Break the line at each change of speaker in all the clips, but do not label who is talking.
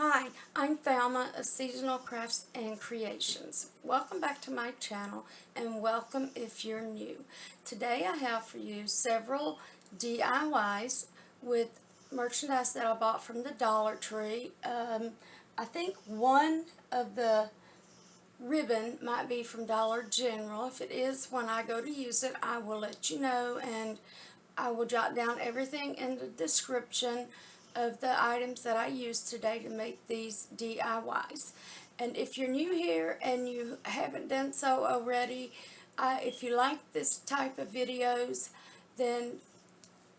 Hi, I'm Thelma of Seasonal Crafts and Creations. Welcome back to my channel and welcome if you're new. Today I have for you several DIYs with merchandise that I bought from the Dollar Tree. I think one of the ribbon might be from Dollar General. If it is, when I go to use it, I will let you know, and I will jot down everything in the description of the items that I used today to make these DIYs. And if you're new here and you haven't done so already, if you like this type of videos, then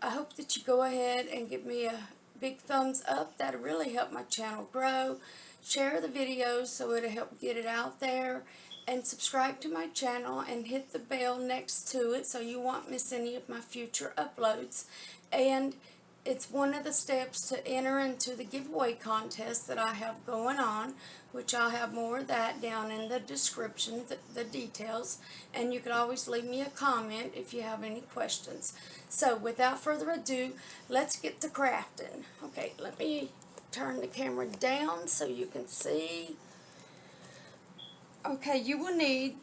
I hope that you go ahead and give me a big thumbs up. That'll really help my channel grow. Share the videos so it'll help get it out there. And subscribe to my channel and hit the bell next to it so you won't miss any of my future uploads. And it's one of the steps to enter into the giveaway contest that I have going on, which I'll have more of that down in the description, the details, and you can always leave me a comment if you have any questions. So without further ado, let's get to crafting. Okay, let me turn the camera down so you can see. Okay, you will need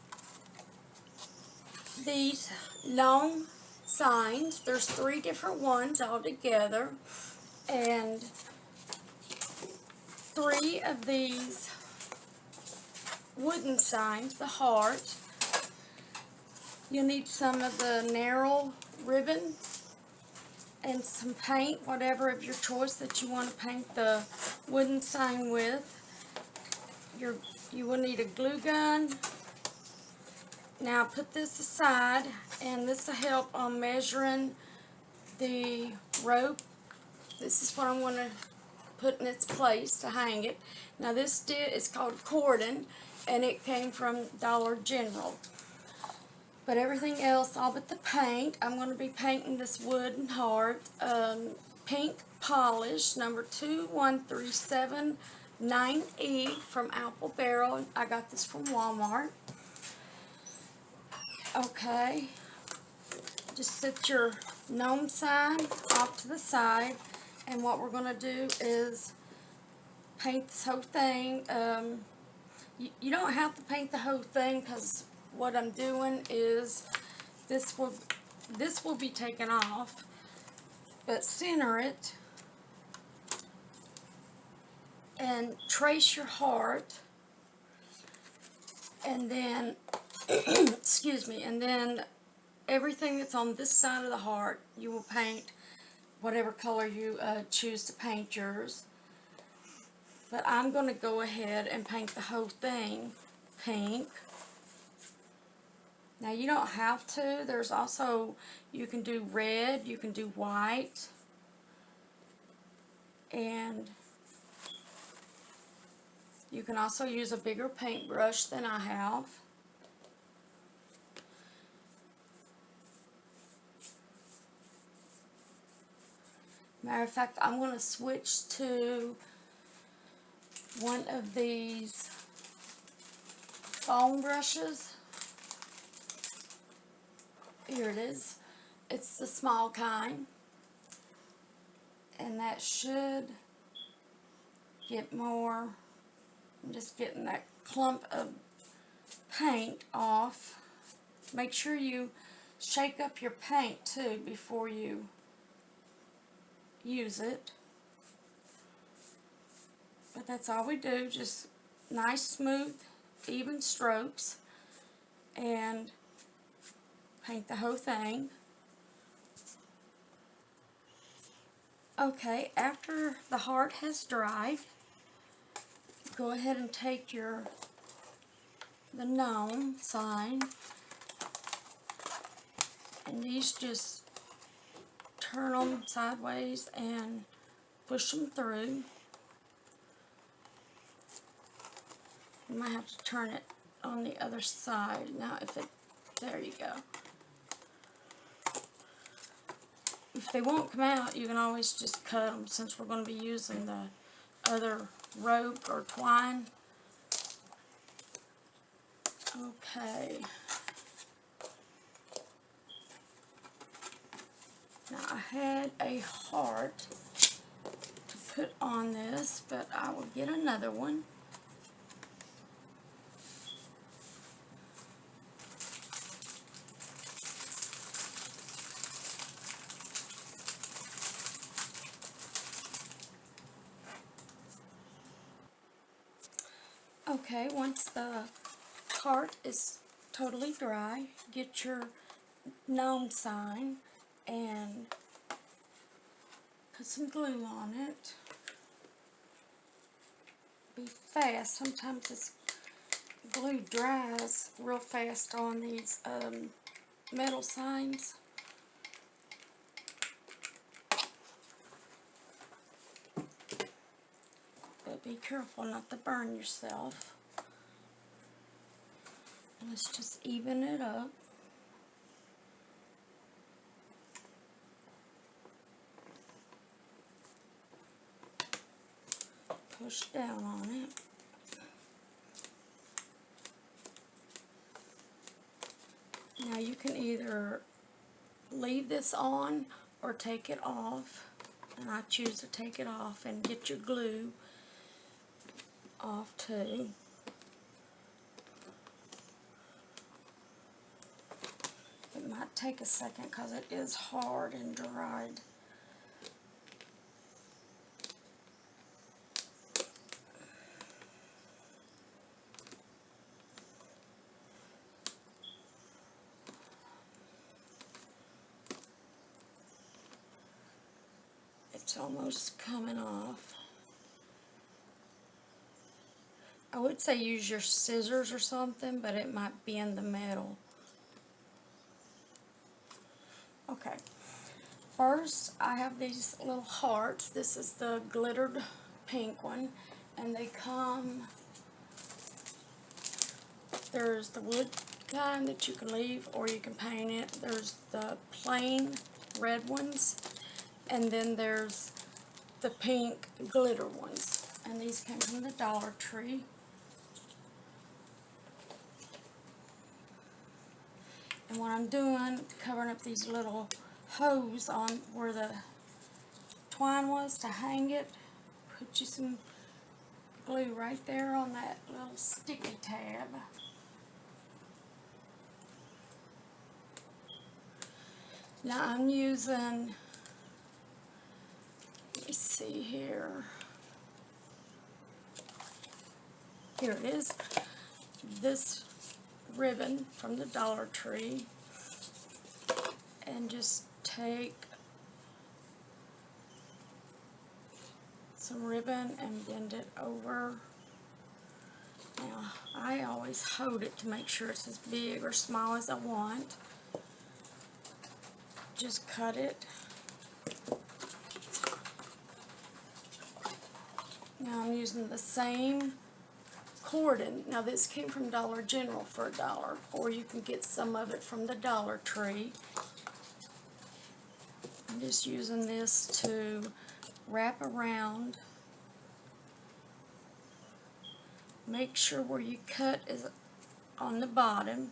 these long signs. There's 3 different ones all together, and 3 of these wooden signs, the heart. You'll need some of the narrow ribbon and some paint, whatever of your choice that you want to paint the wooden sign with. You will need a glue gun. Now put this aside, and this will help on measuring the rope. This is what I'm going to put in its place to hang it. Now this is called cordon, and it came from Dollar General. But everything else, all but the paint, I'm going to be painting this wooden heart pink polish, number 21379E from Apple Barrel. I got this from Walmart. Okay, just set your gnome sign off to the side, and what we're going to do is paint this whole thing. You don't have to paint the whole thing, because what I'm doing is this will be taken off, but center it and trace your heart, and then excuse me, and then everything that's on this side of the heart you will paint whatever color you choose to paint yours. But I'm going to go ahead and paint the whole thing pink. Now you don't have to. There's also, you can do red, you can do white, and you can also use a bigger paintbrush than I have. Matter of fact, I'm going to switch to one of these foam brushes. Here it is. It's the small kind, and that should get more. I'm just getting that clump of paint off. Make sure you shake up your paint too before you use it. But that's all we do, just nice, smooth, even strokes, and paint the whole thing. Okay, after the heart has dried, go ahead and take the gnome sign, and these just turn them sideways and push them through. You might have to turn it on the other side. Now there you go. If they won't come out, you can always just cut them, since we're going to be using the other rope or twine. Okay. Now I had a heart to put on this, but I will get another one. Okay, once the card is totally dry, get your gnome sign and put some glue on it. Be fast. Sometimes this glue dries real fast on these metal signs. But be careful not to burn yourself. And let's just even it up. Push down on it. Now you can either leave this on or take it off. And I choose to take it off and get your glue off too. It might take a second because it is hard and dried. It's almost coming off. I would say use your scissors or something, but it might bend the metal. Okay, first I have these little hearts. This is the glittered pink one, and they come, there's the wood kind that you can leave or you can paint it. There's the plain red ones, and then there's the pink glitter ones, and these came from the Dollar Tree. And what I'm doing, covering up these little holes on where the twine was to hang it, put you some glue right there on that little sticky tab. Now I'm using, let me see here. Here it is. This ribbon from the Dollar Tree, and just take some ribbon and bend it over. Now I always hold it to make sure it's as big or small as I want. Just cut it. Now I'm using the same cordon. Now this came from Dollar General for $1, or you can get some of it from the Dollar Tree. I'm just using this to wrap around. Make sure where you cut is on the bottom.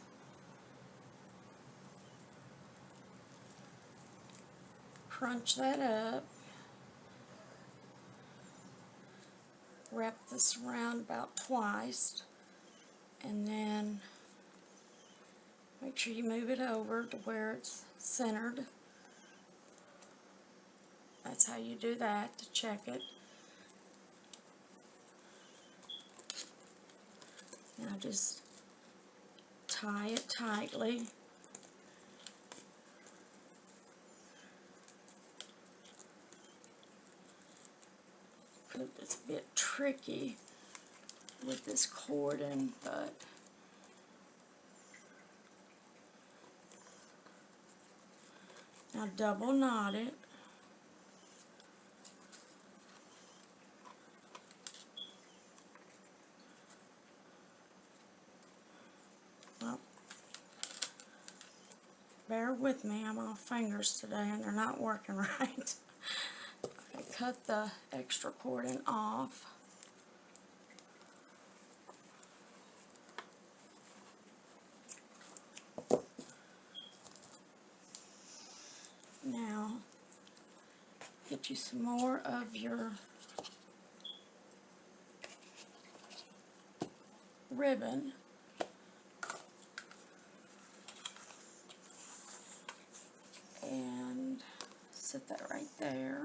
Crunch that up. Wrap this around about twice, and then make sure you move it over to where it's centered. That's how you do that, to check it. Now just tie it tightly. It's a bit tricky with this cordon, but now double knot it. Well, bear with me, I'm on fingers today and they're not working right. Cut the extra cordon off. Now, get you some more of your ribbon. And set that right there.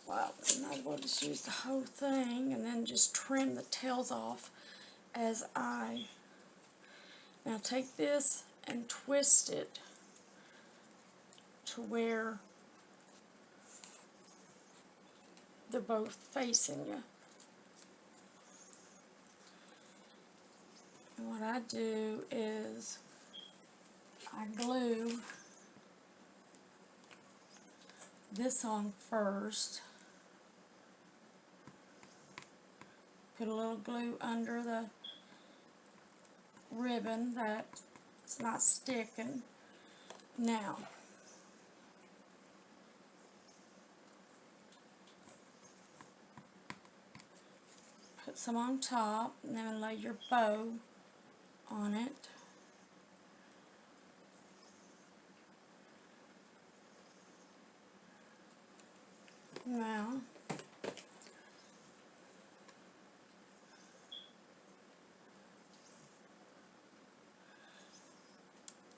Well, I might as well just use the whole thing and then just trim the tails off as I... Now take this and twist it to where they're both facing you. And what I do is I glue this on first. Put a little glue under the ribbon that it's not sticking. Now, put some on top and then lay your bow on it. Now,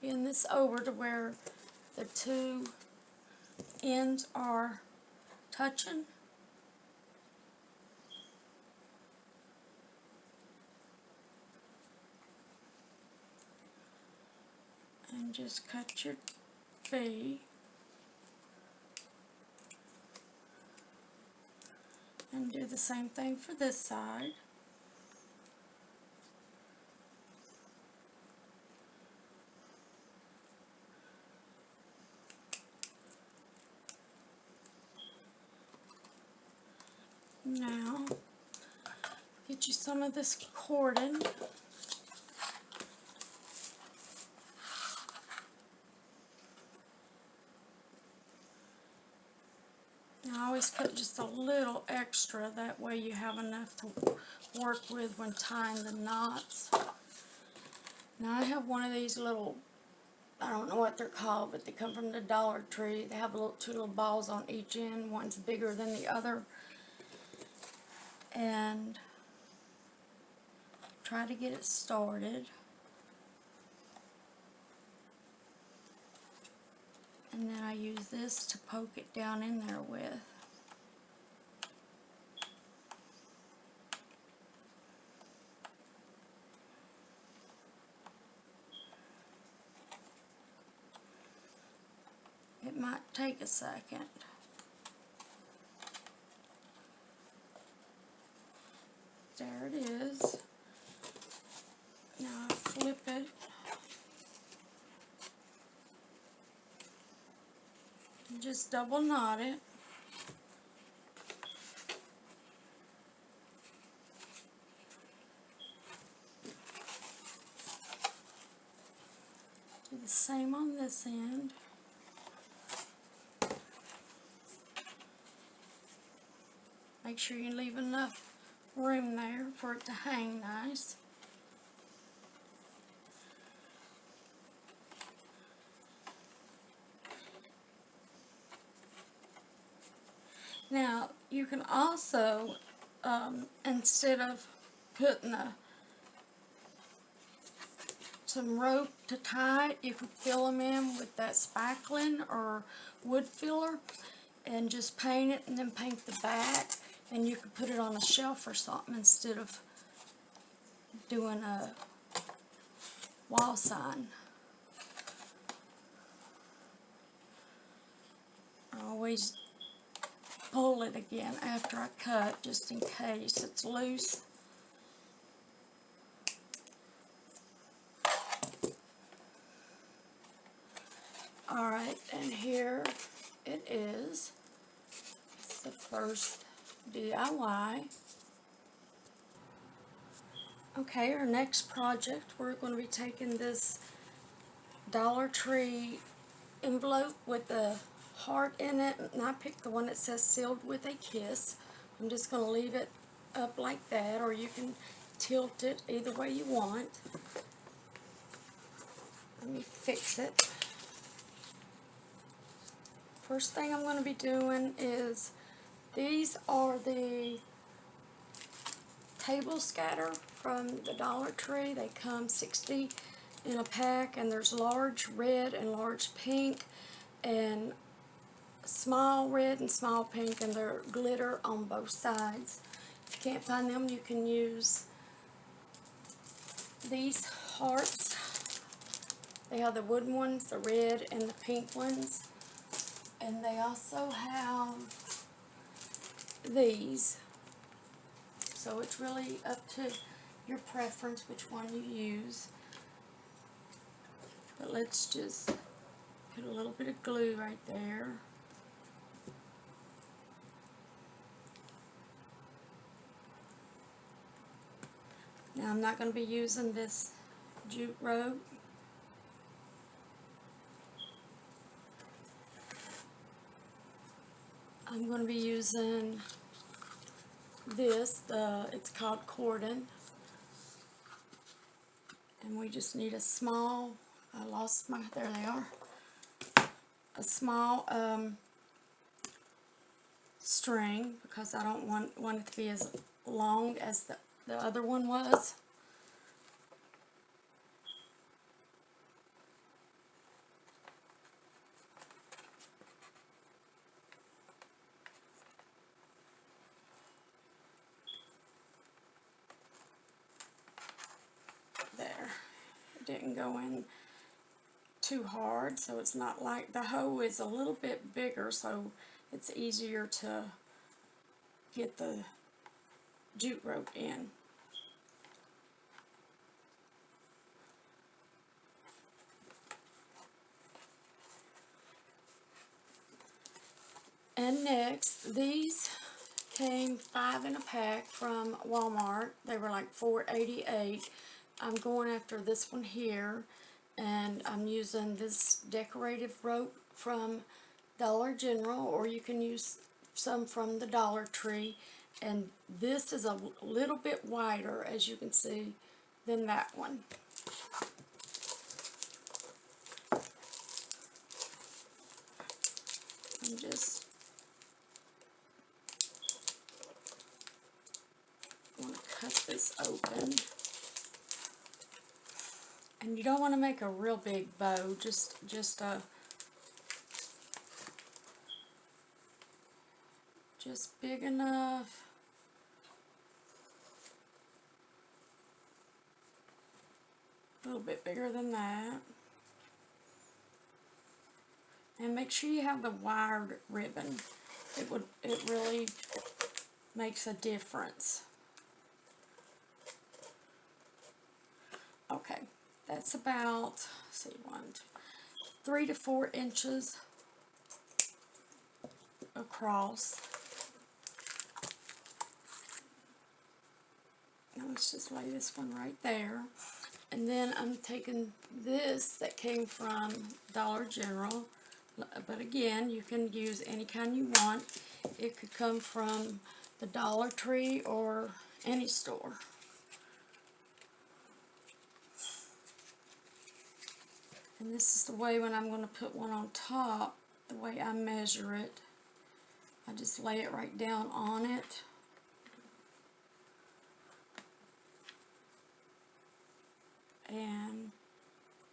bend this over to where the two ends are touching. And just cut your V. And do the same thing for this side. Now, get you some of this cordon. I always put just a little extra, that way you have enough to work with when tying the knots. Now I have one of these little, I don't know what they're called, but they come from the Dollar Tree. They have two little balls on each end. One's bigger than the other. And try to get it started. And then I use this to poke it down in there with. It might take a second. There it is. Now I flip it. And just double knot it. Do the same on this end. Make sure you leave enough room there for it to hang nice. Now, you can also, instead of putting some rope to tie it, you can fill them in with that spackling or wood filler and just paint it and then paint the back. And you could put it on a shelf or something instead of doing a wall sign. I always pull it again after I cut, just in case it's loose. Alright, and here it is. It's the first DIY. Okay, our next project, we're going to be taking this Dollar Tree envelope with the heart in it, and I picked the one that says sealed with a kiss. I'm just going to leave it up like that, or you can tilt it either way you want. Let me fix it. first thing I'm going to be doing is, these are the table scatter from the Dollar Tree. They come 60 in a pack, and there's large red and large pink and small red and small pink, and they're glitter on both sides. If you can't find them, you can use these hearts. They have the wooden ones, the red and the pink ones, and they also have these. So it's really up to your preference which one you use. But let's just put a little bit of glue right there. Now I'm not going to be using this jute rope. I'm going to be using this, it's called cordon. And we just need a small, I lost my, there they are, a small string, because I don't want it to be as long as the other one was. There, it didn't go in too hard, so it's not like, the hoe is a little bit bigger, so it's easier to get the jute rope in. And next, these came 5 in a pack from Walmart. They were like $4.88. I'm going after this one here, and I'm using this decorative rope from Dollar General, or you can use some from the Dollar Tree. And this is a little bit wider, as you can see, than that one. I'm just going to cut this open. And you don't want to make a real big bow, just big enough. A little bit bigger than that. And make sure you have the wired ribbon. It really makes a difference. Okay, that's about, let's see, 3 to 4 inches across. Now let's just lay this one right there. And then I'm taking this that came from Dollar General, but again, you can use any kind you want. It could come from the Dollar Tree or any store. And this is the way when I'm going to put one on top, the way I measure it. I just lay it right down on it. And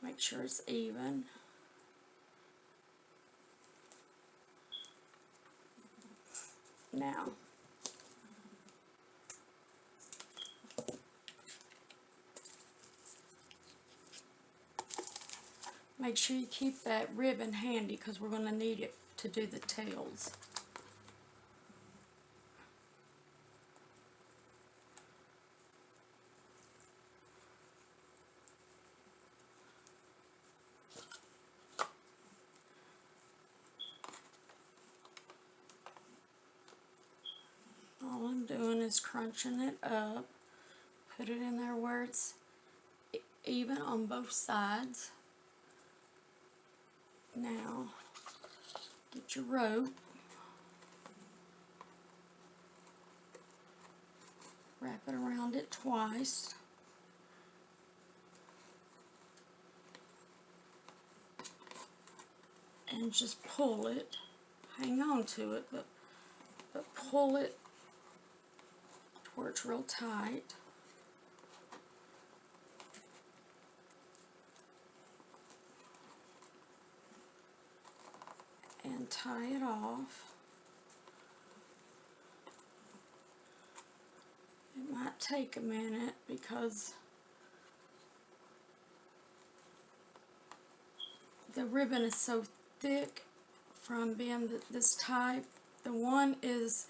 make sure it's even. Now, make sure you keep that ribbon handy, because we're going to need it to do the tails. All I'm doing is crunching it up, put it in there where it's even on both sides. Now, get your rope, wrap it around it twice, and just pull it. hang on to it, but pull it to where it's real tight. And tie it off. It might take a minute because the ribbon is so thick from being this type. The one is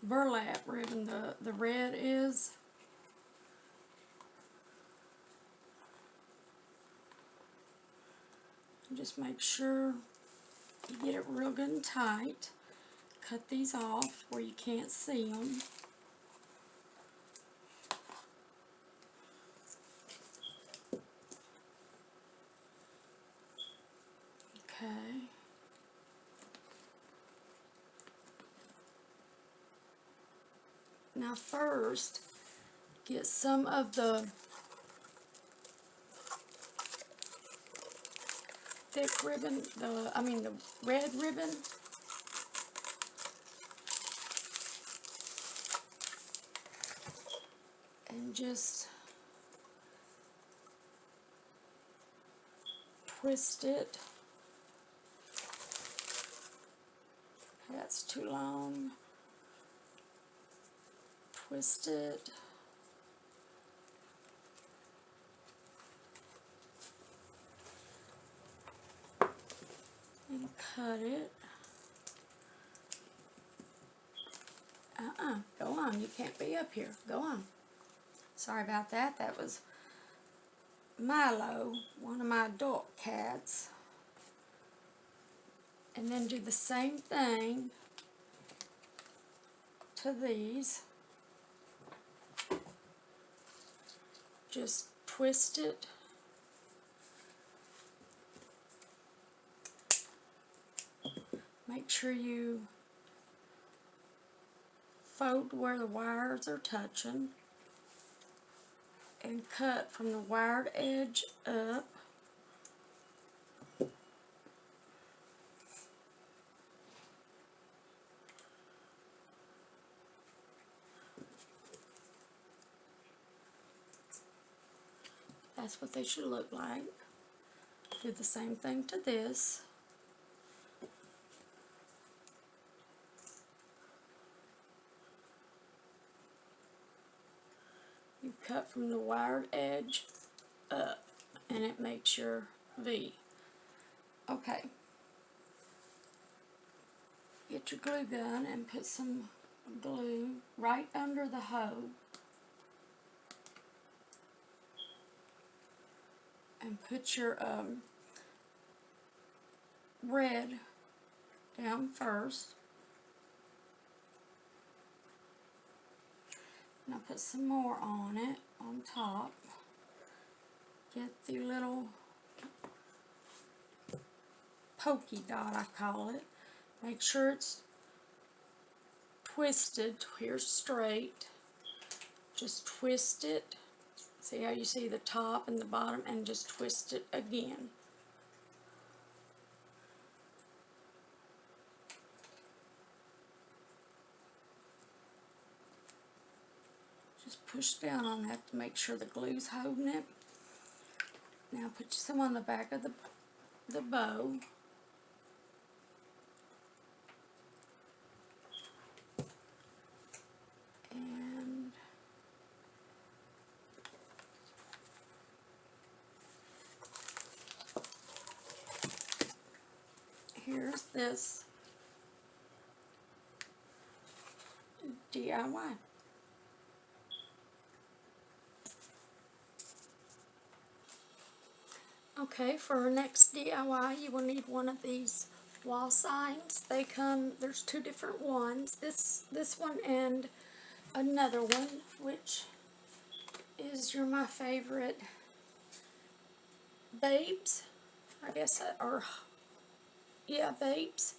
burlap ribbon, the red is. And just make sure you get it real good and tight. Cut these off where you can't see them. Okay. Now first, get some of the thick ribbon, the red ribbon. And just twist it. That's too long. Twist it. And cut it. Go on. You can't be up here. Go on. Sorry about that. That was Milo, one of my adult cats. And then do the same thing to these. Just twist it. Make sure you fold where the wires are touching. And cut from the wired edge up. That's what they should look like. Do the same thing to this. You cut from the wired edge up, and it makes your V. Okay. Get your glue gun and put some glue right under the hoe. And put your red down first. Now put some more on it, on top. Get the little pokey dot, I call it. Make sure it's twisted. Here's straight. Just twist it. See how you see the top and the bottom, and just twist it again. Just push down on that to make sure the glue's holding it. Now put some on the back of the bow. And here's this DIY. Okay, for our next DIY, you will need one of these wall signs. They come, there's two different ones. This one and another one, which is my favorite, Babes, I guess, or yeah, Babes.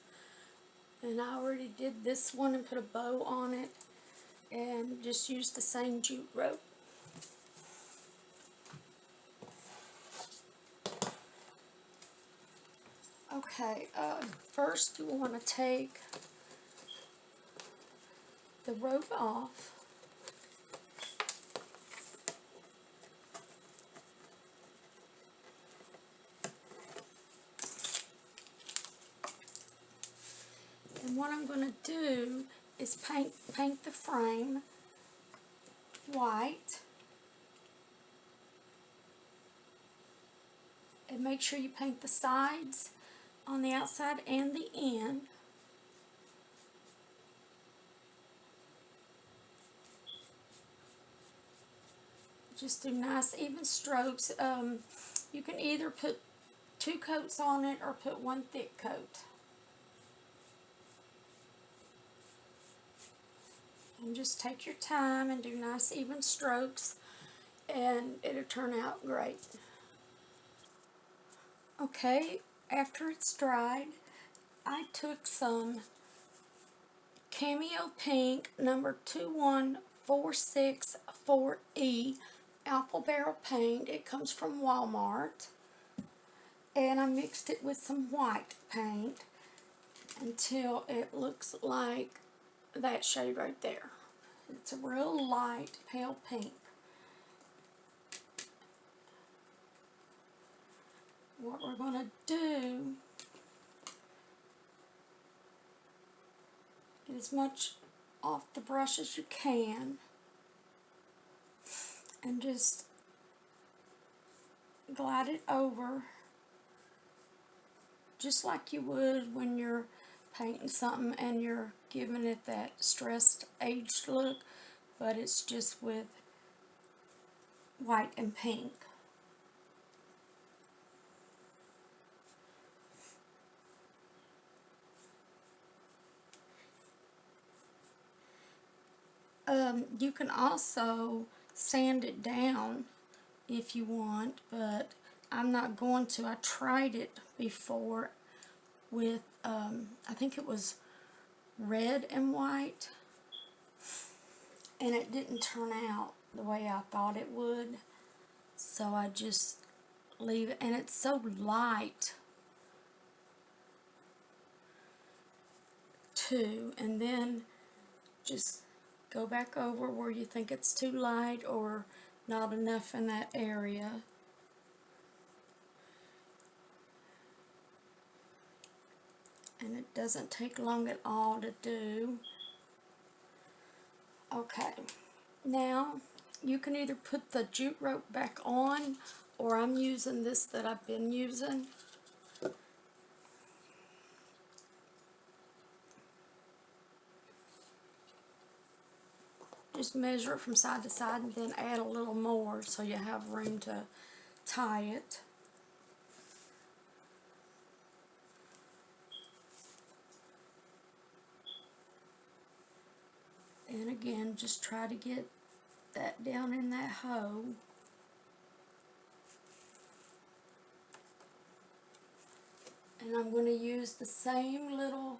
And I already did this one and put a bow on it and just used the same jute rope. Okay, first you want to take the rope off. And what I'm going to do is paint the frame white. And make sure you paint the sides on the outside and the end. Just do nice even strokes. You can either put 2 coats on it or put 1 thick coat. And just take your time and do nice even strokes, and it'll turn out great. Okay, after it's dried, I took some Cameo Pink number 21464E Apple Barrel Paint. It comes from Walmart. And I mixed it with some white paint until it looks like that shade right there. It's a real light pale pink. What we're going to do, get as much off the brush as you can and just glide it over just like you would when you're painting something and you're giving it that stressed, aged look, but it's just with white and pink. You can also sand it down if you want, but I'm not going to. I tried it before with, I think it was red and white, and it didn't turn out the way I thought it would, so I just leave it. And it's so light too, and then just go back over where you think it's too light or not enough in that area. And it doesn't take long at all to do. Okay, now you can either put the jute rope back on, or I'm using this that I've been using. Just measure it from side to side and then add a little more so you have room to tie it. And again, just try to get that down in that hole. And I'm going to use the same little,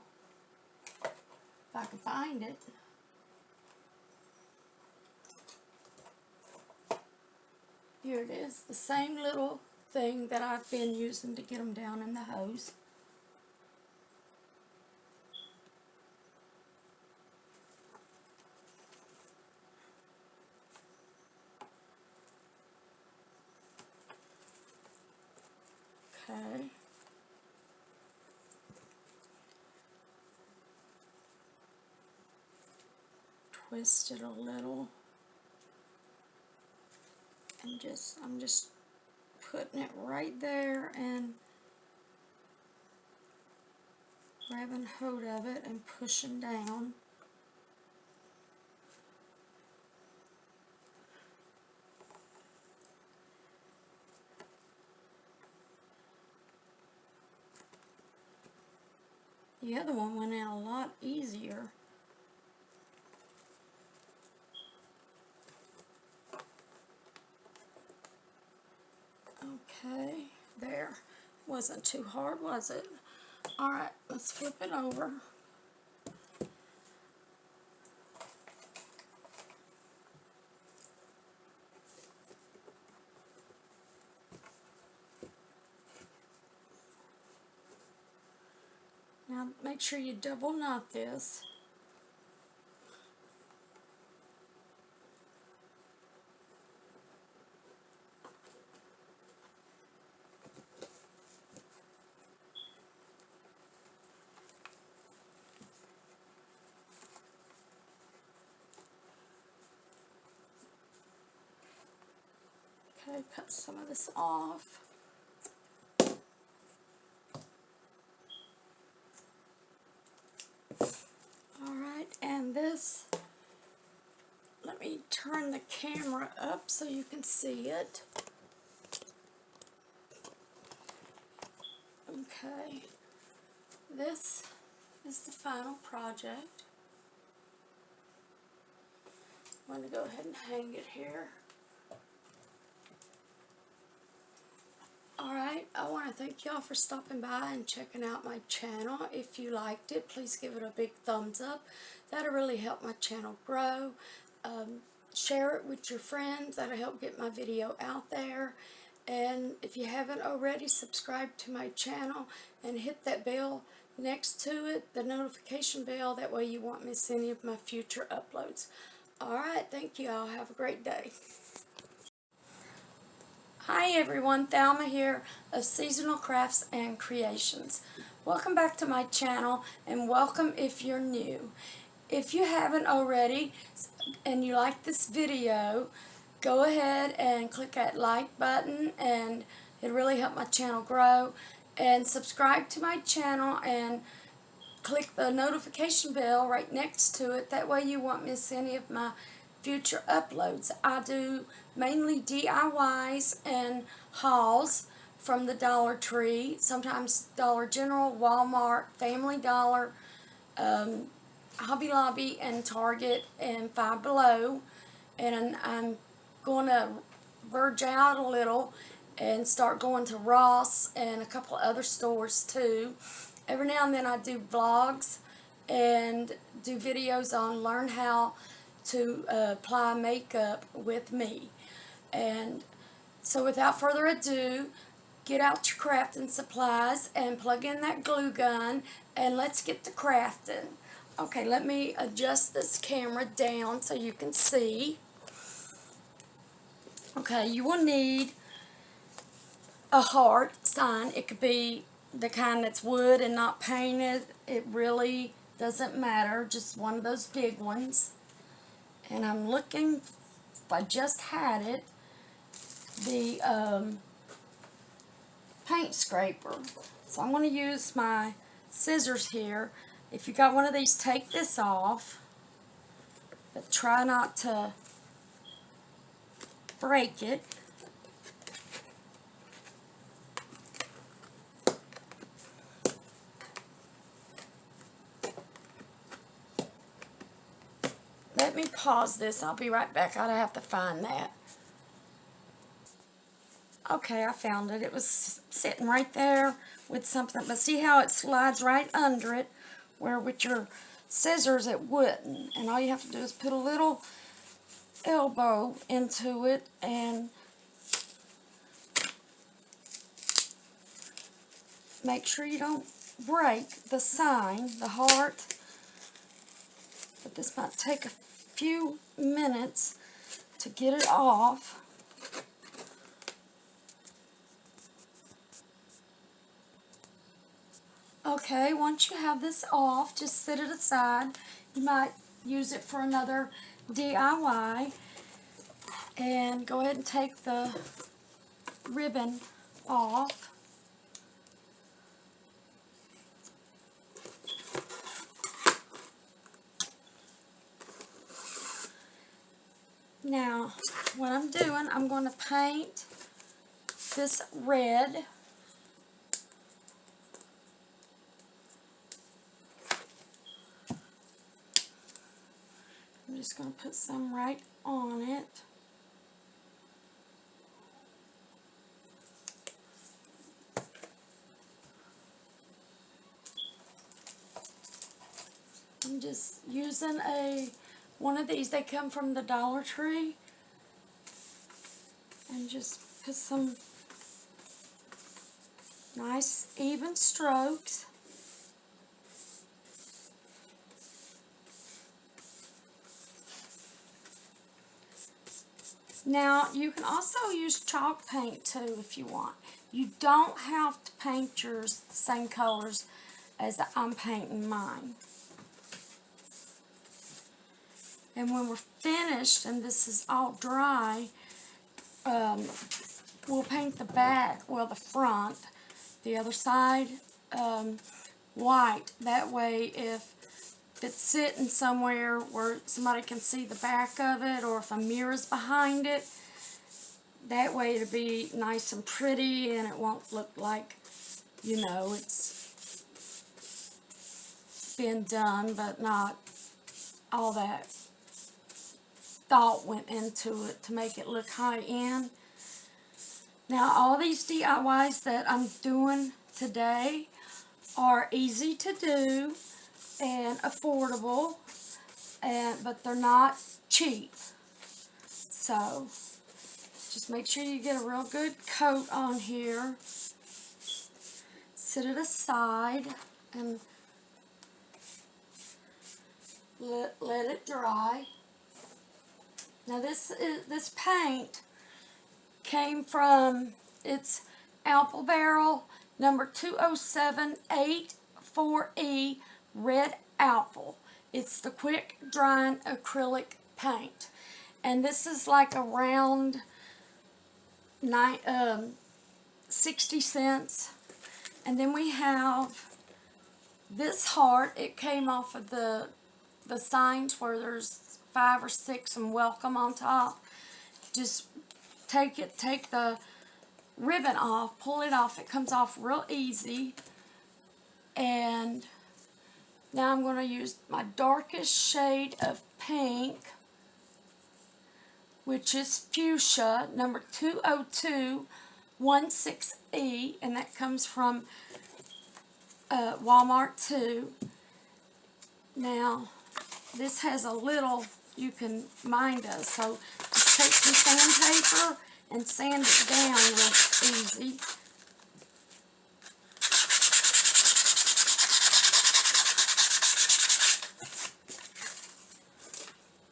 if I can find it, here it is, the same little thing that I've been using to get them down in the hose. Okay. Twist it a little. And I'm just putting it right there and grabbing hold of it and pushing down. The other one went in a lot easier. Okay, there. Wasn't too hard, was it? Alright, let's flip it over. make sure you double knot this. Okay, cut some of this off. Alright, and this, let me turn the camera up so you can see it. Okay, this is the final project. I'm going to go ahead and hang it here. Alright, I want to thank y'all for stopping by and checking out my channel. If you liked it, please give it a big thumbs up. That'll really help my channel grow. Share it with your friends. That'll help get my video out there. And if you haven't already, subscribe to my channel and hit that bell next to it, the notification bell. That way you won't miss any of my future uploads. Alright, thank you all. Have a great day. Hi everyone, Thelma here of Seasonal Crafts and Creations. Welcome back to my channel and welcome if you're new. If you haven't already and you like this video, go ahead and click that like button and it'll really help my channel grow. And subscribe to my channel and click the notification bell right next to it. That way you won't miss any of my future uploads. I do mainly DIYs and hauls from the Dollar Tree, sometimes Dollar General, Walmart, Family Dollar, Hobby Lobby, and Target, and Five Below. And I'm going to verge out a little and start going to Ross and a couple of other stores too. Every now and then I do vlogs and do videos on learn how to apply makeup with me. And so without further ado, get out your crafting supplies and plug in that glue gun and let's get to crafting. Okay, let me adjust this camera down so you can see. Okay, you will need a heart sign. It could be the kind that's wood and not painted. It really doesn't matter, just one of those big ones. And I'm looking, if I just had it, the paint scraper. So I'm going to use my scissors here. If you got one of these, take this off, but try not to break it. Let me pause this. I'll be right back. I'd have to find that. Okay, I found it. It was sitting right there with something. But see how it slides right under it, where with your scissors it wouldn't. And all you have to do is put a little elbow into it and make sure you don't break the sign, the heart. But this might take a few minutes to get it off. Okay, once you have this off, just set it aside. You might use it for another DIY. And go ahead and take the ribbon off. Now, what I'm doing, I'm going to paint this red. I'm just going to put some right on it. I'm just using one of these. They come from the Dollar Tree. And just put some nice even strokes. Now, you can also use chalk paint too if you want. You don't have to paint yours the same colors as I'm painting mine. And when we're finished and this is all dry, we'll paint the back, well, the front, the other side, white. That way, if it's sitting somewhere where somebody can see the back of it, or if a mirror's behind it, that way it'll be nice and pretty and it won't look like, you know, it's been done, but not all that thought went into it to make it look high-end. Now, all these DIYs that I'm doing today are easy to do and affordable, but they're not cheap. So, just make sure you get a real good coat on here. Set it aside and let it dry. Now this paint came from, it's Apple Barrel number 20784E Red Apple. It's the quick drying acrylic paint. And this is like around 60 cents. And then we have this heart. It came off of the signs where there's 5 or 6 and welcome on top. Just take the ribbon off, pull it off. It comes off real easy. And now I'm going to use my darkest shade of pink, which is fuchsia, number 20216E, and that comes from Walmart too. Now, this has a little, you can mind us, so just take some sandpaper and sand it down real easy.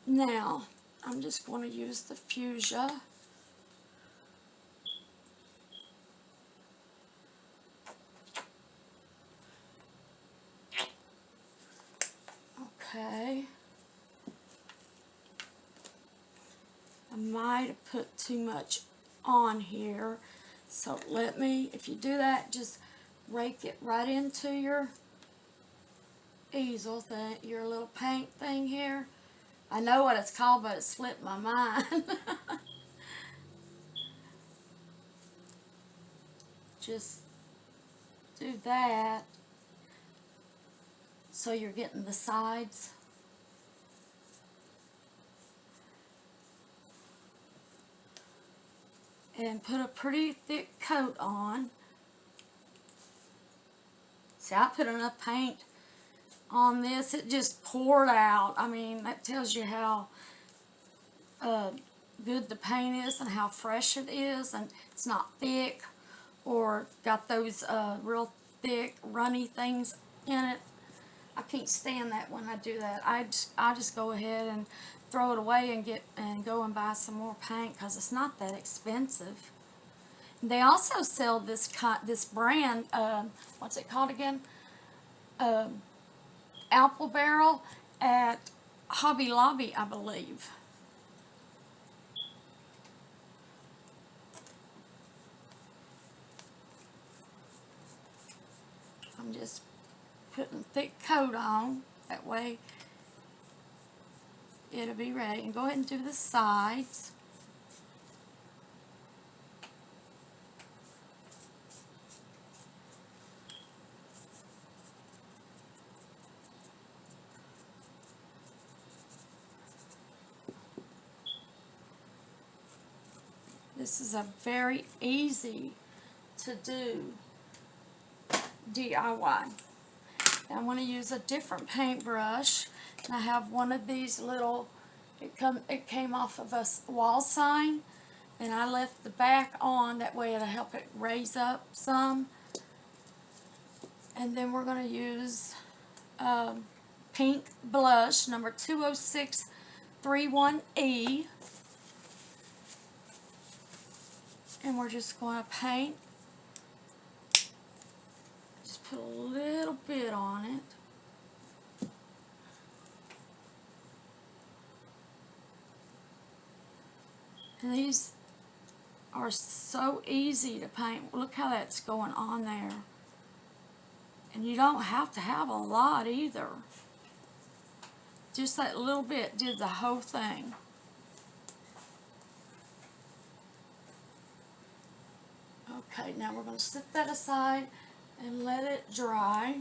Now, I'm just going to use the fuchsia. Okay. I might have put too much on here, so let me, if you do that, just rake it right into your easel thing, your little paint thing here. I know what it's called, but it slipped my mind. Just do that so you're getting the sides. And put a pretty thick coat on. See, I put enough paint on this, it just poured out. I mean, that tells you how good the paint is and how fresh it is, and it's not thick or got those real thick runny things in it. I can't stand that when I do that. I just go ahead and throw it away and go and buy some more paint because it's not that expensive. They also sell this brand, what's it called again? Apple Barrel at Hobby Lobby, I believe. I'm just putting a thick coat on, that way it'll be ready. And go ahead and do the sides. This is a very easy to do DIY. And I'm going to use a different paintbrush. And I have one of these little, it came off of a wall sign, and I left the back on, that way it'll help it raise up some. And then we're going to use pink blush, number 20631E. And we're just going to paint. Just put a little bit on it. And these are so easy to paint. Look how that's going on there. And you don't have to have a lot either. Just that little bit did the whole thing. Okay, now we're going to set that aside and let it dry.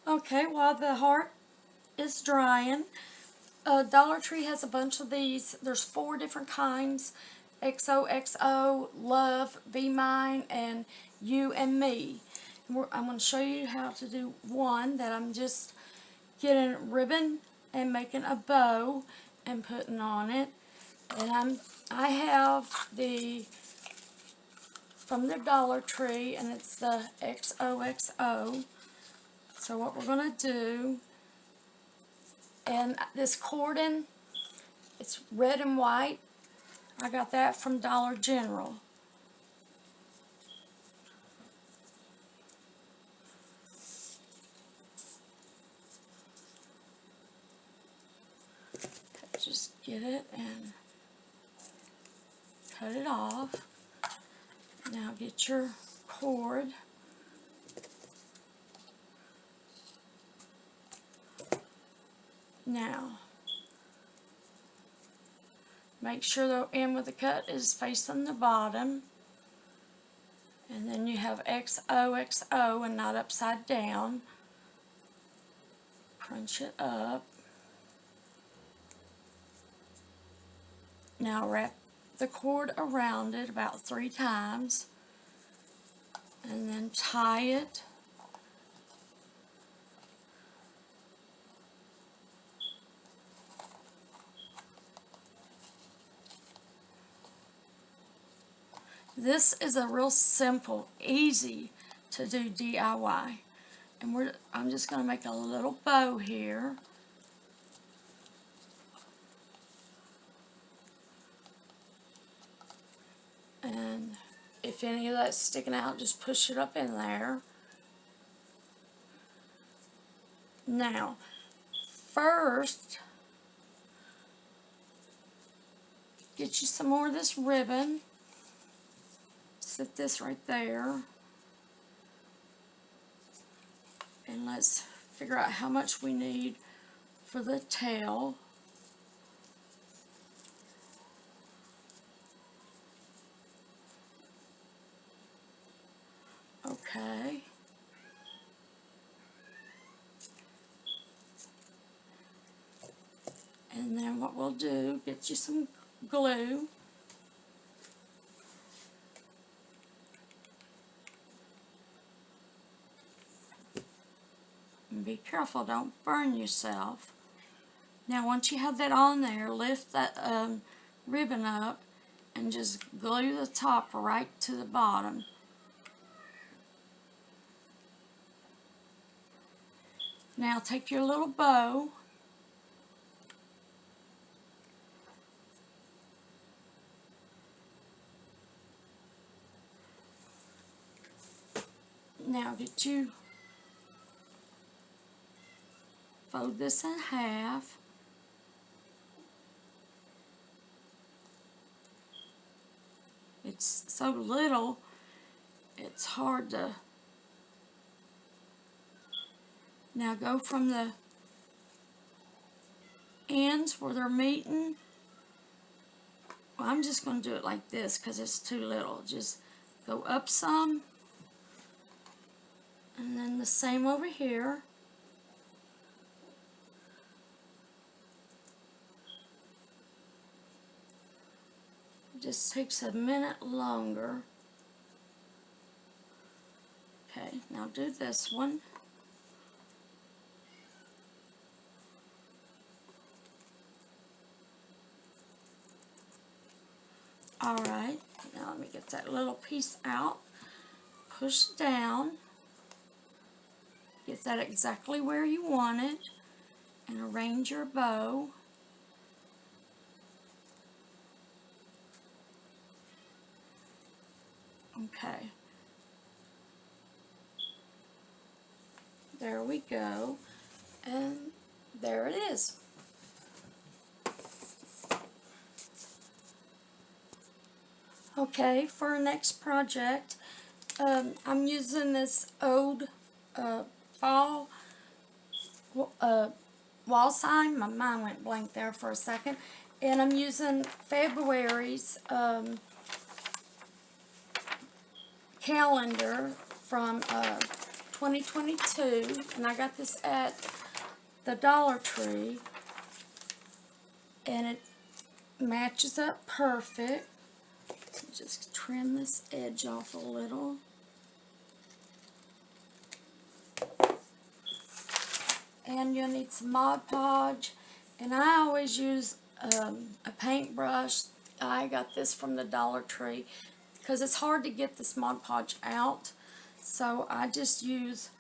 Okay, while the heart is drying, Dollar Tree has a bunch of these. There's 4 different kinds: XOXO, Love, Be Mine, and You and Me. I'm going to show you how to do one that I'm just getting ribbon and making a bow and putting on it. And I have the from the Dollar Tree, and it's the XOXO. So what we're going to do, and this cordon, it's red and white. I got that from Dollar General. Just get it and cut it off. Now get your cord. Now, make sure the end with the cut is facing the bottom. And then you have XOXO and not upside down. Crunch it up. Now wrap the cord around it about 3 times. And then tie it. This is a real simple, easy to do DIY. And I'm just going to make a little bow here. And if any of that's sticking out, just push it up in there. Now, first, get you some more of this ribbon. Set this right there. And let's figure out how much we need for the tail. Okay. And then what we'll do, get you some glue. And be careful, don't burn yourself. Now once you have that on there, lift that ribbon up and just glue the top right to the bottom. Now take your little bow now get you fold this in half. It's so little, it's hard to. Now go from the ends where they're meeting. Well, I'm just going to do it like this because it's too little. Just go up some, and then the same over here. It just takes a minute longer. Okay, now do this one. Alright, now let me get that little piece out. Push down. Get that exactly where you want it and arrange your bow. Okay. There we go. And there it is. Okay, for our next project, I'm using this old fall wall sign. My mind went blank there for a second. And I'm using February's calendar from 2022. And I got this at the Dollar Tree. And it matches up perfect. Just trim this edge off a little. And you'll need some Mod Podge. And I always use a paintbrush. I got this from the Dollar Tree because it's hard to get this Mod Podge out. So I just use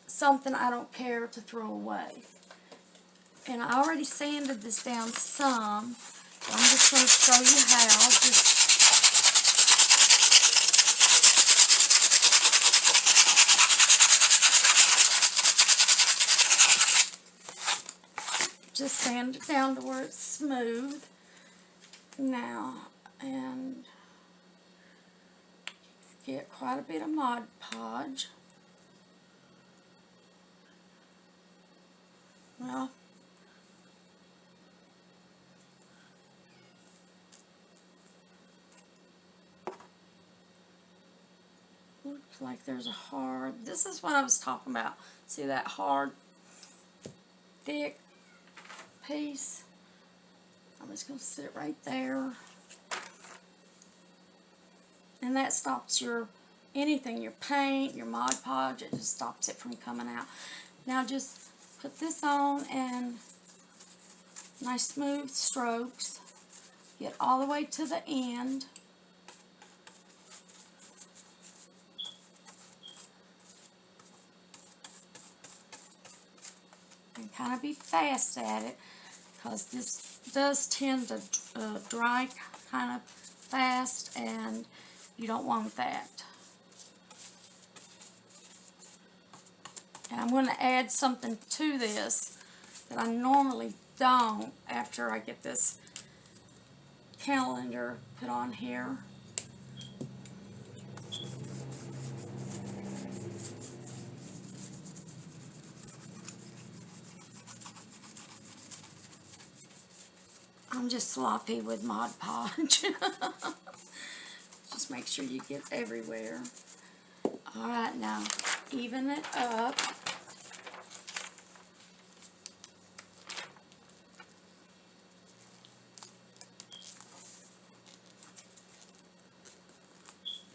something I don't care to throw away. And I already sanded this down some. I'm just going to show you how. Just sand it down to where it's smooth now, and get quite a bit of Mod Podge. Well, looks like there's a hard, this is what I was talking about. See that hard, thick piece? I'm just going to sit it right there. And that stops your, anything, your paint, your Mod Podge, it just stops it from coming out. Now just put this on and nice smooth strokes. Get all the way to the end. And kind of be fast at it, because this does tend to dry kind of fast, and you don't want that. And I'm going to add something to this that I normally don't after I get this calendar put on here. I'm just sloppy with Mod Podge. Just make sure you get everywhere. Alright, now even it up.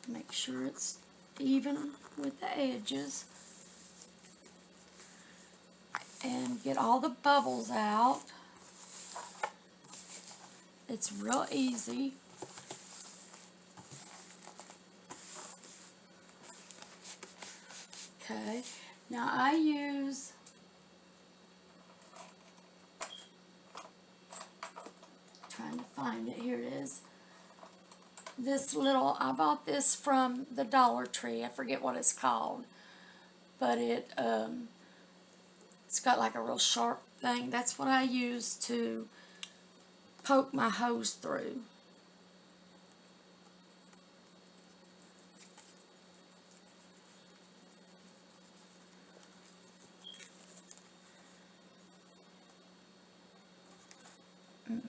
Make sure it's even with the edges. And get all the bubbles out. It's real easy. Okay, now I use trying to find it, here it is. This little, I bought this from the Dollar Tree, I forget what it's called, but it's got like a real sharp thing. That's what I use to poke my hose through.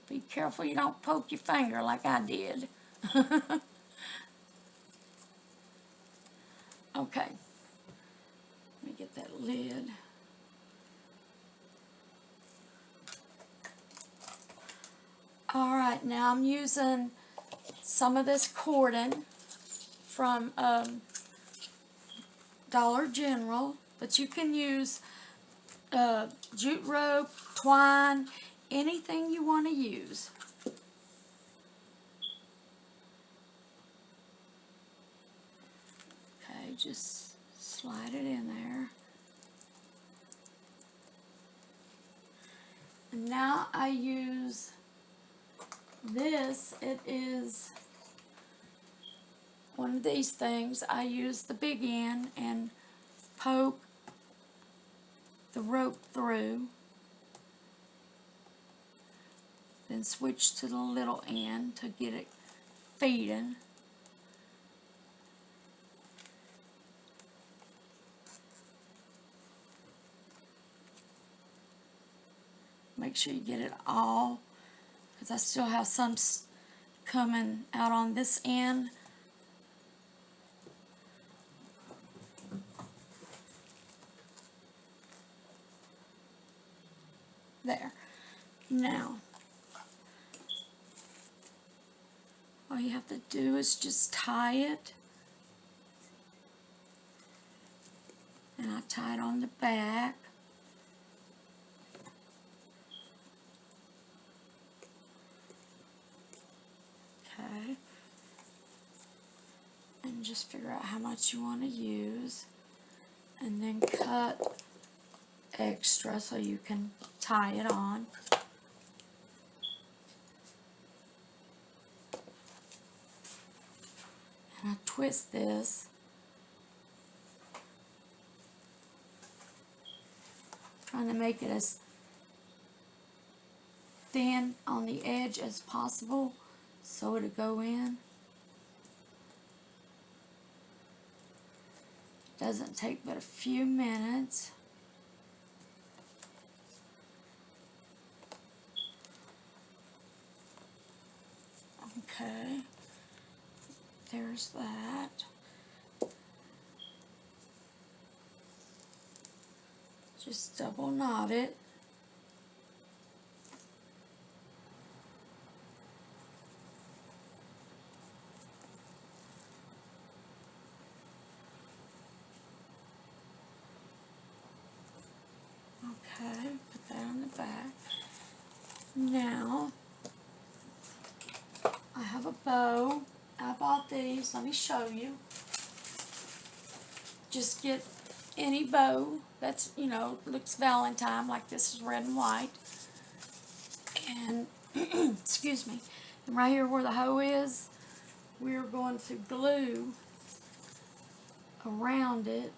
Be careful you don't poke your finger like I did. Okay. Let me get that lid. Alright, now I'm using some of this cordon from Dollar General, but you can use jute rope, twine, anything you want to use. Okay, just slide it in there. And now I use this. It is one of these things. I use the big end and poke the rope through, then switch to the little end to get it feeding. Make sure you get it all, because I still have some coming out on this end. There. Now, all you have to do is just tie it. And I tie it on the back. Okay. And just figure out how much you want to use. And then cut extra so you can tie it on. And I twist this. Trying to make it as thin on the edge as possible so it'll go in. Doesn't take but a few minutes. Okay, there's that. Just double knot it. Okay, put that on the back. Now, I have a bow. I bought these. Let me show you. Just get any bow that's, you know, looks Valentine, like this is red and white. And, excuse me, and right here where the hoe is, we're going to glue around it.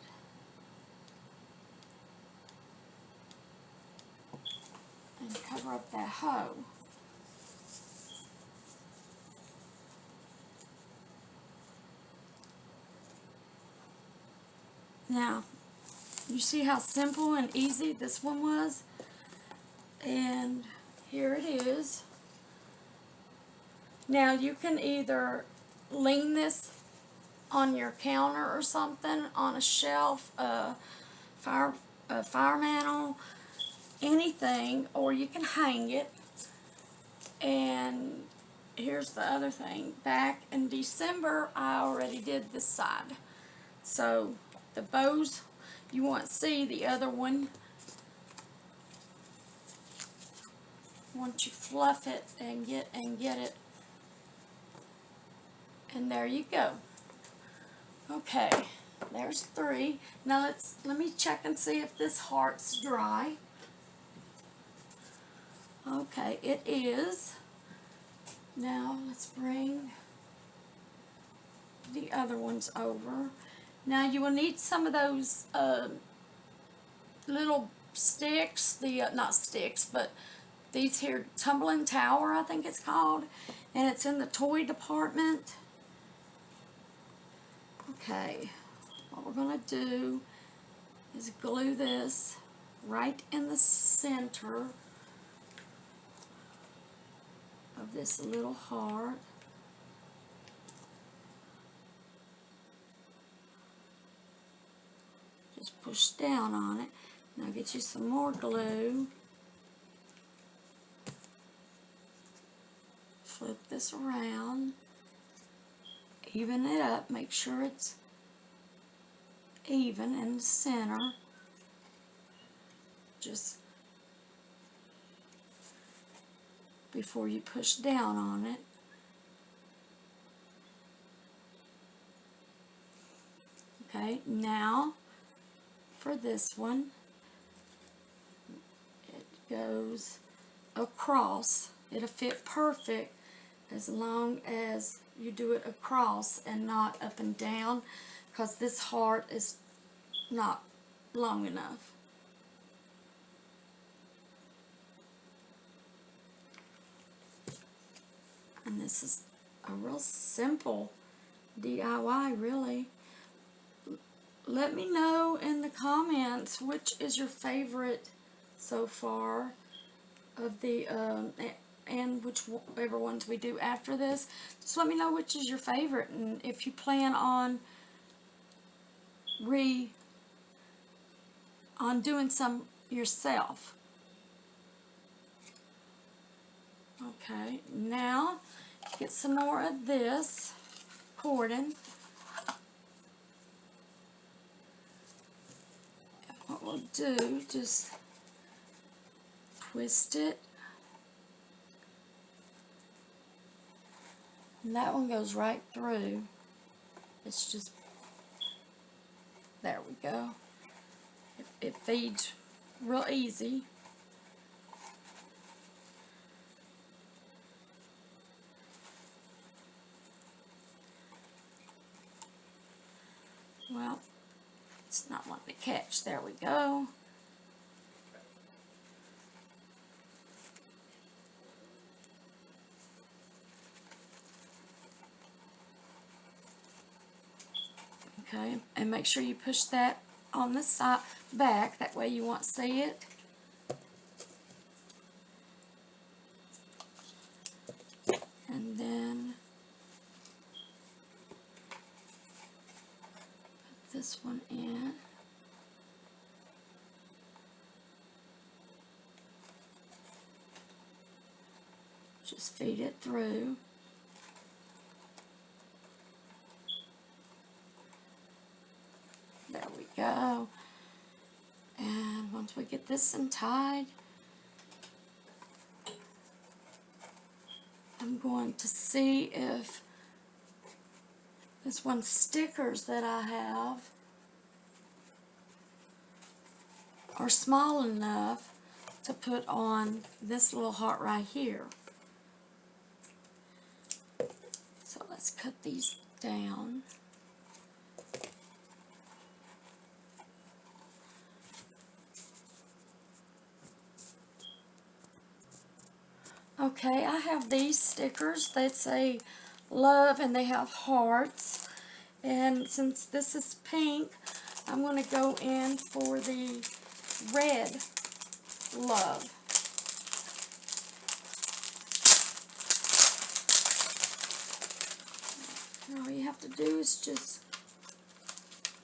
And cover up that hoe. Now, you see how simple and easy this one was? And here it is. Now, you can either lean this on your counter or something, on a shelf, fire mantle, anything, or you can hang it. And here's the other thing. Back in December, I already did this side. So, the bows, you won't see the other one. Once you fluff it and get it. And there you go. Okay, there's 3. Now let me check and see if this heart's dry. Okay, it is. Now let's bring the other ones over. Now you will need some of those little sticks, not sticks, but these here, Tumbling Tower, I think it's called, and it's in the toy department. Okay, what we're going to do is glue this right in the center of this little heart. Just push down on it. Now get you some more glue. Flip this around. Even it up. Make sure it's even in the center. Just before you push down on it. Okay, now for this one. It goes across. It'll fit perfect as long as you do it across and not up and down, because this heart is not long enough. And this is a real simple DIY, really. Let me know in the comments which is your favorite so far of the and whichever ones we do after this. Just let me know which is your favorite, and if you plan on doing some yourself. Okay, now get some more of this cordon. And what we'll do, just twist it. And that one goes right through. It's just, there we go. It feeds real easy. Well, it's not wanting to catch. There we go. Okay, and make sure you push that on the side back, that way you won't see it. And then put this one in. Just feed it through. There we go. And once we get this untied, I'm going to see if this one's stickers that I have are small enough to put on this little heart right here. So let's cut these down. Okay, I have these stickers that say love and they have hearts. And since this is pink, I'm going to go in for the red love. And all you have to do is just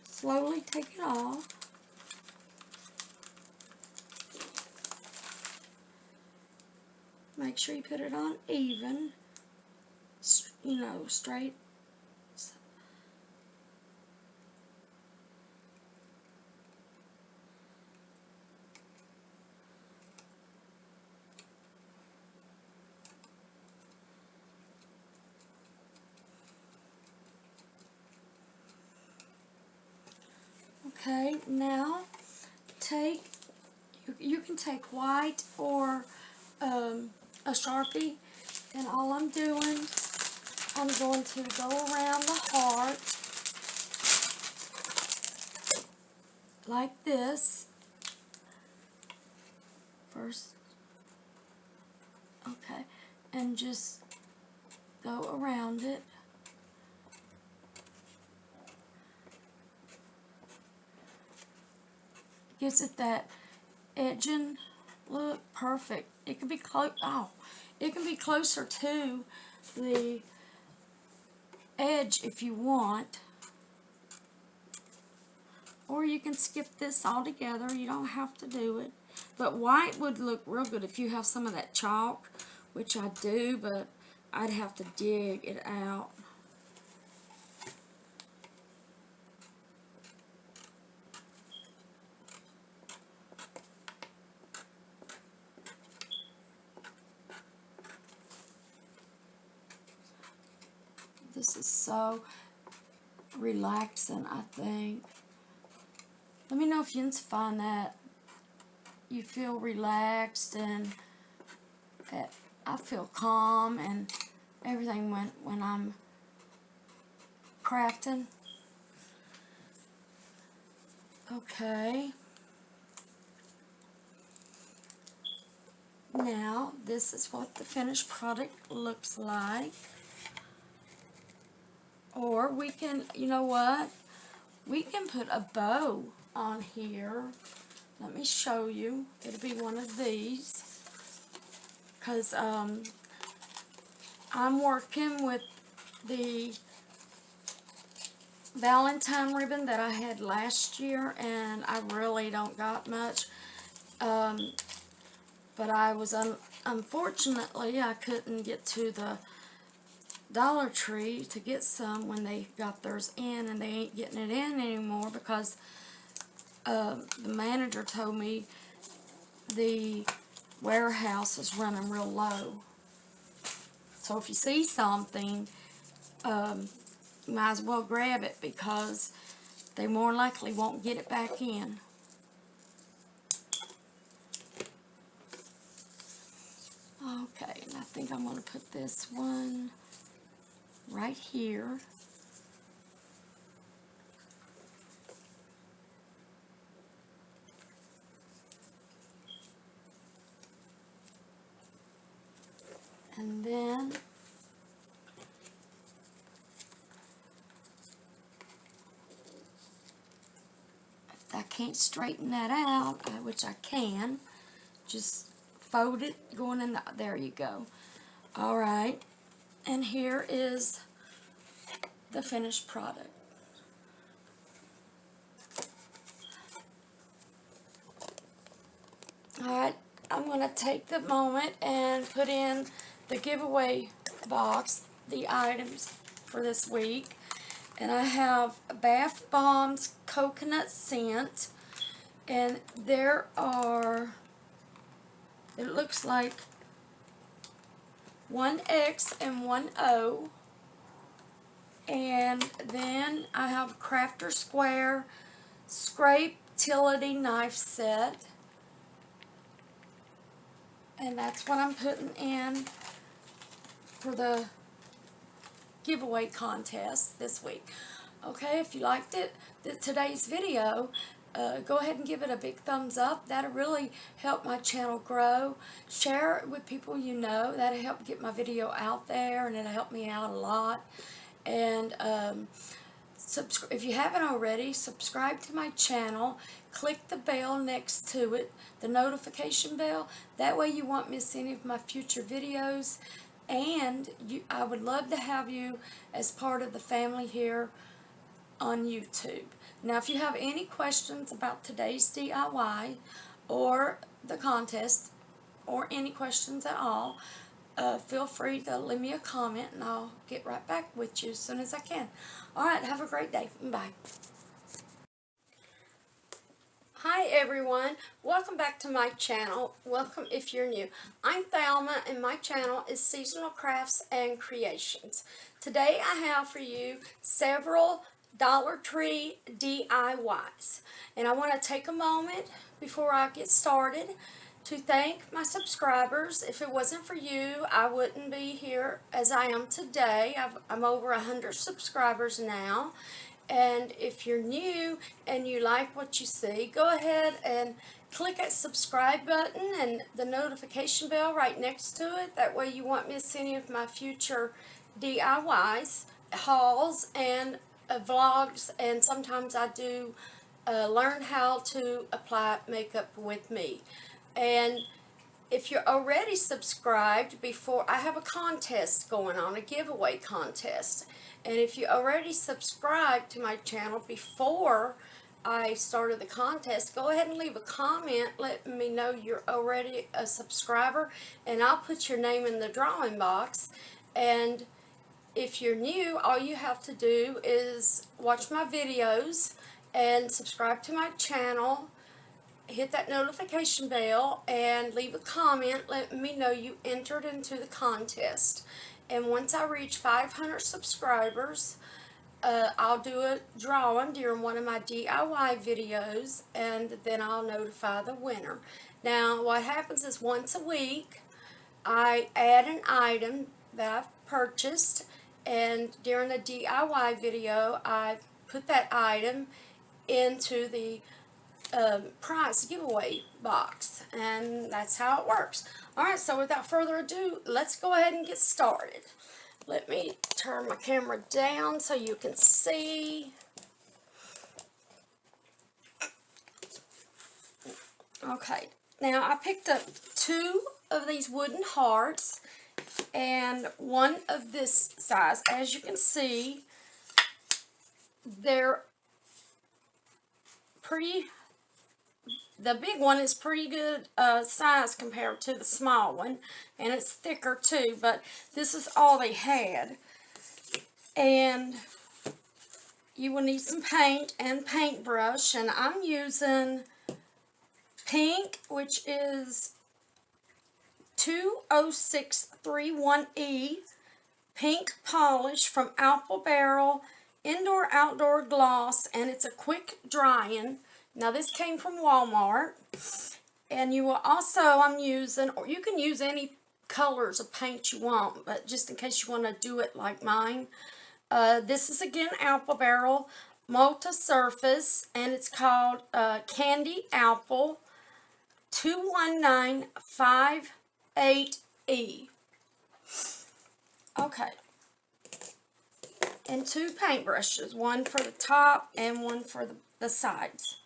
slowly take it off. Make sure you put it on even, you know, straight. Okay, now you can take white or a Sharpie, and all I'm doing, I'm going to go around the heart like this first, okay, and just go around it. Gives it that edging look. Perfect. It can be close. Oh, it can be closer to the edge if you want, or you can skip this altogether. You don't have to do it. But white would look real good if you have some of that chalk, which I do, but I'd have to dig it out. This is so relaxing, I think. Let me know if you find that you feel relaxed and that I feel calm and everything when I'm crafting. Okay. Now, this is what the finished product looks like. Or we can, you know what? We can put a bow on here. Let me show you. It'll be one of these. Because I'm working with the Valentine ribbon that I had last year, and I really don't got much. But I was, unfortunately, I couldn't get to the Dollar Tree to get some when they got theirs in, and they ain't getting it in anymore because the manager told me the warehouse is running real low. So if you see something, you might as well grab it because they more likely won't get it back in. Okay, and I think I'm going to put this one right here. And then if I can't straighten that out, which I can, just fold it going in there you go. Alright, and here is the finished product. Alright, I'm going to take the moment and put in the giveaway box, the items for this week. And I have Bath Bombs Coconut Scent, and there are, it looks like one X and one O. And then I have Crafter Square Scrape Utility Knife Set. And that's what I'm putting in for the giveaway contest this week. Okay, if you liked today's video, go ahead and give it a big thumbs up. That'll really help my channel grow. Share it with people you know. That'll help get my video out there, and it'll help me out a lot. And if you haven't already, subscribe to my channel. Click the bell next to it, the notification bell. That way you won't miss any of my future videos. And I would love to have you as part of the family here on YouTube. Now, if you have any questions about today's DIY or the contest or any questions at all, feel free to leave me a comment and I'll get right back with you as soon as I can. Alright, have a great day. Bye. Hi everyone, welcome back to my channel. Welcome if you're new. I'm Thelma and my channel is Seasonal Crafts and Creations. Today I have for you several Dollar Tree DIYs. And I want to take a moment before I get started to thank my subscribers. If it wasn't for you, I wouldn't be here as I am today. I'm over 100 subscribers now. And if you're new and you like what you see, go ahead and click that subscribe button and the notification bell right next to it. That way you won't miss any of my future DIYs, hauls, and vlogs. And sometimes I do learn how to apply makeup with me. And if you're already subscribed, I have a contest going on, a giveaway contest. And if you already subscribed to my channel before I started the contest, go ahead and leave a comment letting me know you're already a subscriber, and I'll put your name in the drawing box. And if you're new, all you have to do is watch my videos and subscribe to my channel, hit that notification bell, and leave a comment letting me know you entered into the contest. And once I reach 500 subscribers, I'll do a drawing during one of my DIY videos, and then I'll notify the winner. Now, what happens is once a week, I add an item that I've purchased, and during the DIY video, I put that item into the prize giveaway box, and that's how it works. Alright, so without further ado, let's go ahead and get started. Let me turn my camera down so you can see. Okay, now I picked up 2 of these wooden hearts and one of this size. As you can see, they're pretty, the big one is pretty good size compared to the small one, and it's thicker too, but this is all they had. And you will need some paint and paintbrush, and I'm using pink, which is 20631E pink polish from Apple Barrel Indoor Outdoor Gloss, and it's a quick drying. Now this came from Walmart, and you will also, I'm using, or you can use any colors of paint you want, but just in case you want to do it like mine, this is again Apple Barrel Multi-Surface, and it's called Candy Apple 21958E. Okay. And 2 paintbrushes, one for the top and one for the sides.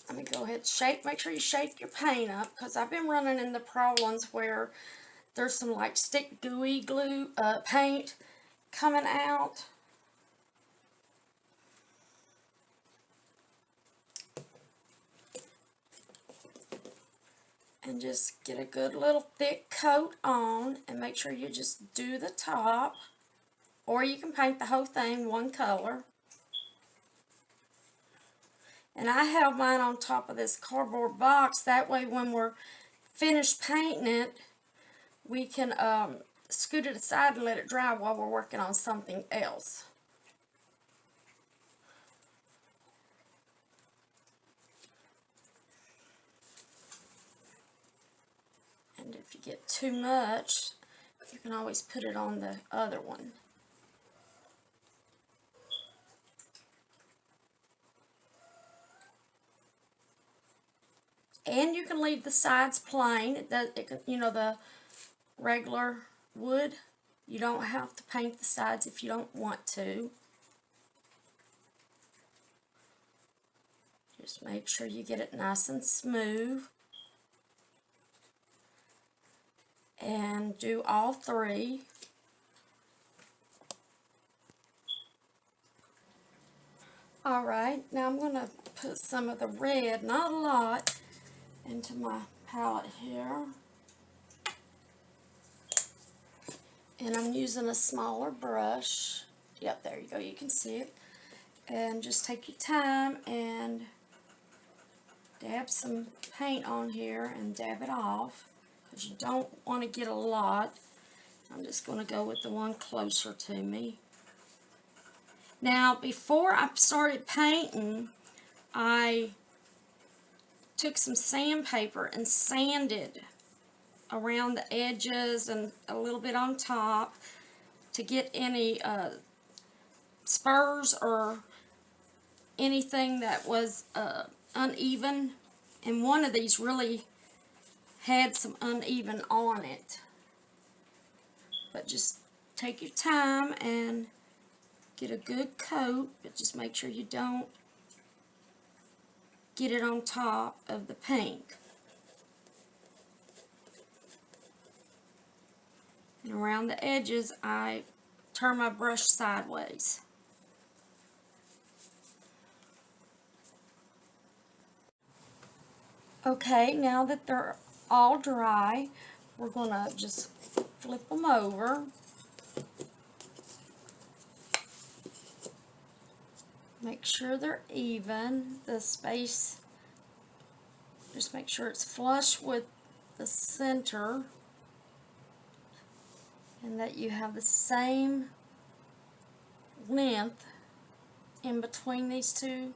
Let me go ahead and shake. Make sure you shake your paint up, because I've been running into problems where there's some like stick gooey glue paint coming out. And just get a good little thick coat on, and make sure you just do the top, or you can paint the whole thing one color. And I have mine on top of this cardboard box, that way when we're finished painting it, we can scoot it aside and let it dry while we're working on something else. And if you get too much, you can always put it on the other one. And you can leave the sides plain. You know, the regular wood. You don't have to paint the sides if you don't want to. Just make sure you get it nice and smooth. And do all 3. Alright, now I'm going to put some of the red, not a lot, into my palette here. And I'm using a smaller brush. Yep, there you go, you can see it. And just take your time and dab some paint on here and dab it off, because you don't want to get a lot. I'm just going to go with the one closer to me. Now, before I started painting, I took some sandpaper and sanded around the edges and a little bit on top to get any spurs or anything that was uneven. And one of these really had some uneven on it. But just take your time and get a good coat, but just make sure you don't get it on top of the pink. And around the edges, I turn my brush sideways. Okay, now that they're all dry, we're going to just flip them over. Make sure they're even, the space, just make sure it's flush with the center, and that you have the same length in between these two,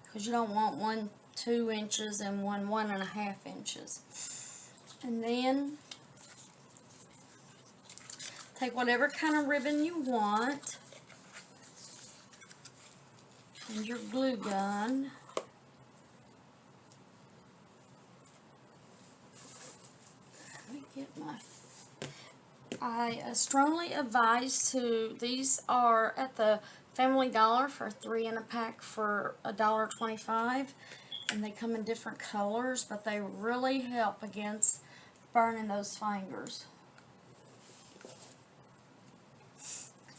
because you don't want one 2 inches and one 1.5 inches. And then take whatever kind of ribbon you want and your glue gun. Let me get my... I strongly advise these are at the Family Dollar for 3 in a pack for $1.25, and they come in different colors, but they really help against burning those fingers.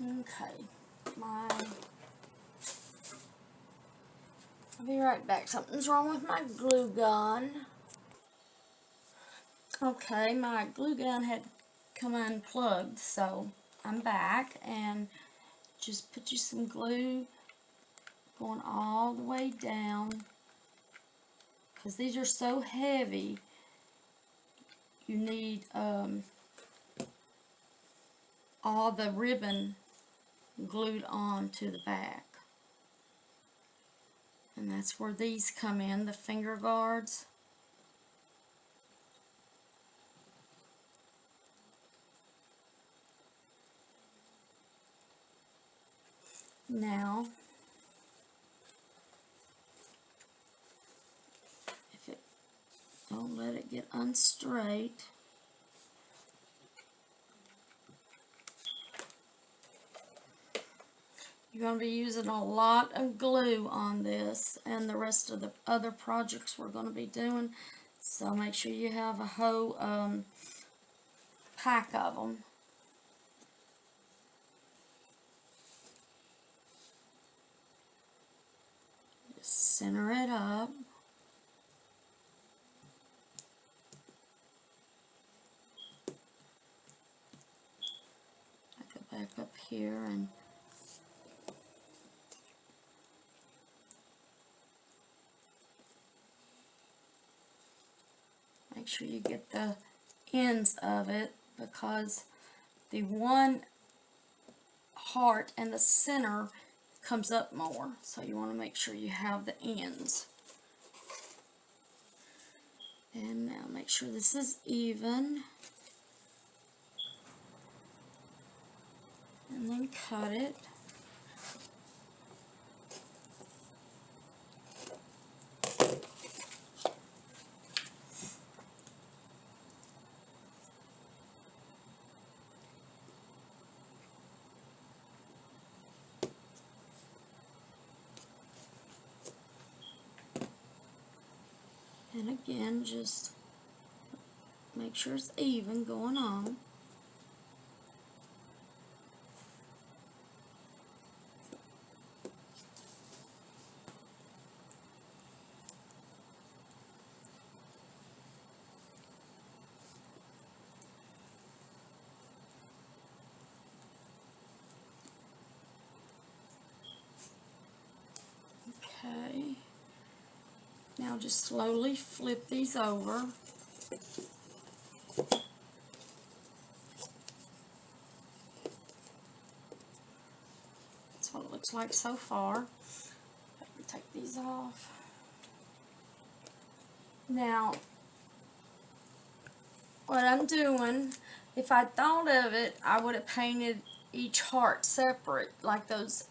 Okay, I'll be right back. Something's wrong with my glue gun. Okay, my glue gun had come unplugged, so I'm back, and just put you some glue going all the way down, because these are so heavy. You need all the ribbon glued on to the back, and that's where these come in, the finger guards. Now, don't let it get unstraight. You're going to be using a lot of glue on this and the rest of the other projects we're going to be doing, so make sure you have a whole pack of them. Just center it up. I go back up here and make sure you get the ends of it, because the one heart and the center comes up more, so you want to make sure you have the ends. And now make sure this is even, and then cut it. And again, just make sure it's even going on. Okay. Now just slowly flip these over. That's what it looks like so far. Let me take these off. Now, what I'm doing, if I thought of it, I would have painted each heart separate, like those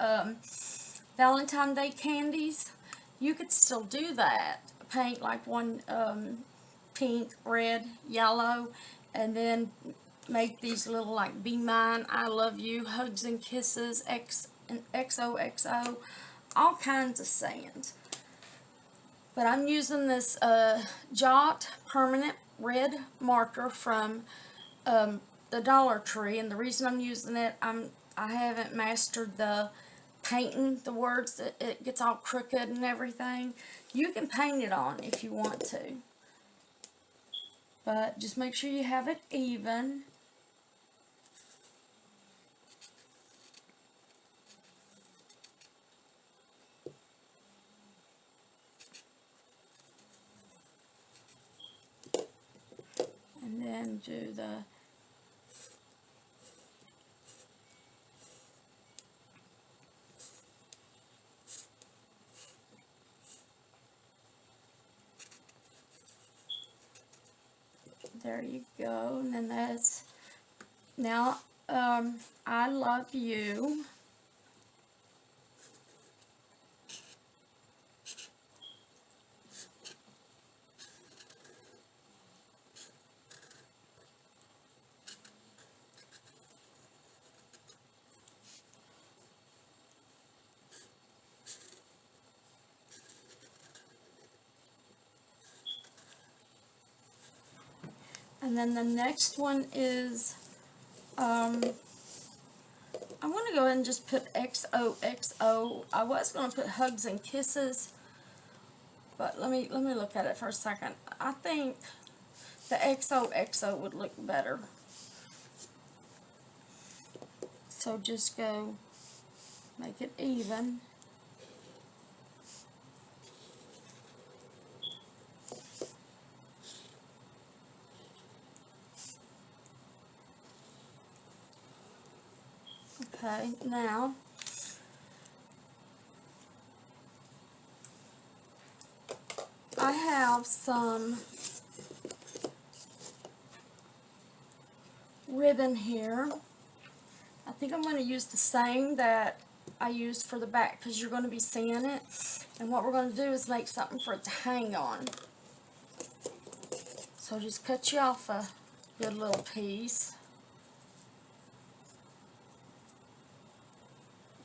Valentine's Day candies. You could still do that. Paint like one pink, red, yellow, and then make these little like Be Mine, I Love You, Hugs and Kisses, X and XOXO, all kinds of sayings. But I'm using this Jot permanent red marker from the Dollar Tree, and the reason I'm using it, I haven't mastered the painting the words, that it gets all crooked and everything. You can paint it on if you want to, but just make sure you have it even. And then do the There you go. And then that's, now, I love you. And then the next one is, I'm going to go ahead and just put XOXO. I was going to put hugs and kisses, but let me look at it for a second. I think the XOXO would look better. So just go make it even. Okay, now I have some ribbon here. I think I'm going to use the same that I used for the back because you're going to be seeing it. And what we're going to do is make something for it to hang on. So just cut you off a good little piece.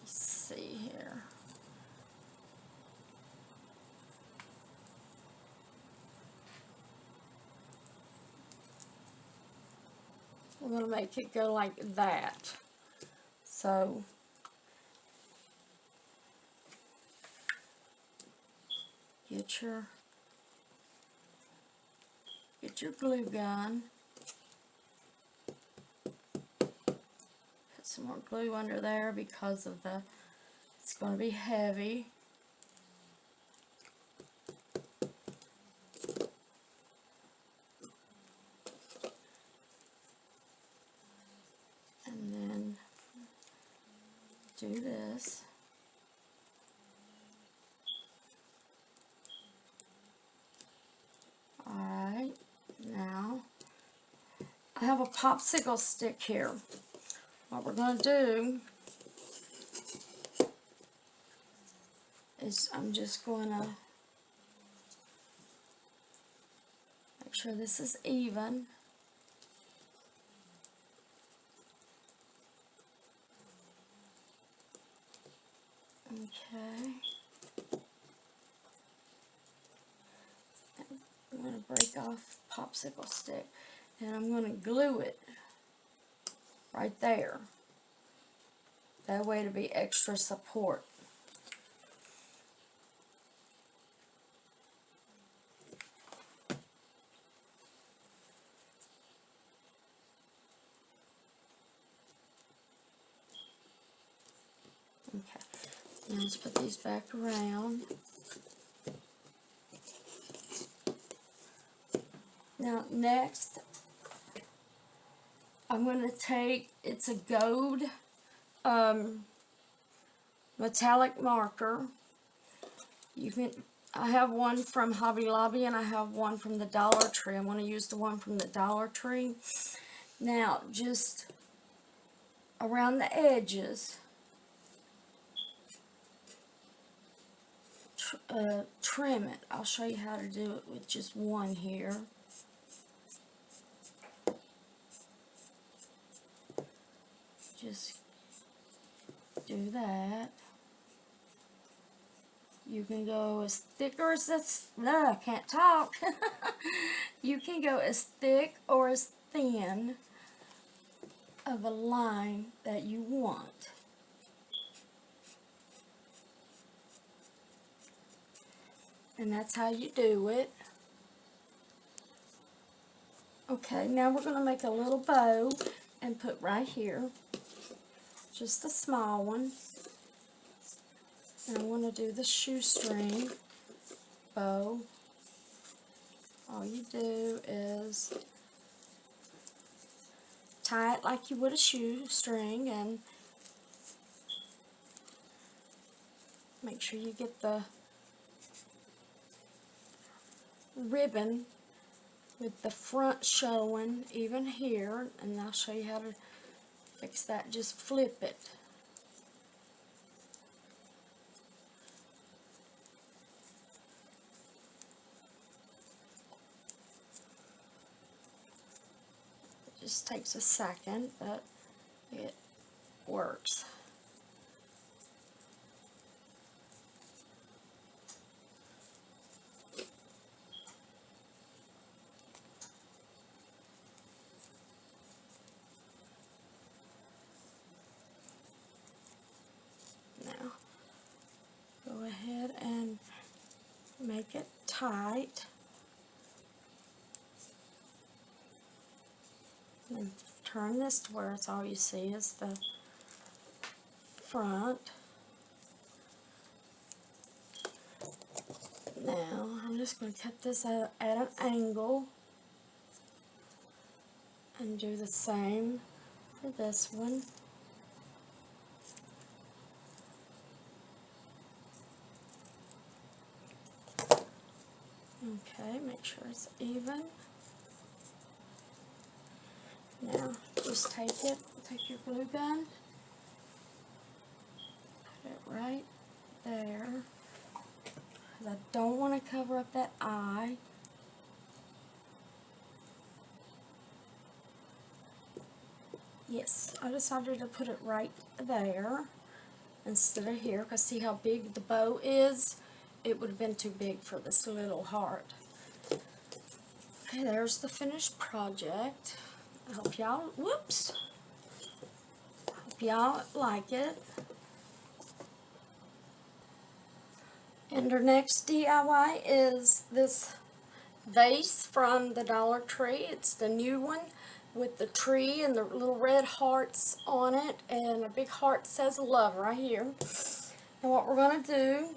Let's see here. We're going to make it go like that. So get your glue gun. Put some more glue under there because of it's going to be heavy. And then do this. Alright, now I have a popsicle stick here. What we're going to do is I'm just going to make sure this is even. Okay. I'm going to break off popsicle stick and I'm going to glue it right there. That way to be extra support. Okay, now let's put these back around. Now next, I'm going to take, it's a gold metallic marker. I have one from Hobby Lobby and I have one from the Dollar Tree. I'm going to use the one from the Dollar Tree. Now just around the edges, trim it. I'll show you how to do it with just one here. Just do that. You can go as thick or as I can't talk. You can go as thick or as thin of a line that you want. And that's how you do it. Okay, now we're going to make a little bow and put right here. Just a small one. And I want to do the shoestring bow. All you do is tie it like you would a shoestring and make sure you get the ribbon with the front showing even here, and I'll show you how to fix that. Just flip it. It just takes a second, but it works. Now, go ahead and make it tight. And turn this to where it's all you see is the front. Now, I'm just going to cut this out at an angle and do the same for this one. Okay, make sure it's even. Now, just take your glue gun, put it right there, because I don't want to cover up that eye. Yes, I decided to put it right there instead of here, because see how big the bow is? It would have been too big for this little heart. Okay, there's the finished project. I hope y'all, whoops, hope y'all like it. And our next DIY is this vase from the Dollar Tree. It's the new one with the tree and the little red hearts on it, and a big heart says love right here. And what we're going to do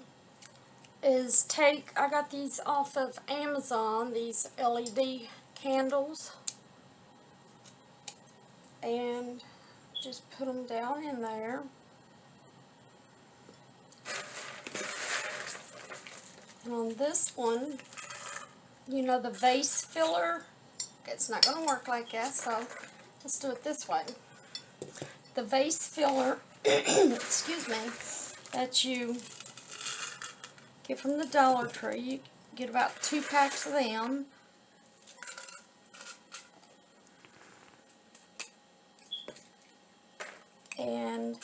is I got these off of Amazon, these LED candles, and just put them down in there. And on this one, you know, the vase filler, it's not going to work like that, so let's do it this way. The vase filler, excuse me, that you get from the Dollar Tree, you get about 2 packs of them. And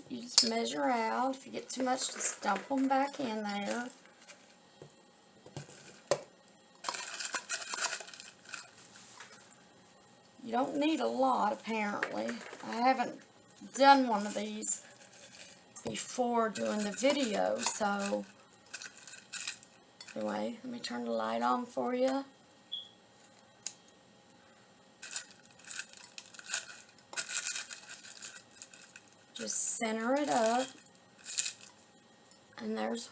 you just measure out. If you get too much, just dump them back in there. You don't need a lot, apparently. I haven't done one of these before doing the video, so anyway, let me turn the light on for you. Just center it up, and there's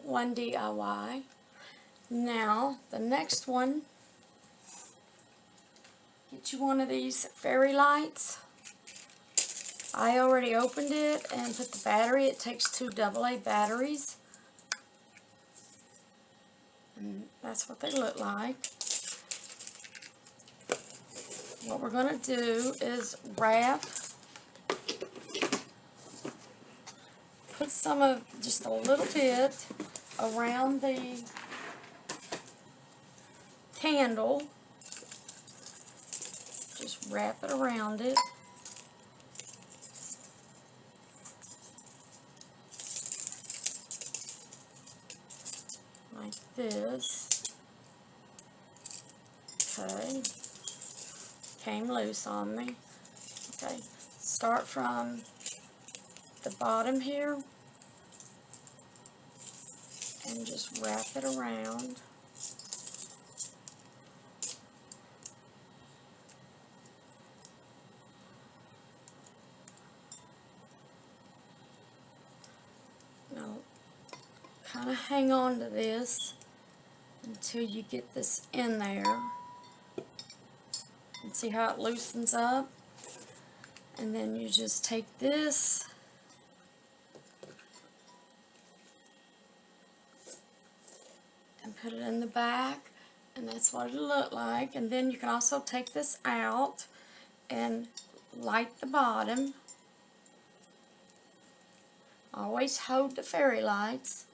one DIY. Now, the next one, get you one of these fairy lights. I already opened it and put the battery. It takes 2 AA batteries, and that's what they look like. What we're going to do is wrap, put some of, just a little bit around the candle. Just wrap it around it. Like this. Okay. Came loose on me. Okay. Start from the bottom here and just wrap it around. Now, kind of hang on to this until you get this in there. And see how it loosens up? And then you just take this put it in the back, and that's what it'll look like. And then you can also take this out and light the bottom. Always hold the fairy lights.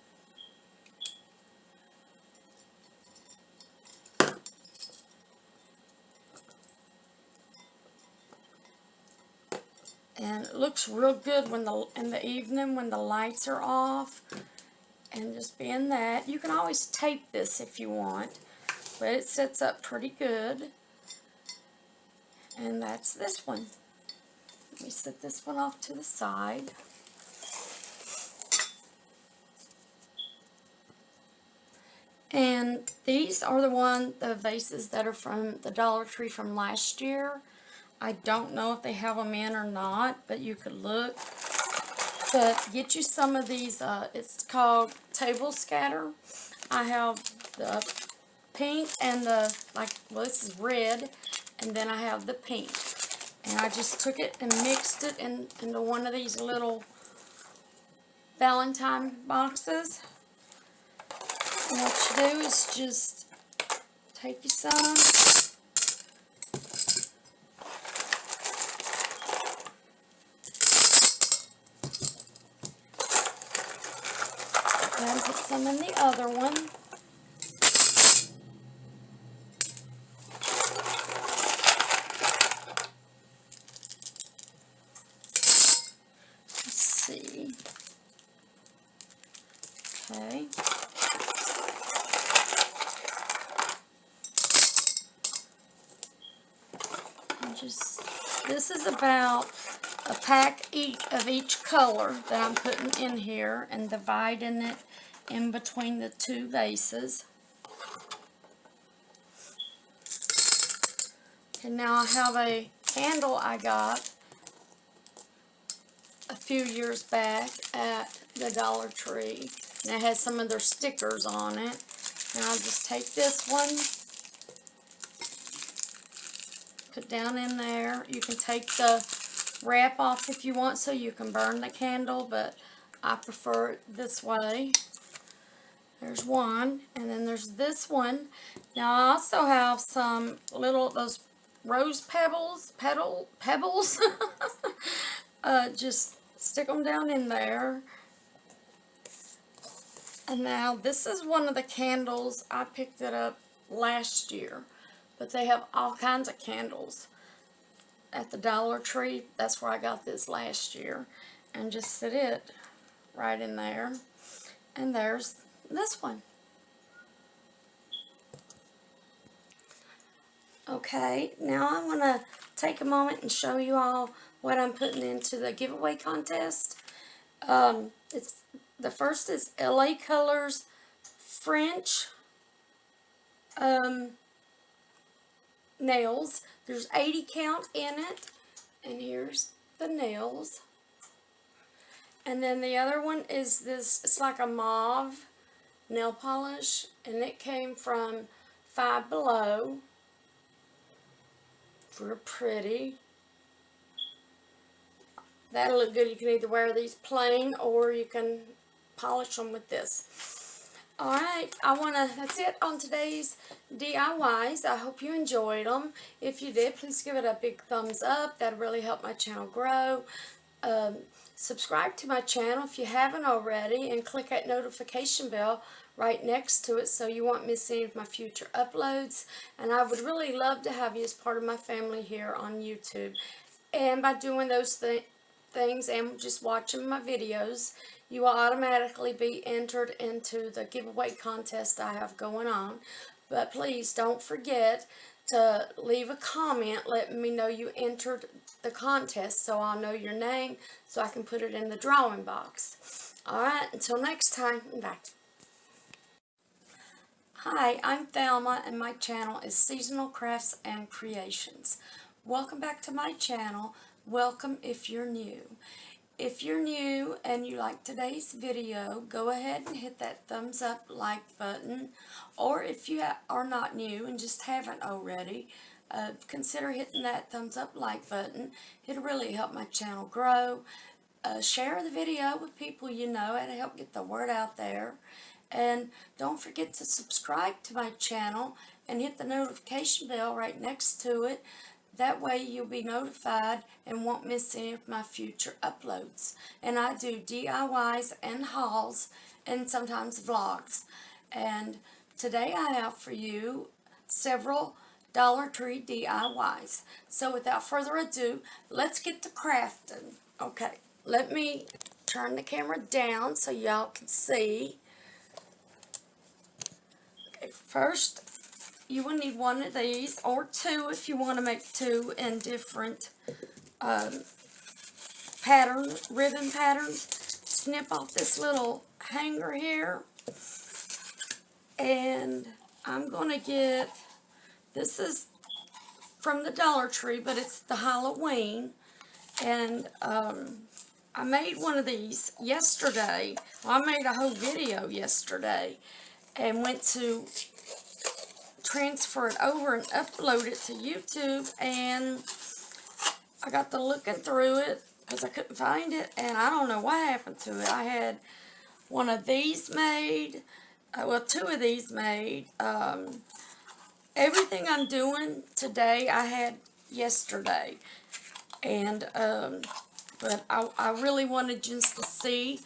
And it looks real good when in the evening when the lights are off. And just being that, you can always tape this if you want, but it sets up pretty good. And that's this one. Let me set this one off to the side. And these are the vases that are from the Dollar Tree from last year. I don't know if they have them in or not, but you could look. But get you some of these, it's called Table Scatter. I have the pink and well, this is red, and then I have the pink. And I just took it and mixed it into one of these little Valentine boxes. And what you do is just take you some. And put some in the other one. Let's see. Okay. This is about a pack of each color that I'm putting in here and dividing it in between the two vases. And now I have a candle I got a few years back at the Dollar Tree. And it has some of their stickers on it. And I'll just take this one, put down in there. You can take the wrap off if you want so you can burn the candle, but I prefer it this way. There's one, and then there's this one. Now I also have some those rose pebbles, just stick them down in there. And now this is one of the candles. I picked it up last year, but they have all kinds of candles at the Dollar Tree. That's where I got this last year. And just sit it right in there. And there's this one. Okay, now I want to take a moment and show you all what I'm putting into the giveaway contest. The first is LA Colors French nails. There's 80 count in it, and here's the nails. And then the other one is this, it's like a mauve nail polish, and it came from Five Below. Real pretty. That'll look good. You can either wear these plain or you can polish them with this. Alright, that's it on today's DIYs. I hope you enjoyed them. If you did, please give it a big thumbs up. That'll really help my channel grow. Subscribe to my channel if you haven't already, and click that notification bell right next to it so you won't miss any of my future uploads. And I would really love to have you as part of my family here on YouTube. And by doing those things and just watching my videos, you will automatically be entered into the giveaway contest I have going on. But please don't forget to leave a comment letting me know you entered the contest so I'll know your name so I can put it in the drawing box. Alright, until next time, bye. Hi, I'm Thelma, and my channel is Seasonal Crafts and Creations. Welcome back to my channel. Welcome if you're new. If you're new and you like today's video, go ahead and hit that thumbs up like button. Or if you are not new and just haven't already, consider hitting that thumbs up like button. It'll really help my channel grow. Share the video with people you know. It'll help get the word out there. And don't forget to subscribe to my channel and hit the notification bell right next to it. That way you'll be notified and won't miss any of my future uploads. And I do DIYs and hauls and sometimes vlogs. And today I have for you several Dollar Tree DIYs. So without further ado, let's get to crafting. Okay, let me turn the camera down so y'all can see. Okay, first you will need one of these, or two if you want to make two in different ribbon patterns. Snip off this little hanger here, and I'm going to get, this is from the Dollar Tree, but it's the Halloween, and I made one of these yesterday. Well, I made a whole video yesterday and went to transfer it over and upload it to YouTube, and I got to looking through it because I couldn't find it, and I don't know what happened to it. I had one of these made, well, two of these made. Everything I'm doing today I had yesterday, and but I really wanted just to see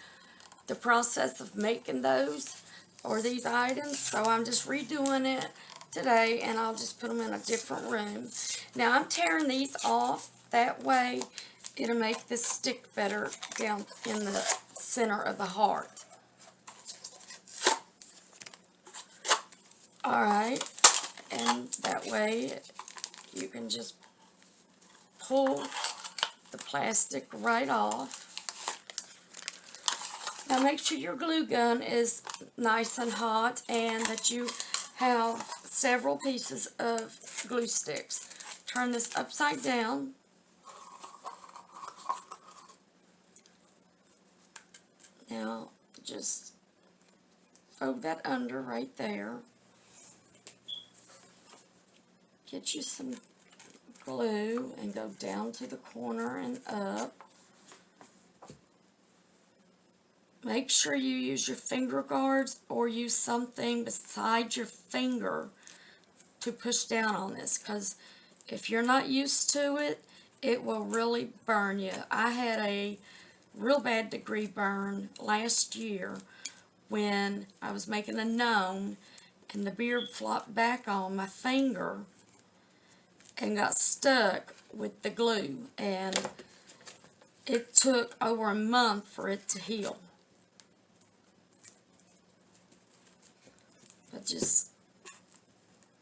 the process of making those or these items, so I'm just redoing it today, and I'll just put them in a different room. Now I'm tearing these off, that way it'll make this stick better down in the center of the heart. Alright, and that way you can just pull the plastic right off. Now make sure your glue gun is nice and hot and that you have several pieces of glue sticks. Turn this upside down. Now just fold that under right there. Get you some glue and go down to the corner and up. Make sure you use your finger guards or use something beside your finger to push down on this, because if you're not used to it, it will really burn you. I had a real bad degree burn last year when I was making a gnome and the beard flopped back on my finger and got stuck with the glue, and it took over a month for it to heal. But just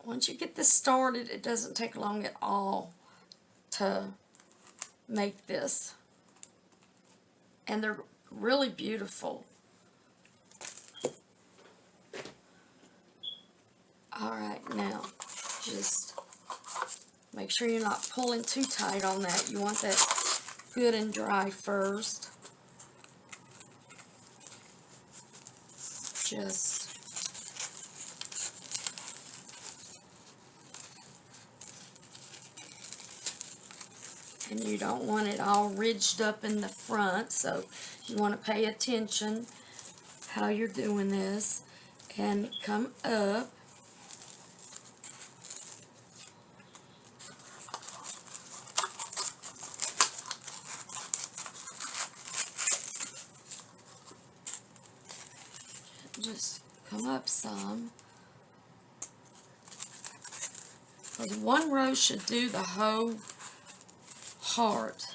once you get this started, it doesn't take long at all to make this, and they're really beautiful. Alright, now just make sure you're not pulling too tight on that. You want that good and dry first. Just and you don't want it all ridged up in the front, so you want to pay attention how you're doing this, and come up. Just come up some, because one row should do the whole heart.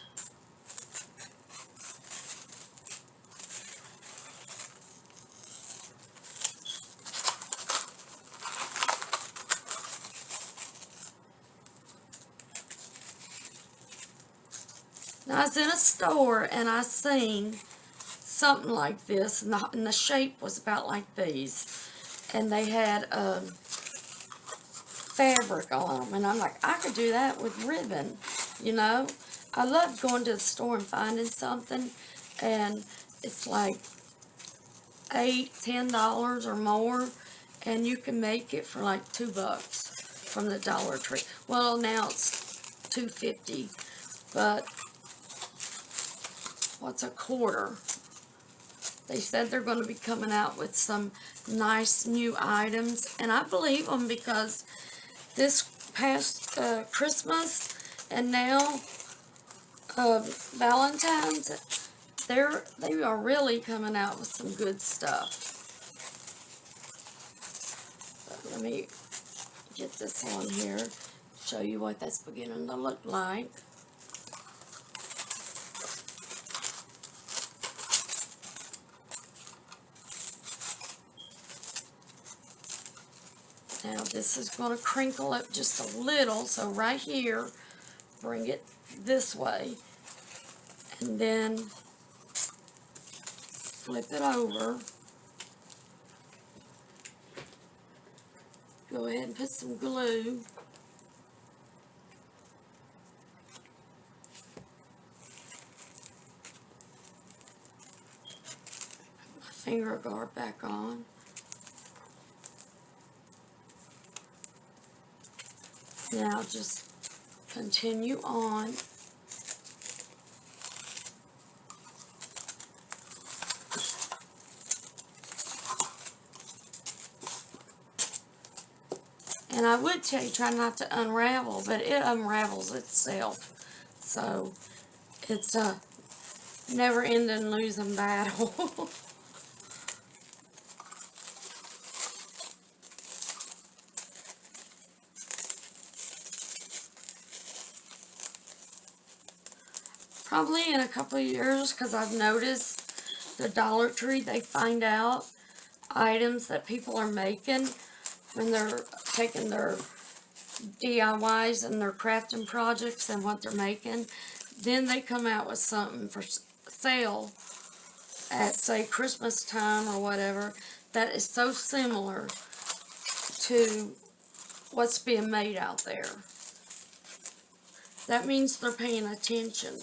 Now I was in a store and I seen something like this, and the shape was about like these, and they had fabric on them, and I'm like, I could do that with ribbon, you know. I love going to the store and finding something, and it's like $8–10 or more, and you can make it for like $2 from the Dollar Tree. Well, now it's $2.50, but what's a quarter? They said they're going to be coming out with some nice new items, and I believe them because this past Christmas and now Valentine's, they are really coming out with some good stuff. But let me get this on here, show you what that's beginning to look like. Now this is going to crinkle up just a little, so right here, bring it this way, and then flip it over. Go ahead and put some glue. Put my finger guard back on. Now just continue on. And I would tell you try not to unravel, but it unravels itself. So it's a never-ending losing battle. Probably in a couple of years, because I've noticed the Dollar Tree, they find out items that people are making when they're taking their DIYs and their crafting projects and what they're making. Then they come out with something for sale at, say, Christmas time or whatever, that is so similar to what's being made out there. That means they're paying attention.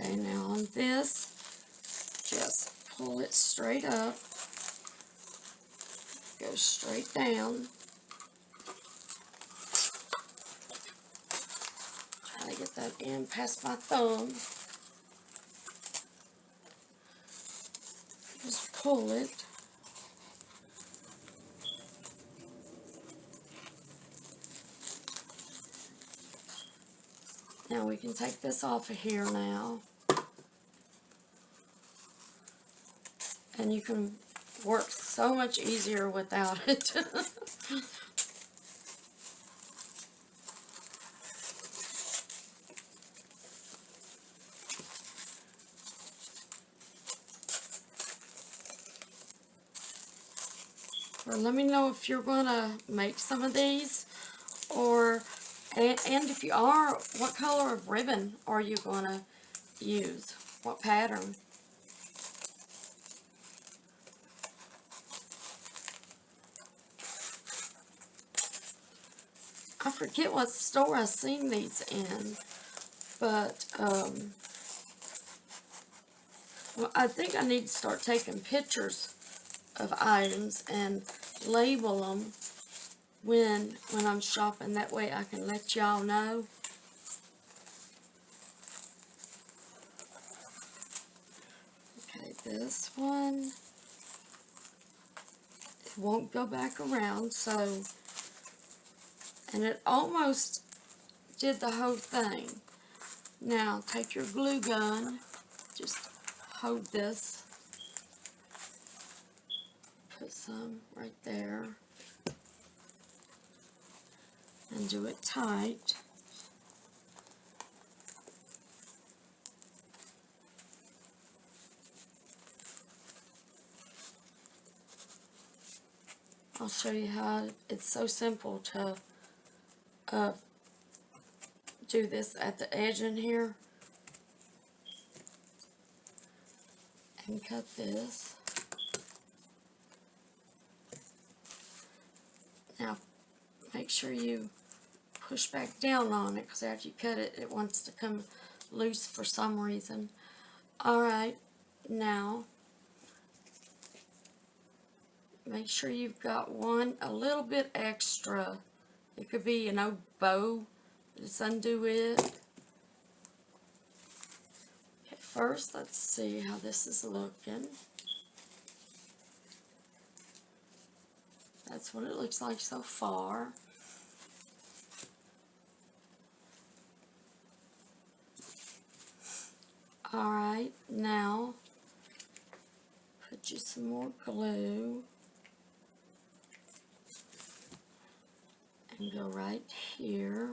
Okay, now on this, just pull it straight up, go straight down. Try to get that in past my thumb. Just pull it. Now we can take this off of here now. And you can work so much easier without it. Or let me know if you're going to make some of these, or and if you are, what color of ribbon are you going to use? What pattern? I forget what store I've seen these in, but well, I think I need to start taking pictures of items and label them when I'm shopping. That way I can let y'all know. Okay, this one, it won't go back around, so, and it almost did the whole thing. Now take your glue gun, just hold this, put some right there, and do it tight. I'll show you how it's so simple to do this at the edge in here. And cut this. Now make sure you push back down on it, because after you cut it, it wants to come loose for some reason. Alright, now make sure you've got one a little bit extra It could be an old bow. Just undo it. Okay, first, let's see how this is looking. That's what it looks like so far. Alright, now put you some more glue and go right here.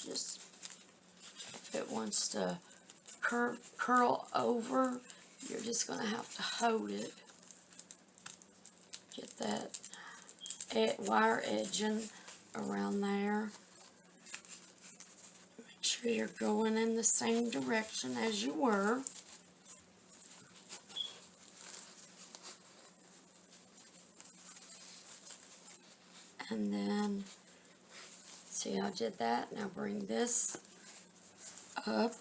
Just if it wants to curl over, you're just going to have to hold it. Get that wire edging around there. Make sure you're going in the same direction as you were. And then, see how I did that? Now bring this up.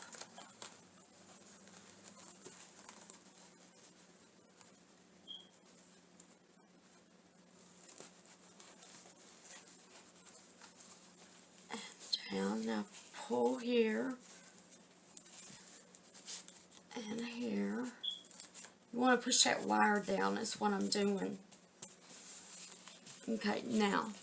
Down. Now pull here and here. You want to push that wire down, is what I'm doing. Okay, now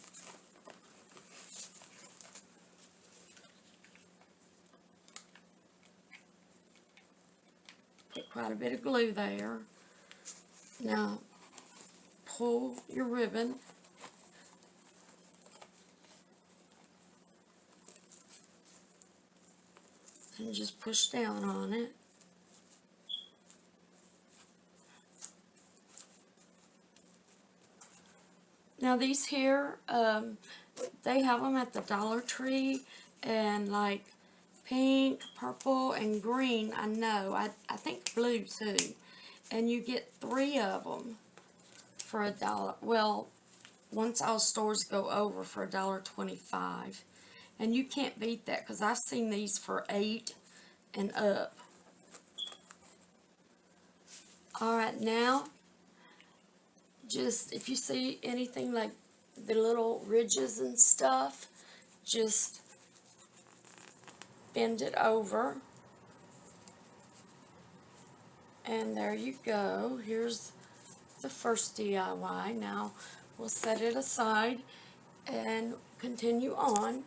put quite a bit of glue there. Now pull your ribbon and just push down on it. Now these here, they have them at the Dollar Tree, and like pink, purple, and green, I know. I think blue too. And you get 3 of them for $1. Well, once all stores go over for $1.25. And you can't beat that, because I've seen these for $8 and up. Alright, now, just if you see anything like the little ridges and stuff, just bend it over. And there you go. Here's the first DIY. Now, we'll set it aside and continue on.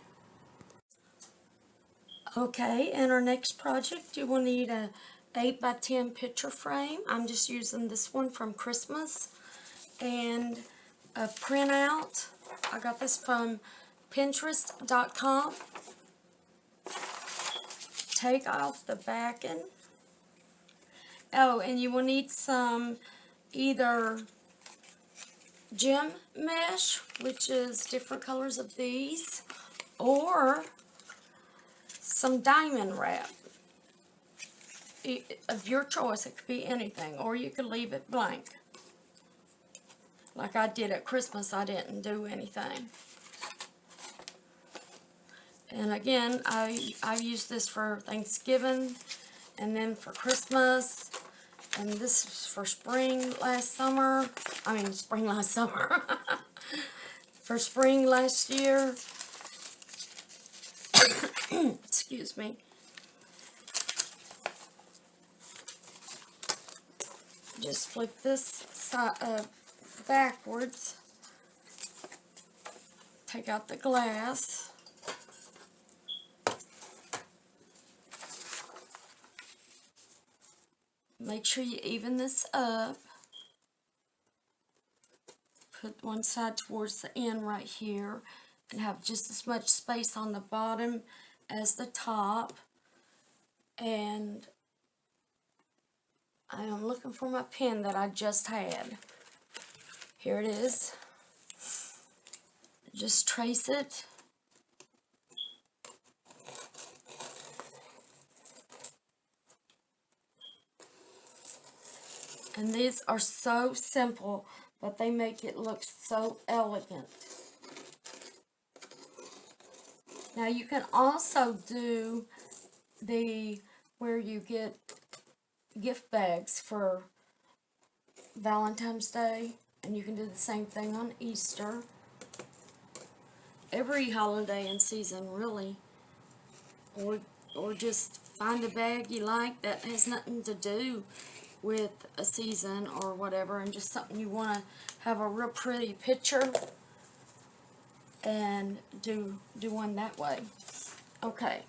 Okay, in our next project, you will need a 8x10 picture frame. I'm just using this one from Christmas. And a printout. I got this from Pinterest.com. Take off the backing. Oh, and you will need some either gem mesh, which is different colors of these, or some diamond wrap of your choice. It could be anything, or you could leave it blank. Like I did at Christmas, I didn't do anything. And again, I used this for Thanksgiving, and then for Christmas, and this was for spring last summer. I mean, spring last summer. For spring last year. Excuse me. Just flip this side backwards. Take out the glass. Make sure you even this up. Put one side towards the end right here and have just as much space on the bottom as the top. And I am looking for my pen that I just had. Here it is. Just trace it. And these are so simple, but they make it look so elegant. Now you can also do where you get gift bags for Valentine's Day, and you can do the same thing on Easter. Every holiday and season, really. Or just find a bag you like that has nothing to do with a season or whatever, and just something you want to have a real pretty picture, and do one that way. Okay.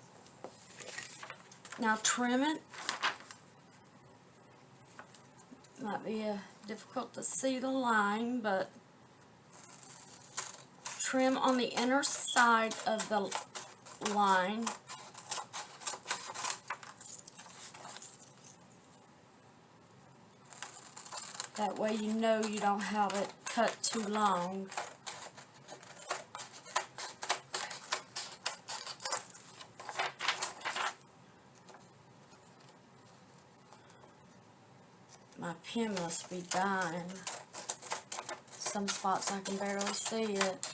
Now trim it. Might be difficult to see the line, but trim on the inner side of the line. That way you know you don't have it cut too long. My pen must be dying. Some spots I can barely see it.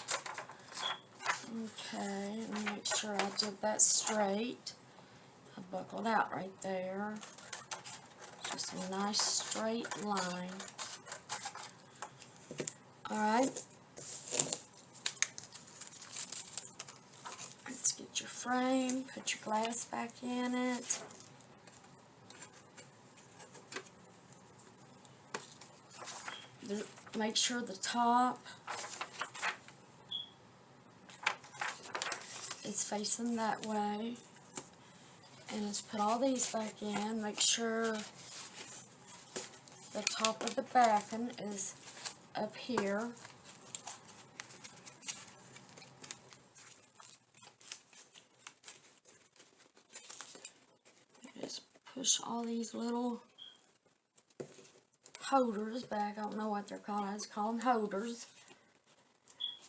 Okay, let me make sure I did that straight. I buckled out right there. Just a nice straight line. Alright. Let's get your frame, put your glass back in it. Make sure the top is facing that way. And let's put all these back in. Make sure the top of the backing is up here. Just push all these little holders back. I don't know what they're called. I just call them holders.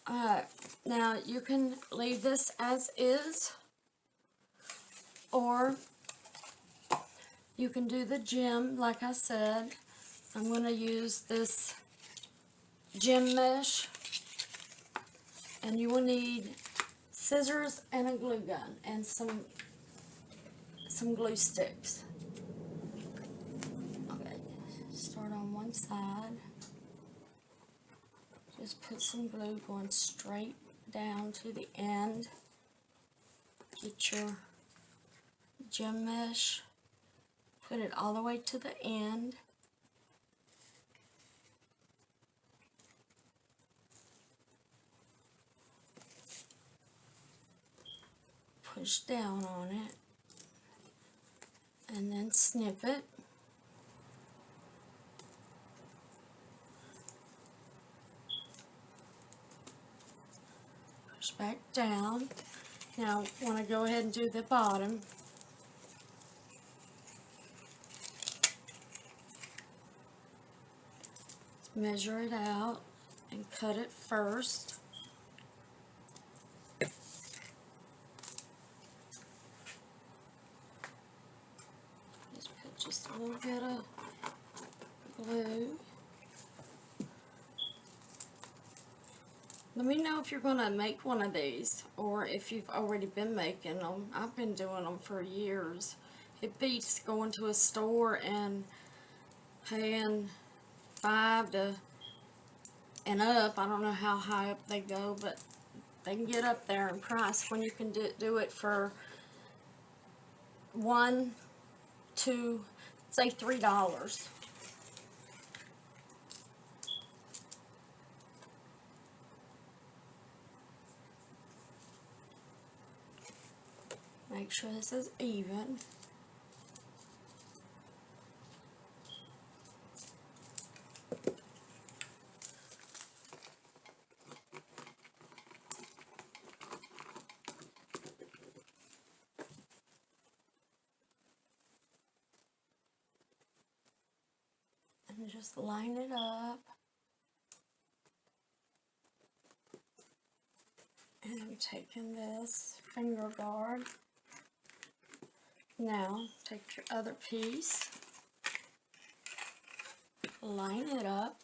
Now you can leave this as is, or you can do the gem like I said. I'm going to use this gem mesh, and you will need scissors and a glue gun and some glue sticks. Okay, start on one side. Just put some glue going straight down to the end. Get your gem mesh, put it all the way to the end. Push down on it, and then snip it. Push back down. Now I want to go ahead and do the bottom. Measure it out and cut it first. Just a little bit of glue. Let me know if you're going to make one of these, or if you've already been making them. I've been doing them for years. It beats going to a store and paying $5 and up. I don't know how high up they go, but they can get up there in price when you can do it for $1, $2, say $3. Make sure this is even. And just line it up. And I'm taking this finger guard. Now, take your other piece, line it up,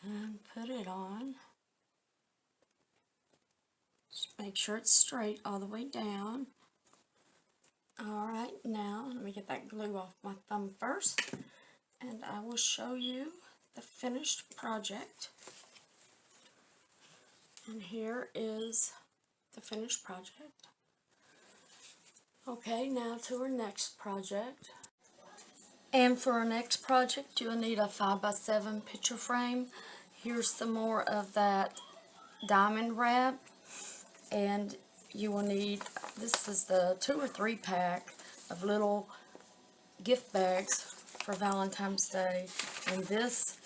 and put it on. Just make sure it's straight all the way down. Alright, now let me get that glue off my thumb first, and I will show you the finished project. And here is the finished project. Okay, now to our next project. And for our next project, you'll need a 5x7 picture frame. Here's some more of that diamond wrap. And you will need, this is the 2 or 3 pack of little gift bags for Valentine's Day. And this,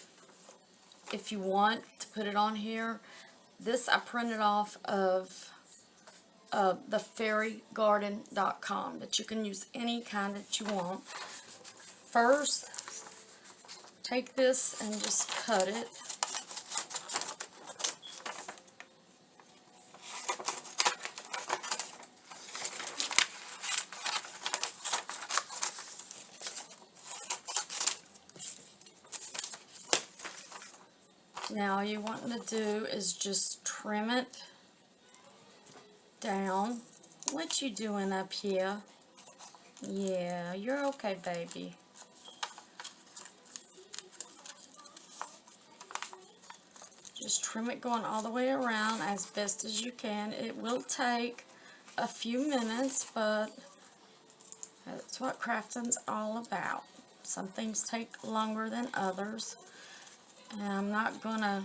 if you want to put it on here, this I printed off of the fairygarden.com, but you can use any kind that you want. First, take this and just cut it. Now all you want to do is just trim it down. What you doing up here? Yeah, you're okay, baby. Just trim it going all the way around as best as you can. It will take a few minutes, but that's what crafting's all about. Some things take longer than others. And I'm not going to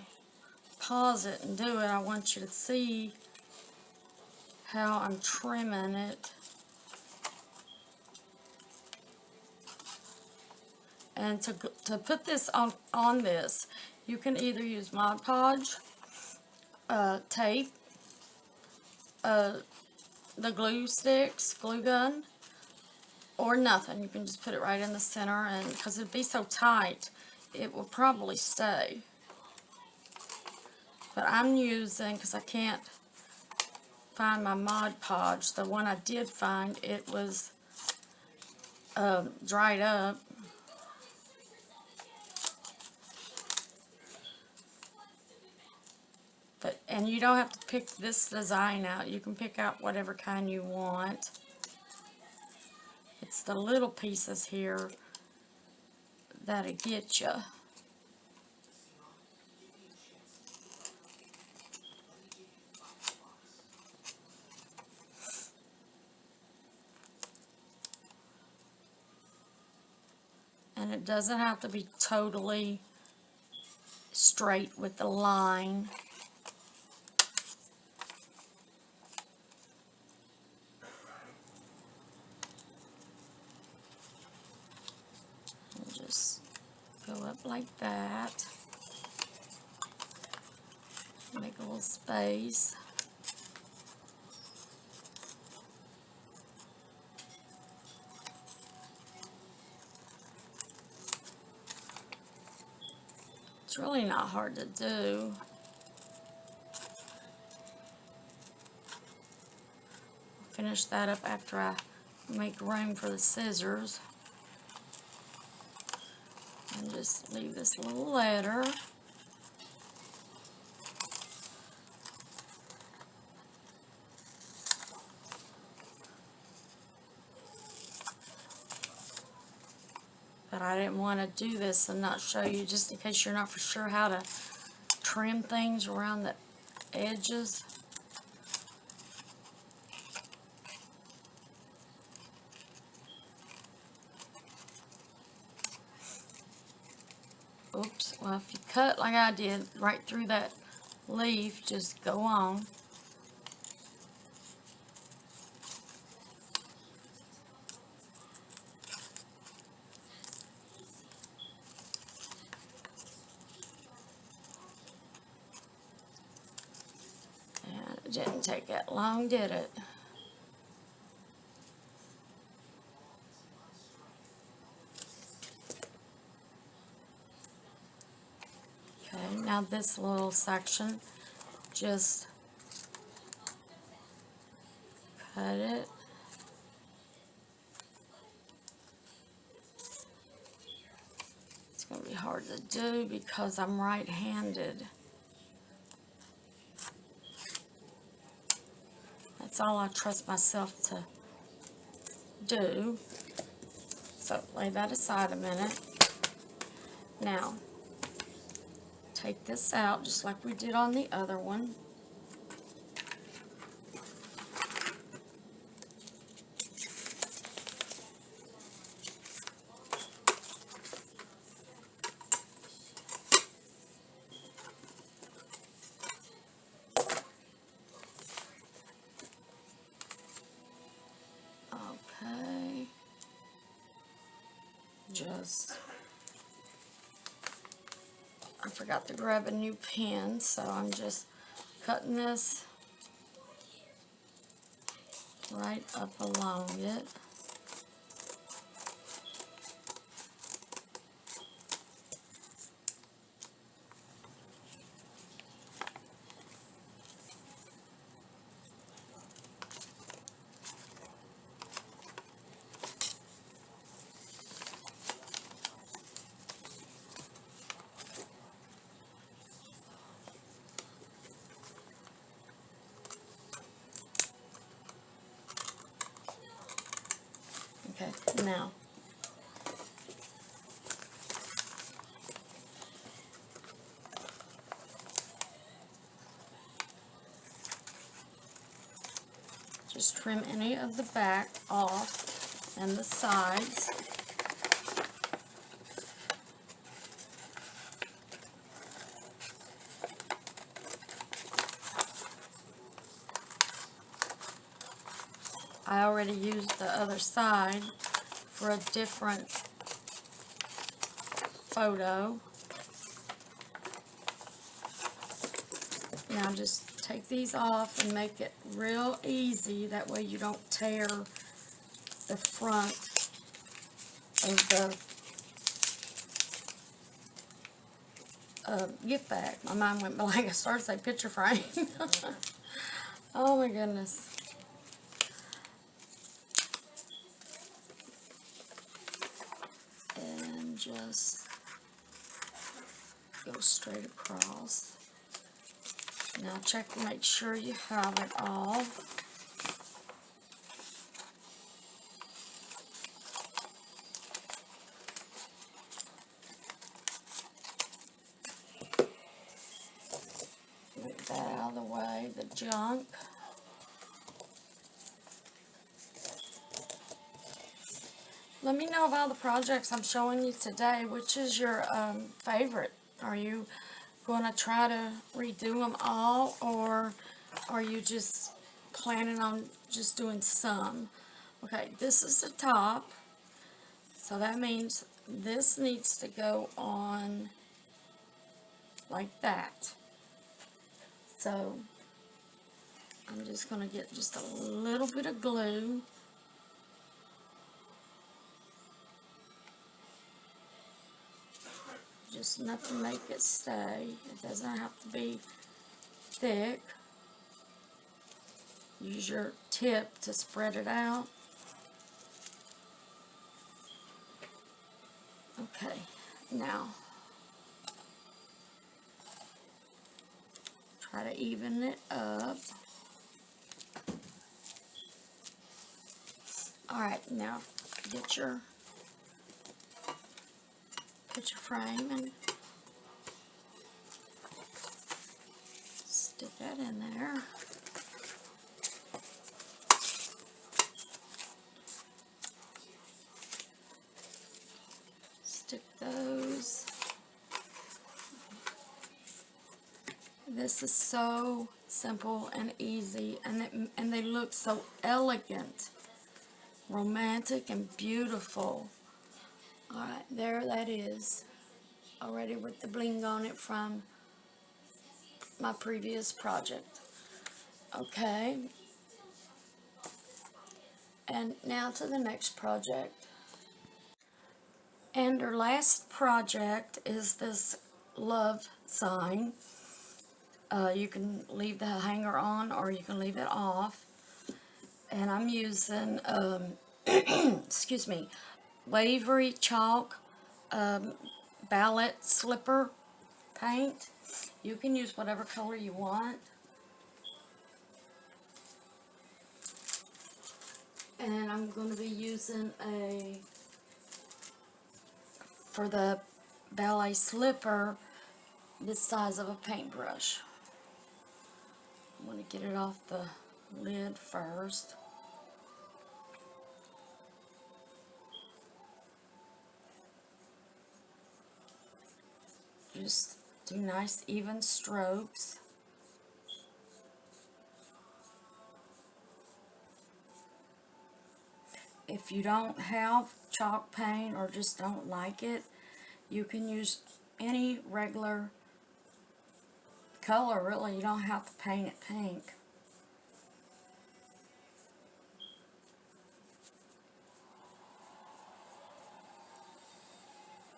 pause it and do it. I want you to see how I'm trimming it. And to put this on this, you can either use Mod Podge, tape, the glue sticks, glue gun, or nothing. You can just put it right in the center, and because it'd be so tight, it will probably stay. But I'm using, because I can't find my Mod Podge, the one I did find, it was dried up. And you don't have to pick this design out. You can pick out whatever kind you want. It's the little pieces here that'll get you. And it doesn't have to be totally straight with the line. Just go up like that. Make a little space. It's really not hard to do. Finish that up after I make room for the scissors. And just leave this little letter. But I didn't want to do this and not show you, just in case you're not for sure how to trim things around the edges. Oops, well, if you cut like I did right through that leaf, just go on. And it didn't take that long, did it? Okay, now this little section, just cut it. It's going to be hard to do because I'm right-handed. That's all I trust myself to do. So lay that aside a minute. Now, take this out just like we did on the other one. Okay. I forgot to grab a new pen, so I'm just cutting this right up along it. Okay, now just trim any of the back off and the sides. I already used the other side for a different photo. Now just take these off and make it real easy. That way you don't tear the front of the gift bag. My mind went blank. I started to say picture frame. Oh my goodness. And just go straight across. Now check to make sure you have it all. Move that out of the way, the junk. Let me know of all the projects I'm showing you today. Which is your favorite? Are you going to try to redo them all, or are you just planning on just doing some? Okay, this is the top, so that means this needs to go on like that. So I'm just going to get just a little bit of glue. Just enough to make it stay. It doesn't have to be thick. Use your tip to spread it out. Okay, now try to even it up. Alright, now get your picture frame and stick that in there. Stick those. This is so simple and easy, and they look so elegant, romantic, and beautiful. Alright, there that is, already with the bling on it from my previous project. Okay, and now to the next project. And our last project is this love sign. You can leave the hanger on or you can leave it off. And I'm using, excuse me, Wavery chalk, ballet slipper paint. You can use whatever color you want. And I'm going to be using for the ballet slipper, this size of a paintbrush. I'm going to get it off the lid first. Just do nice even strokes. If you don't have chalk paint or just don't like it, you can use any regular color, really. You don't have to paint it pink.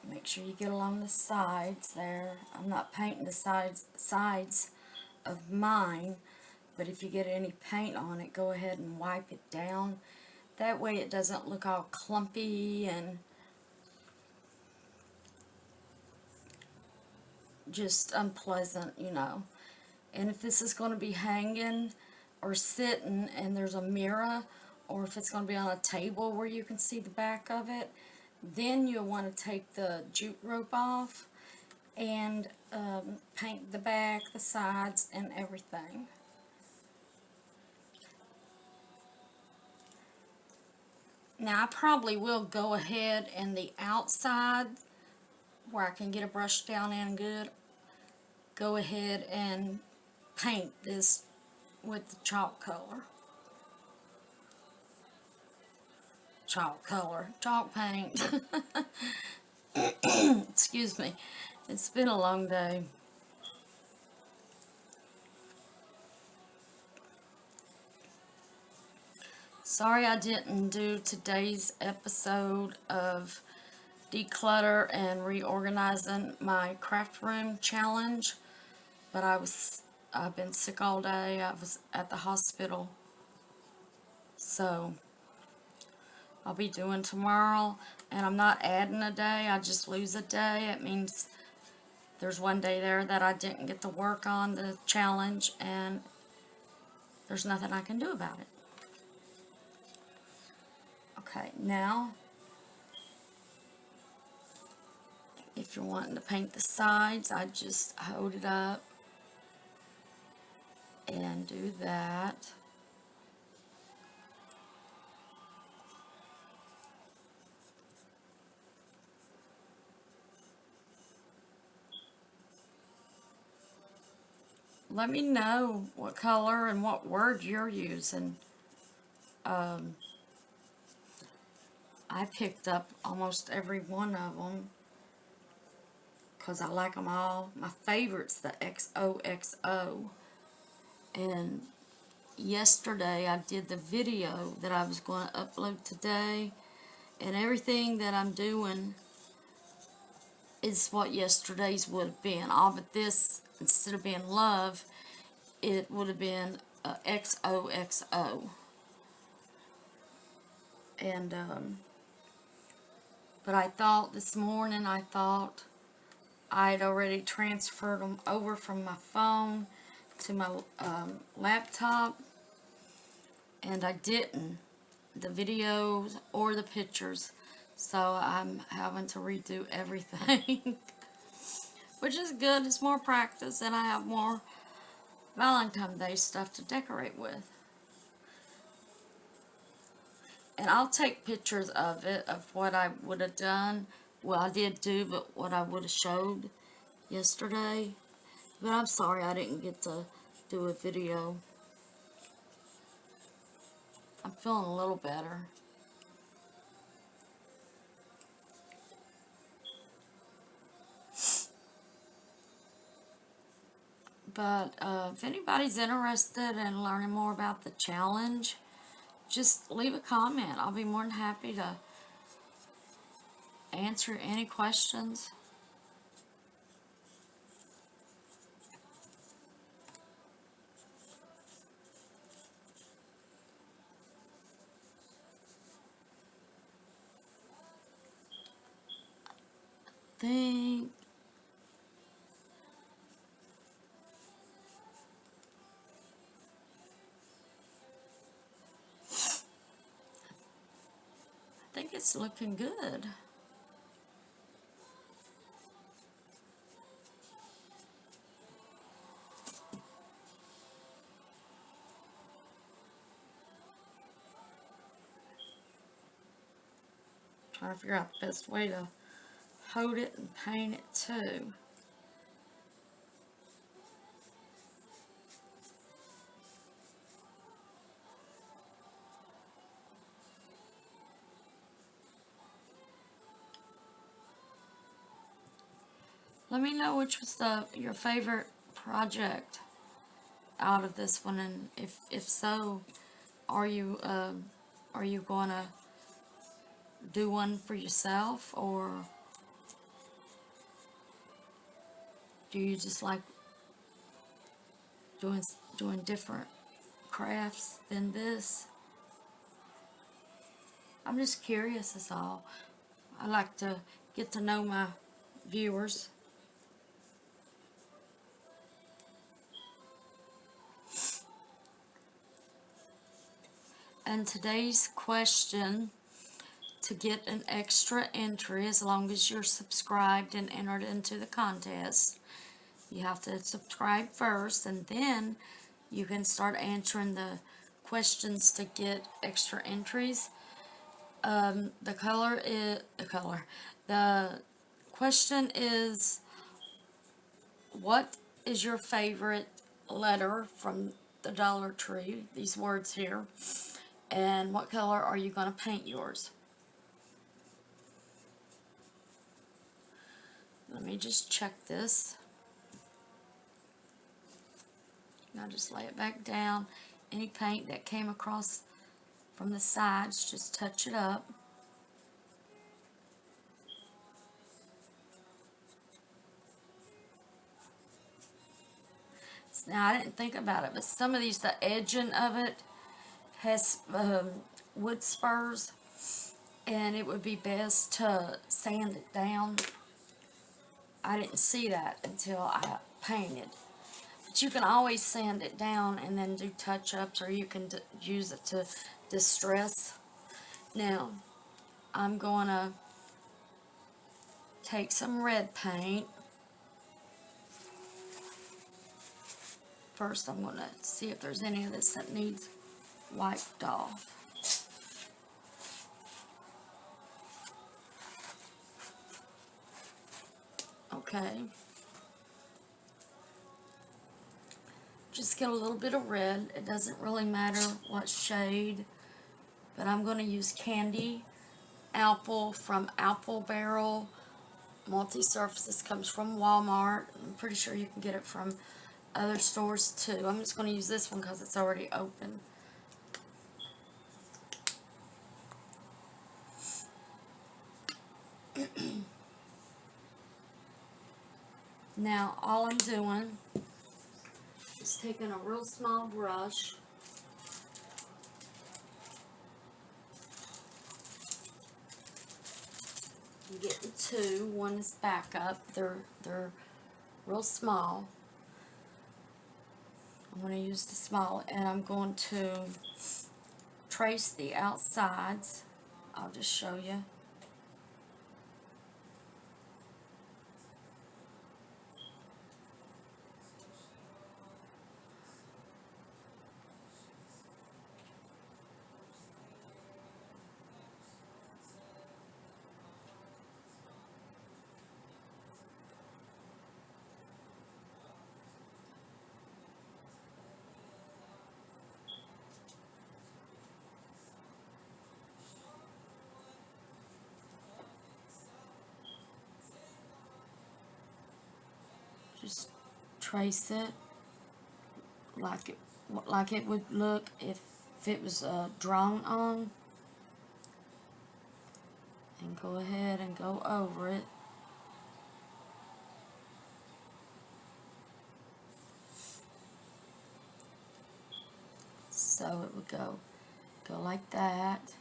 Make sure you get along the sides there. I'm not painting the sides of mine, but if you get any paint on it, go ahead and wipe it down. That way it doesn't look all clumpy and just unpleasant, you know. And if this is going to be hanging or sitting and there's a mirror, or if it's going to be on a table where you can see the back of it, then you'll want to take the jute rope off and paint the back, the sides, and everything. Now I probably will go ahead and the outside, where I can get a brush down in good, go ahead and paint this with the chalk paint. Excuse me. It's been a long day. Sorry I didn't do today's episode of declutter and reorganizing my craft room challenge, but I've been sick all day. I was at the hospital, so I'll be doing tomorrow. And I'm not adding a day, I just lose a day. It means there's one day there that I didn't get to work on the challenge, and there's nothing I can do about it. Okay, now if you're wanting to paint the sides, I just hold it up and do that. Let me know what color and what word you're using. I picked up almost every one of them because I like them all. My favorite's the XOXO. And yesterday I did the video that I was going to upload today, and everything that I'm doing is what yesterday's would have been. All but this, instead of being love, it would have been XOXO. And but I thought this morning, I'd already transferred them over from my phone to my laptop, and I didn't, the videos or the pictures, so I'm having to redo everything. Which is good. It's more practice, and I have more Valentine's Day stuff to decorate with. And I'll take pictures of it, of what I would have done. Well, I did do, but what I would have showed yesterday. But I'm sorry I didn't get to do a video. I'm feeling a little better. But if anybody's interested in learning more about the challenge, just leave a comment. I'll be more than happy to answer any questions. think it's looking good. Trying to figure out the best way to hold it and paint it too. Let me know which was your favorite project out of this one, and if so, are you gonna do one for yourself, or do you just like doing different crafts than this? I'm just curious, is all. I like to get to know my viewers. And today's question, to get an extra entry, as long as you're subscribed and entered into the contest, you have to subscribe first, and then you can start answering the questions to get extra entries. The question is, what is your favorite letter from the Dollar Tree? These words here. And what color are you going to paint yours? Let me just check this. Now just lay it back down. Any paint that came across from the sides, just touch it up. Now, I didn't think about it, but some of these, the edging of it has wood spurs, and it would be best to sand it down. I didn't see that until I painted. But you can always sand it down and then do touch-ups, or you can use it to distress. Now, I'm going to take some red paint. First, I'm going to see if there's any of this that needs wiped off. Okay. Just get a little bit of red. It doesn't really matter what shade, but I'm going to use Candy Apple from Apple Barrel Multi-Surface. This comes from Walmart. I'm pretty sure you can get it from other stores too. I'm just going to use this one because it's already open. Now, all I'm doing is taking a real small brush and getting two. One is back up. They're real small. I'm going to use the small, and I'm going to trace the outsides. I'll just show you. Just trace it like it would look if it was drawn on, and go ahead and go over it. So it would go like that.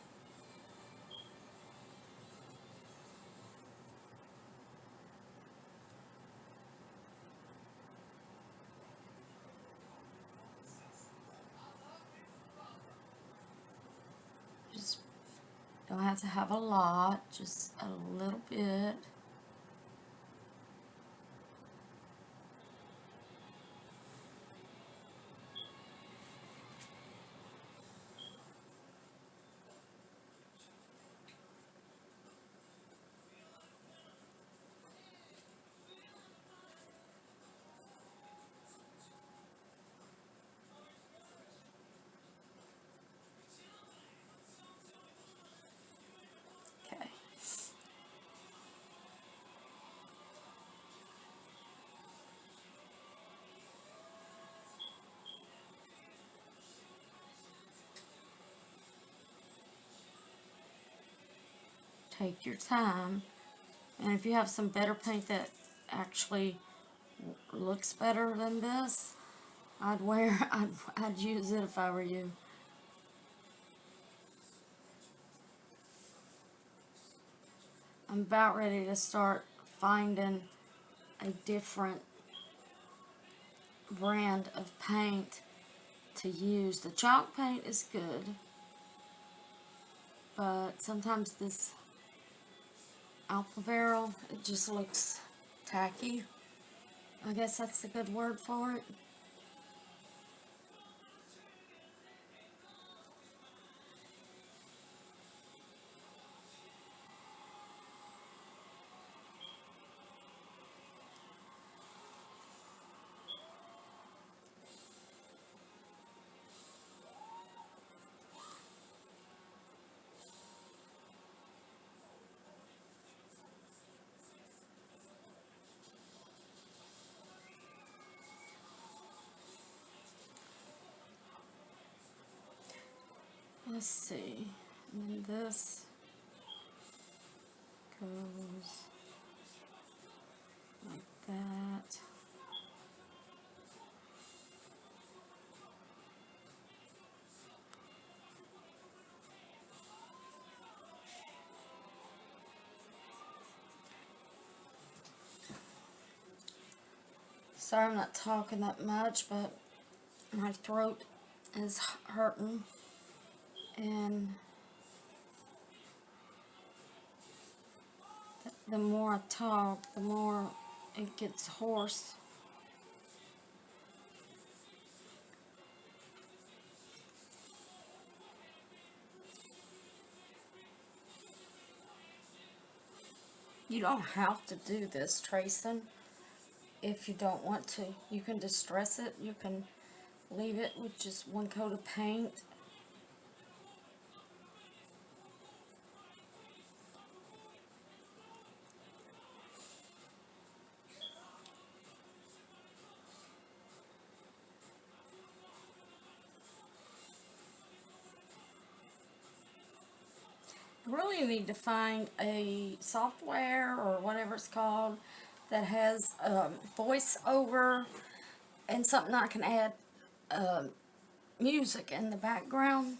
Don't have to have a lot, just a little bit. Okay. Take your time, and if you have some better paint that actually looks better than this, I'd use it if I were you. I'm about ready to start finding a different brand of paint to use. The chalk paint is good, but sometimes this Alpha Barrel, it just looks tacky. I guess that's the good word for it. Let's see, and then this goes like that. Sorry I'm not talking that much, but my throat is hurting, and the more I talk, the more it gets hoarse. You don't have to do this tracing if you don't want to. You can distress it. You can leave it with just one coat of paint. Really need to find a software or whatever it's called that has voiceover and something I can add music in the background,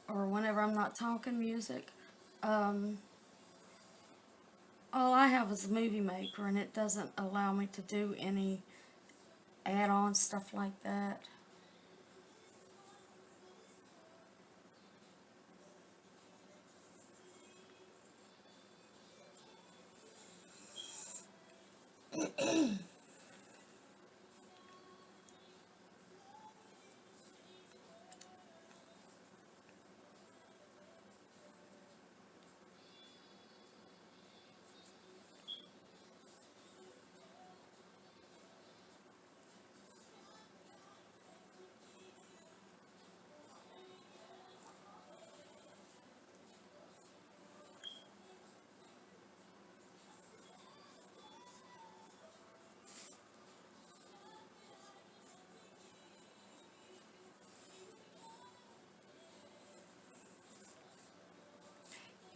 or whenever I'm not talking, music. All I have is a movie maker, and it doesn't allow me to do any add-on stuff like that.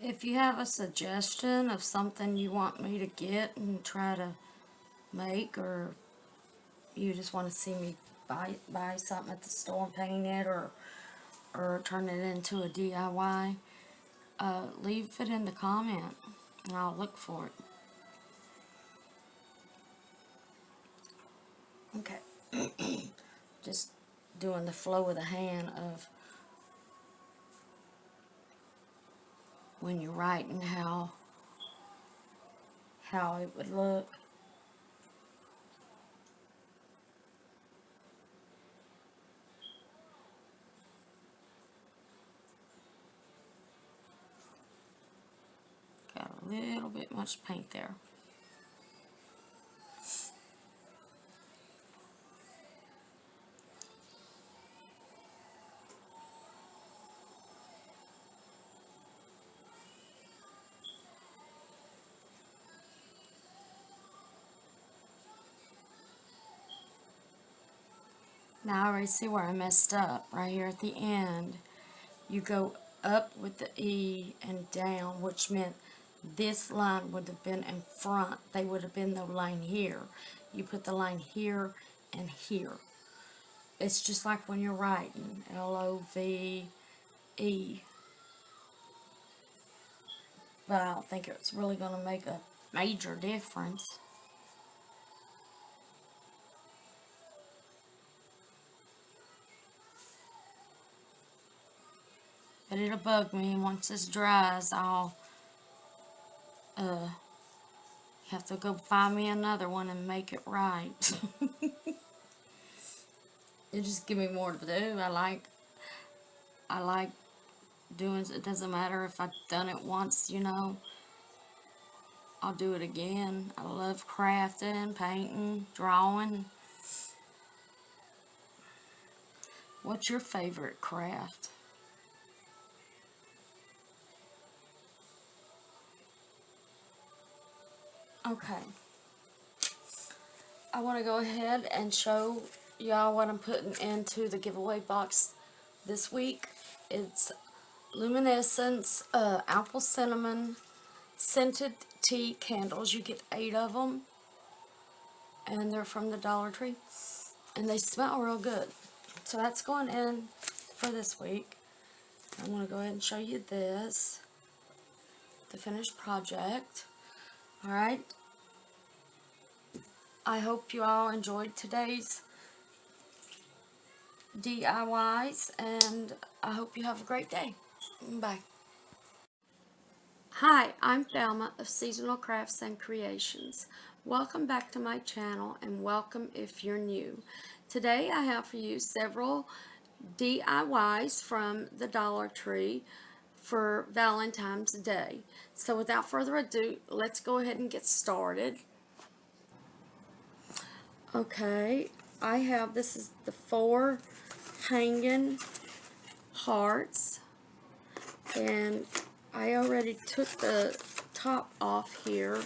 If you have a suggestion of something you want me to get and try to make, or you just want to see me buy something at the store and paint it, or turn it into a DIY, leave it in the comment and I'll look for it. Okay. Just doing the flow of the hand of when you're writing how it would look. Got a little bit much paint there. Now I already see where I messed up. Right here at the end, you go up with the E and down, which meant this line would have been in front. They would have been the line here. You put the line here and here. It's just like when you're writing, L-O-V-E. But I don't think it's really going to make a major difference. But it'll bug me, and once this dries, I'll have to go find me another one and make it right. It just give me more to do. I like doing it. It doesn't matter if I've done it once, you know. I'll do it again. I love crafting, painting, drawing. What's your favorite craft? Okay, I want to go ahead and show y'all what I'm putting into the giveaway box this week. It's Luminescence Apple Cinnamon Scented Tea Candles. You get 8 of them, and they're from the Dollar Tree, and they smell real good. So that's going in for this week. I'm going to go ahead and show you this, the finished project. Alright, I hope you all enjoyed today's DIYs, and I hope you have a great day. Bye. Hi, I'm Thelma of Seasonal Crafts and Creations. Welcome back to my channel, and welcome if you're new. Today I have for you several DIYs from the Dollar Tree for Valentine's Day. So without further ado, let's go ahead and get started. Okay, this is the 4 hanging hearts, and I already took the top off here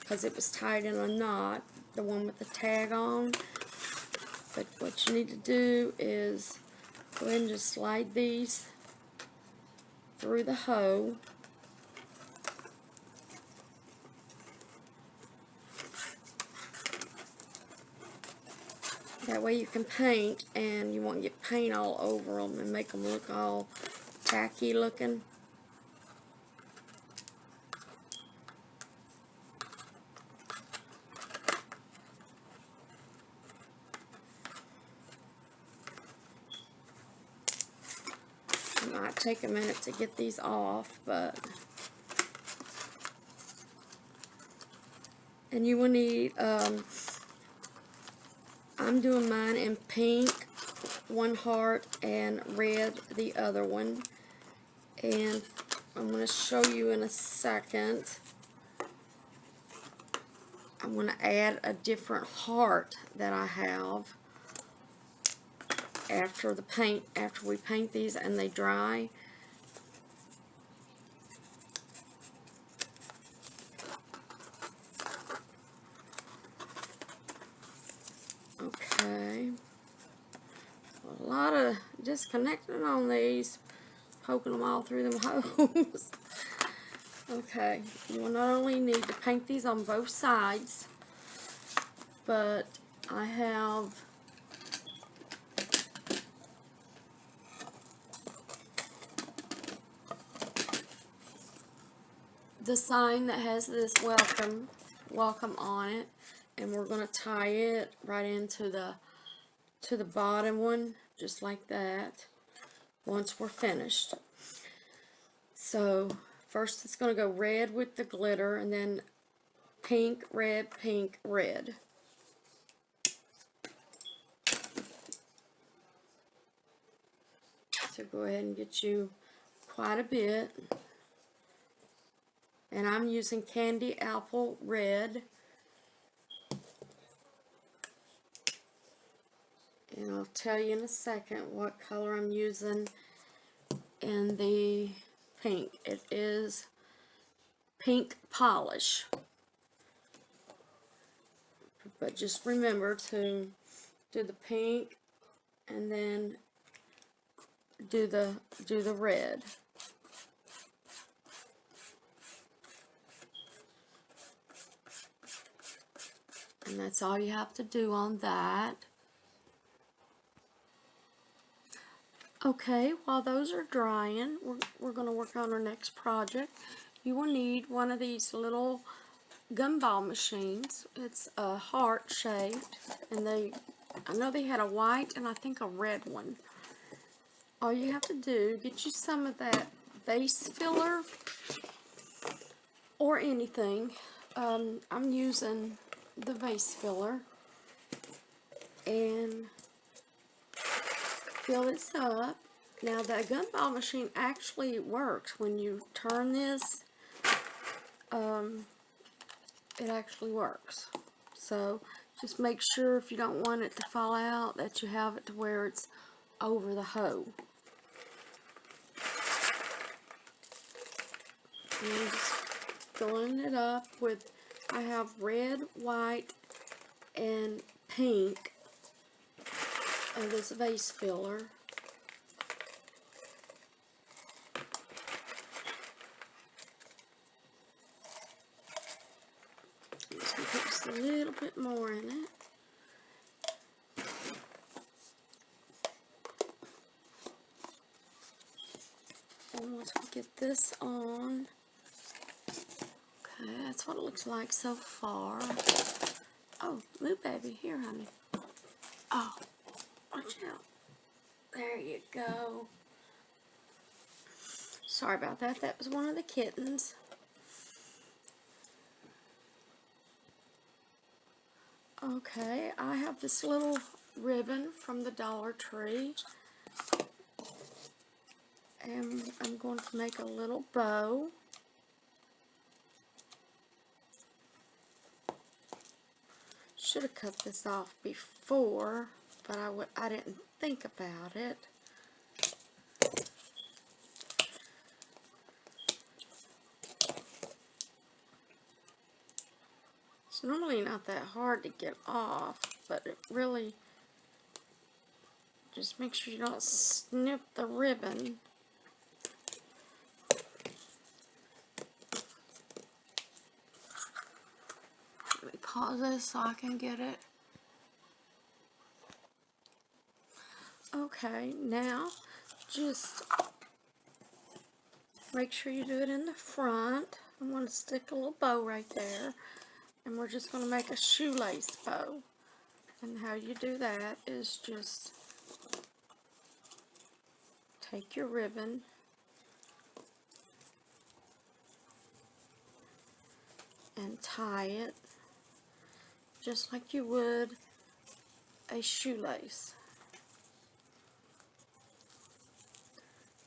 because it was tied in a knot, the one with the tag on. But what you need to do is go ahead and just slide these through the hole. That way you can paint, and you won't get paint all over them and make them look all tacky looking. It might take a minute to get these off, and you will need, I'm doing mine in pink, one heart, and red, the other one. And I'm going to show you in a second. I'm going to add a different heart that I have after we paint these and they dry. Okay, a lot of disconnecting on these, poking them all through them holes. Okay, you will not only need to paint these on both sides, but I have the sign that has this welcome on it, and we're going to tie it right into the bottom one, just like that, once we're finished. So First it's going to go red with the glitter, and then pink, red, pink, red. So go ahead and get you quite a bit. And I'm using Candy Apple Red. And I'll tell you in a second what color I'm using in the pink. It is Pink Polish. But just remember to do the pink and then do the red. And that's all you have to do on that. Okay, while those are drying, we're going to work on our next project. You will need one of these little gumball machines. It's a heart shaped, and I know they had a white and I think a red one. All you have to do, get you some of that Vase Filler or anything. I'm using the Vase Filler, and fill this up. Now the gumball machine actually works. When you turn this, it actually works. So just make sure, if you don't want it to fall out, that you have it to where it's over the hoe. And I'm just filling it up with, I have red, white, and pink of this Vase Filler. I'm just going to put just a little bit more in it. And once we get this on, okay, that's what it looks like so far. Oh, move, baby. Here, honey. Oh, watch out. There you go. Sorry about that. That was one of the kittens. Okay, I have this little ribbon from the Dollar Tree. And I'm going to make a little bow. Should have cut this off before, but I didn't think about it. It's normally not that hard to get off, but it really, just make sure you don't snip the ribbon. Let me pause this so I can get it. Okay, now just make sure you do it in the front. I'm going to stick a little bow right there. And we're just going to make a shoelace bow. And how you do that is just take your ribbon and tie it just like you would a shoelace.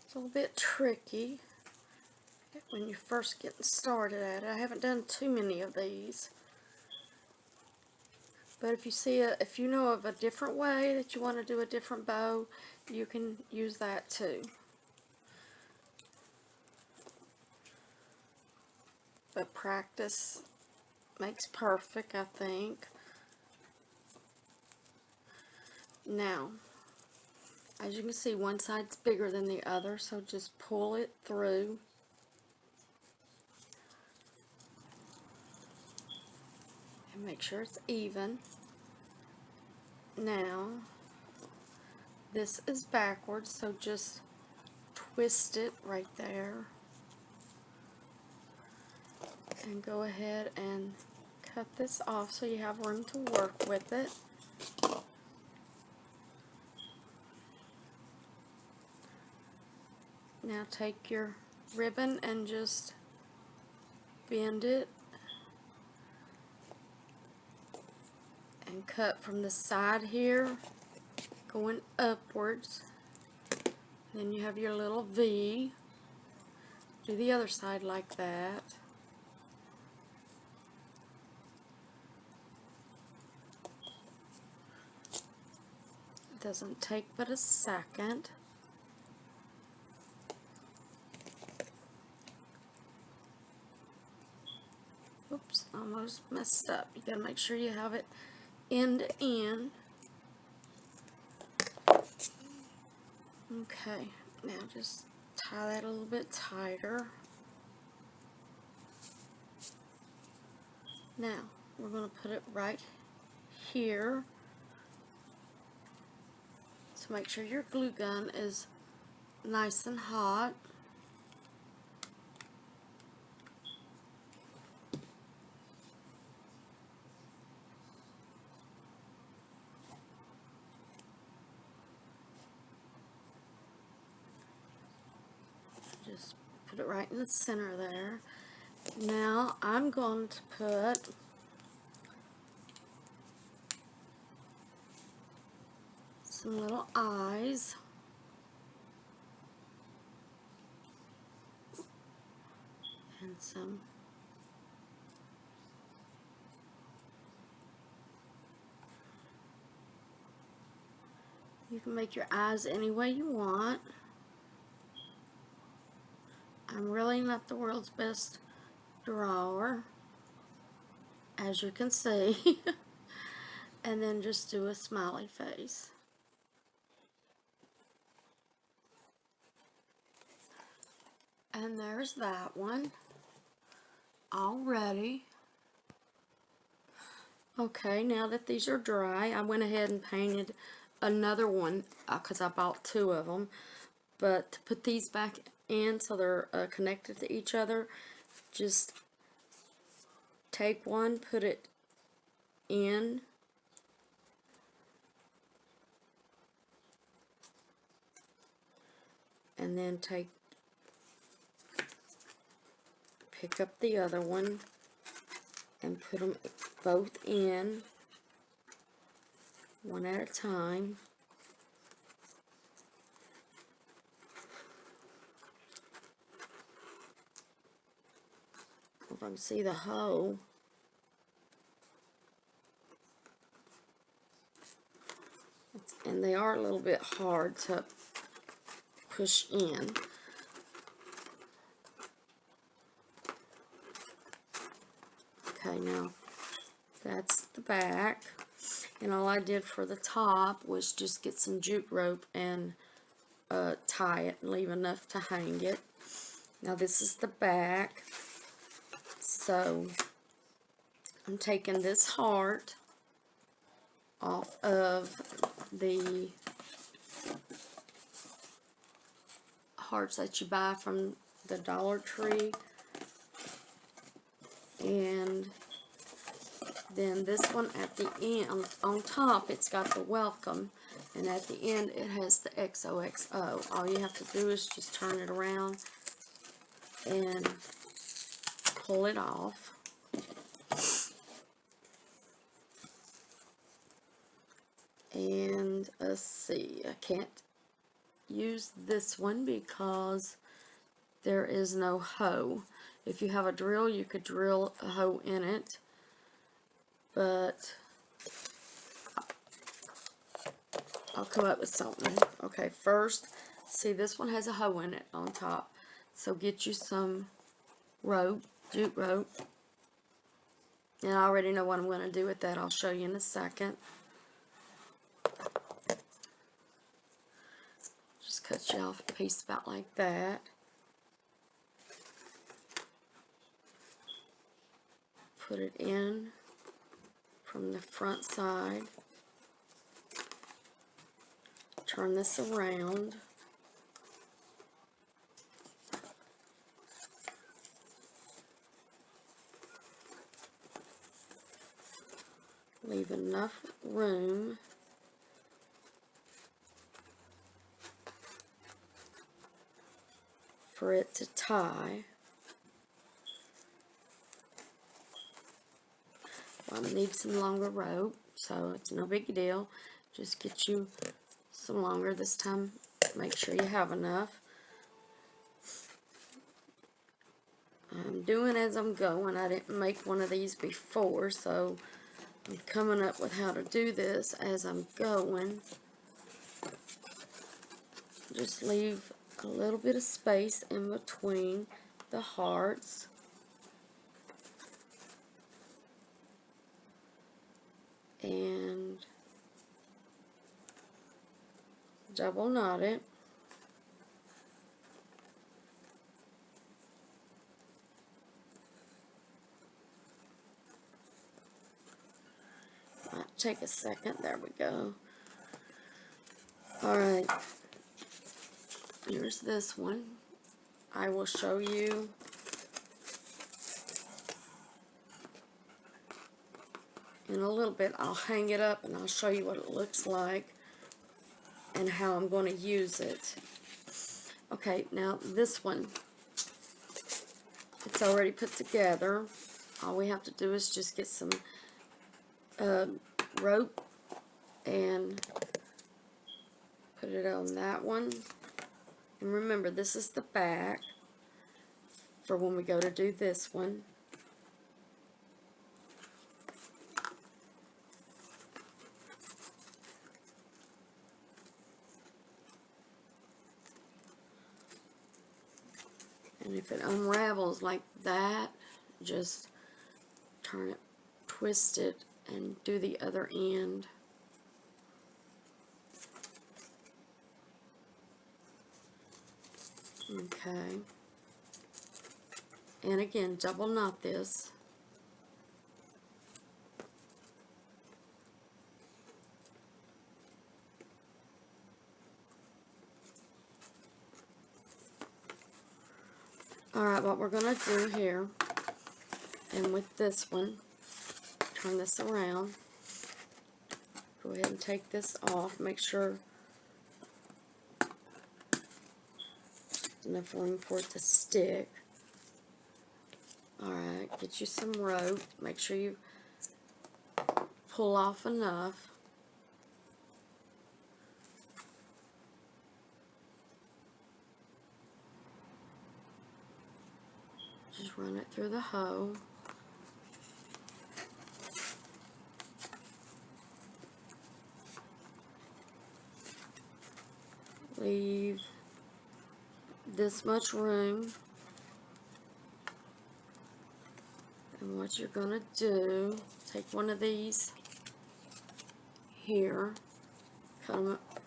It's a little bit tricky when you're first getting started at it. I haven't done too many of these. But if you know of a different way that you want to do a different bow, you can use that too. But practice makes perfect, I think. Now, as you can see, one side's bigger than the other, so just pull it through. And make sure it's even. Now, this is backwards, so just twist it right there. And go ahead and cut this off so you have room to work with it. Now take your ribbon and just bend it and cut from the side here going upwards. Then you have your little V. Do the other side like that. It doesn't take but a second. Oops, almost messed up. You gotta make sure you have it end to end. Okay, now just tie that a little bit tighter. Now, we're going to put it right here. So make sure your glue gun is nice and hot. Just put it right in the center there. Now I'm going to put some little eyes. And some you can make your eyes any way you want. I'm really not the world's best drawer, as you can see. And then just do a smiley face. And there's that one already. Okay, now that these are dry, I went ahead and painted another one because I bought two of them. But to put these back in so they're connected to each other, just take one, put it in, and then pick up the other one and put them both in, one at a time. If I can see the hole. And they are a little bit hard to push in. Okay, now that's the back. And all I did for the top was just get some jute rope and tie it and leave enough to hang it. Now this is the back. So I'm taking this heart off of the hearts that you buy from the Dollar Tree, and then this one at the end, on top it's got the welcome, and at the end it has the XOXO. All you have to do is just turn it around and pull it off. And let's see, I can't use this one because there is no hoe. If you have a drill, you could drill a hoe in it, but I'll come up with something. Okay, first, see, this one has a hoe in it on top, so get you some rope, jute rope, and I already know what I'm going to do with that. I'll show you in a second. Just cut you off a piece about like that. Put it in from the front side. Turn this around. Leave enough room for it to tie. Well, I need some longer rope, so it's no big deal. Just get you some longer this time. Make sure you have enough. I'm doing as I'm going. I didn't make one of these before, so I'm coming up with how to do this as I'm going. Just leave a little bit of space in between the hearts. And double knot it. Might take a second. There we go. Alright. Here's this one. I will show you in a little bit. I'll hang it up and I'll show you what it looks like and how I'm going to use it. Okay, now this one, it's already put together. All we have to do is just get some rope and put it on that one. And remember, this is the back for when we go to do this one. And if it unravels like that, just turn it, twist it, and do the other end. Okay. And again, double knot this. Alright, what we're going to do here, and with this one, turn this around. Go ahead and take this off. Make sure enough room for it to stick. Alright, get you some rope. Make sure you pull off enough. Just run it through the hole. Leave this much room. And what you're going to do, take one of these here, cut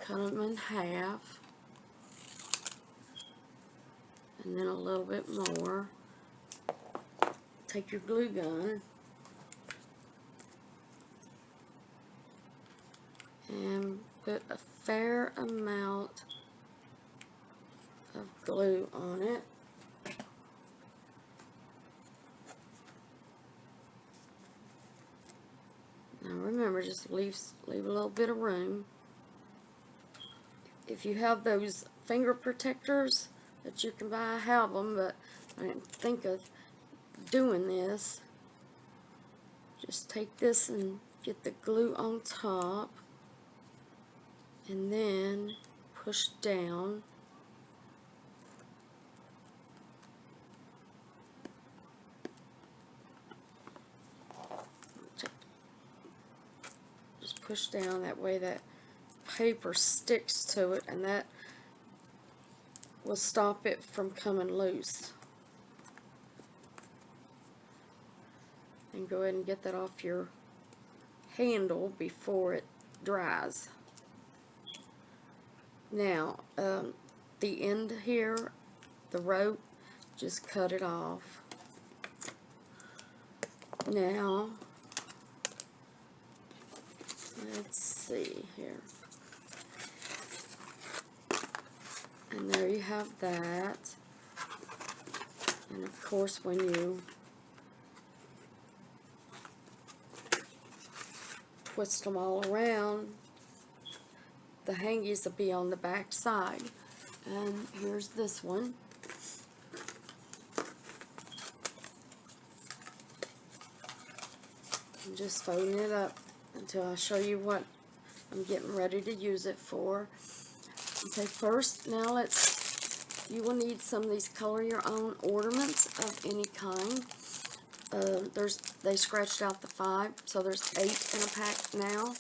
them in half, and then a little bit more. Take your glue gun and put a fair amount of glue on it. Now remember, just leave a little bit of room. If you have those finger protectors that you can buy, I have them, but I didn't think of doing this. Just take this and get the glue on top, and then push down. Just push down, that way that paper sticks to it, and that will stop it from coming loose. And go ahead and get that off your handle before it dries. Now, the end here, the rope, just cut it off. Now, let's see here. And there you have that. And of course, when you twist them all around, the hangies will be on the back side. And here's this one. I'm just folding it up until I show you what I'm getting ready to use it for. Okay, first, now you will need some of these color your own ornaments of any kind. They scratched out the 5, so there's 8 in a pack now.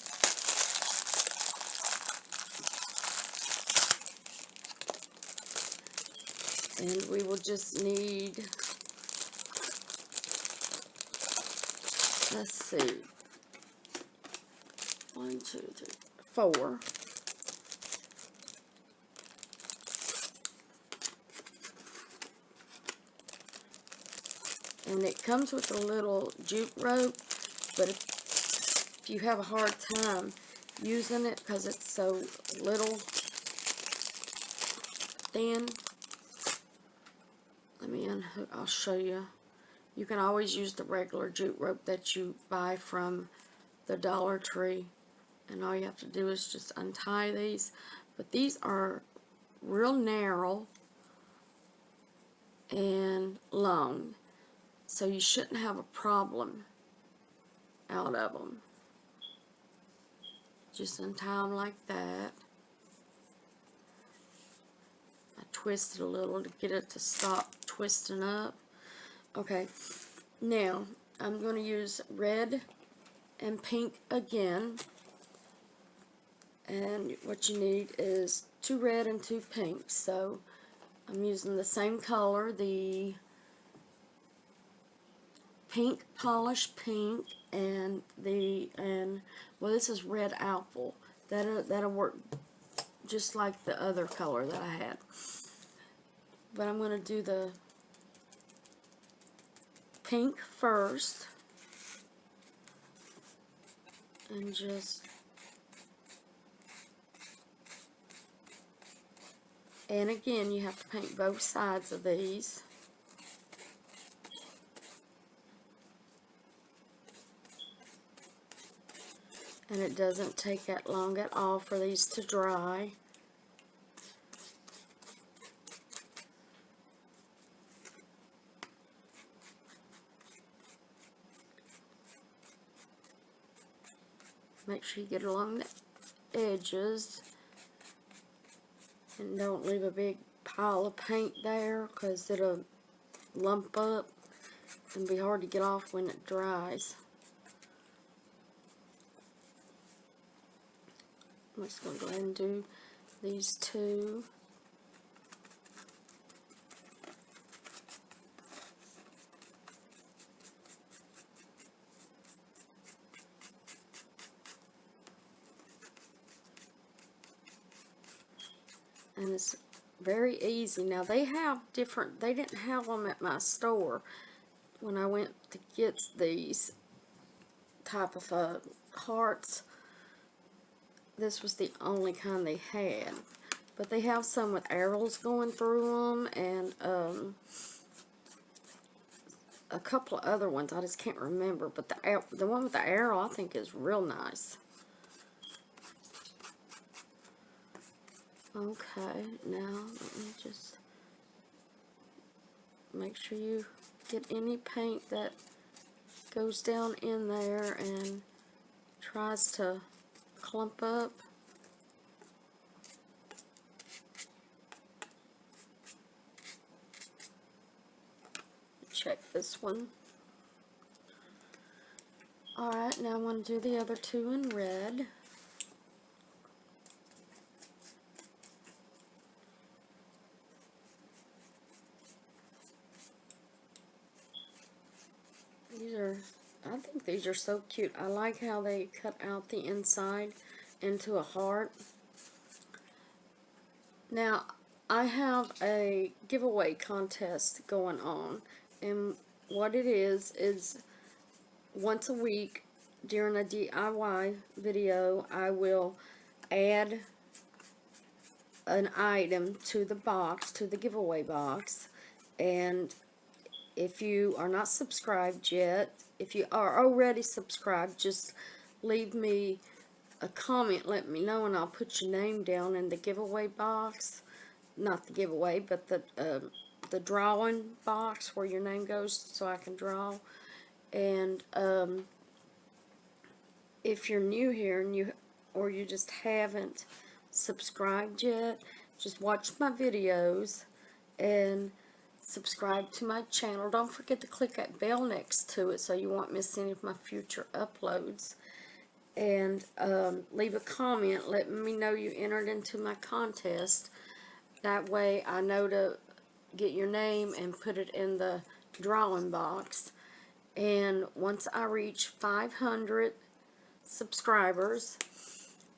And we will just need, let's see, 1, 2, 3, 4. And it comes with a little jute rope, but if you have a hard time using it because it's so little thin, let me unhook, I'll show you. You can always use the regular jute rope that you buy from the Dollar Tree, and all you have to do is just untie these. But these are real narrow and long, so you shouldn't have a problem out of them. Just untie them like that. I twist it a little to get it to stop twisting up. Okay, now I'm going to use red and pink again. And what you need is 2 red and 2 pink. So I'm using the same color, the pink polished pink, and well, this is red apple. That'll work just like the other color that I had. But I'm going to do the pink first, and and again, you have to paint both sides of these. And it doesn't take that long at all for these to dry. Make sure you get along the edges and don't leave a big pile of paint there, because it'll lump up and be hard to get off when it dries. I'm just going to go ahead and do these 2. And it's very easy. Now they have different, they didn't have them at my store when I went to get these type of hearts. This was the only kind they had. But they have some with arrows going through them, and a couple of other ones. I just can't remember. But the one with the arrow I think is real nice. Okay, now let me just make sure you get any paint that goes down in there and tries to clump up. Check this one. Alright, now I'm going to do the other 2 in red. I think these are so cute. I like how they cut out the inside into a heart. Now, I have a giveaway contest going on, and what it is once a week during a DIY video, I will add an item to the box, to the giveaway box, and if you are not subscribed yet, if you are already subscribed, just leave me a comment, let me know, and I'll put your name down in the giveaway box. Not the giveaway, but the drawing box where your name goes, so I can draw. And if you're new here and you just haven't subscribed yet, just watch my videos and subscribe to my channel. Don't forget to click that bell next to it so you won't miss any of my future uploads. And leave a comment letting me know you entered into my contest. That way I know to get your name and put it in the drawing box. And once I reach 500 subscribers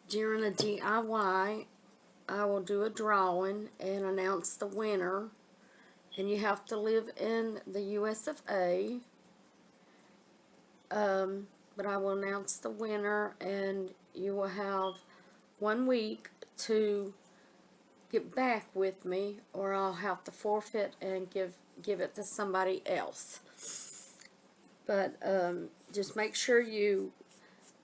during a DIY, I will do a drawing and announce the winner. And you have to live in the US of A. But I will announce the winner, and you will have 1 week to get back with me, or I'll have to forfeit and give it to somebody else. But just make sure you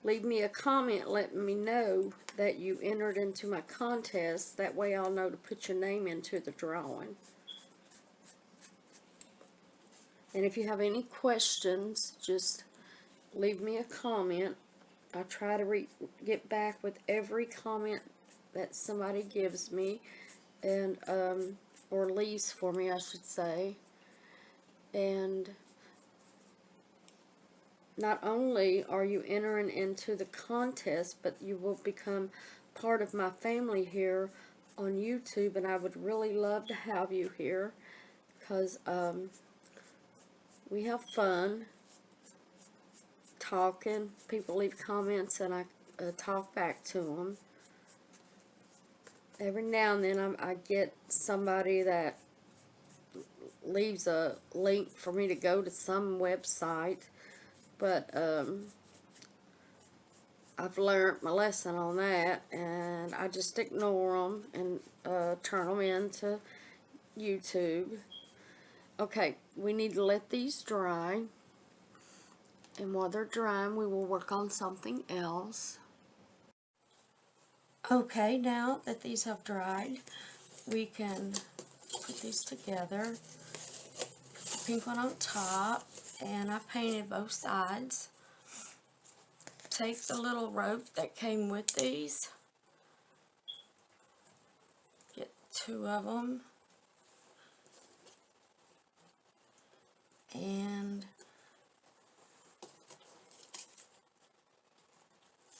leave me a comment letting me know that you entered into my contest. That way I'll know to put your name into the drawing. And if you have any questions, just leave me a comment. I try to get back with every comment that somebody gives me, and or leaves for me, I should say. And not only are you entering into the contest, but you will become part of my family here on YouTube, and I would really love to have you here, because we have fun talking. People leave comments and I talk back to them. Every now and then I get somebody that leaves a link for me to go to some website, but I've learned my lesson on that, and I just ignore them and turn them into YouTube. Okay, we need to let these dry, and while they're drying we will work on something else. Okay, now that these have dried, we can put these together. Put the pink one on top, and I painted both sides. Take the little rope that came with these, get 2 of them, and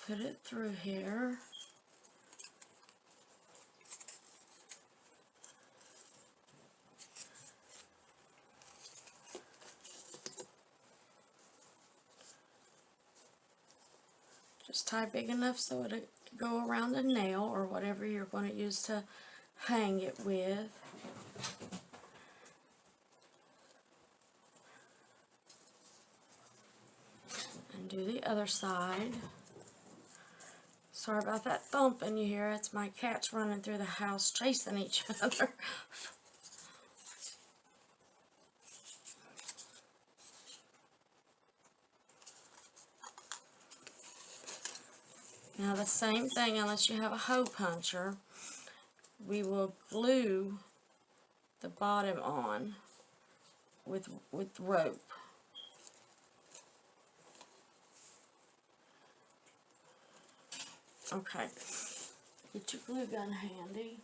put it through here. Just tie big enough so it'll go around the nail or whatever you're going to use to hang it with. And do the other side. Sorry about that thumping you hear. It's my cats running through the house chasing each other. Now the same thing, unless you have a hole puncher, we will glue the bottom on with rope. Okay, get your glue gun handy.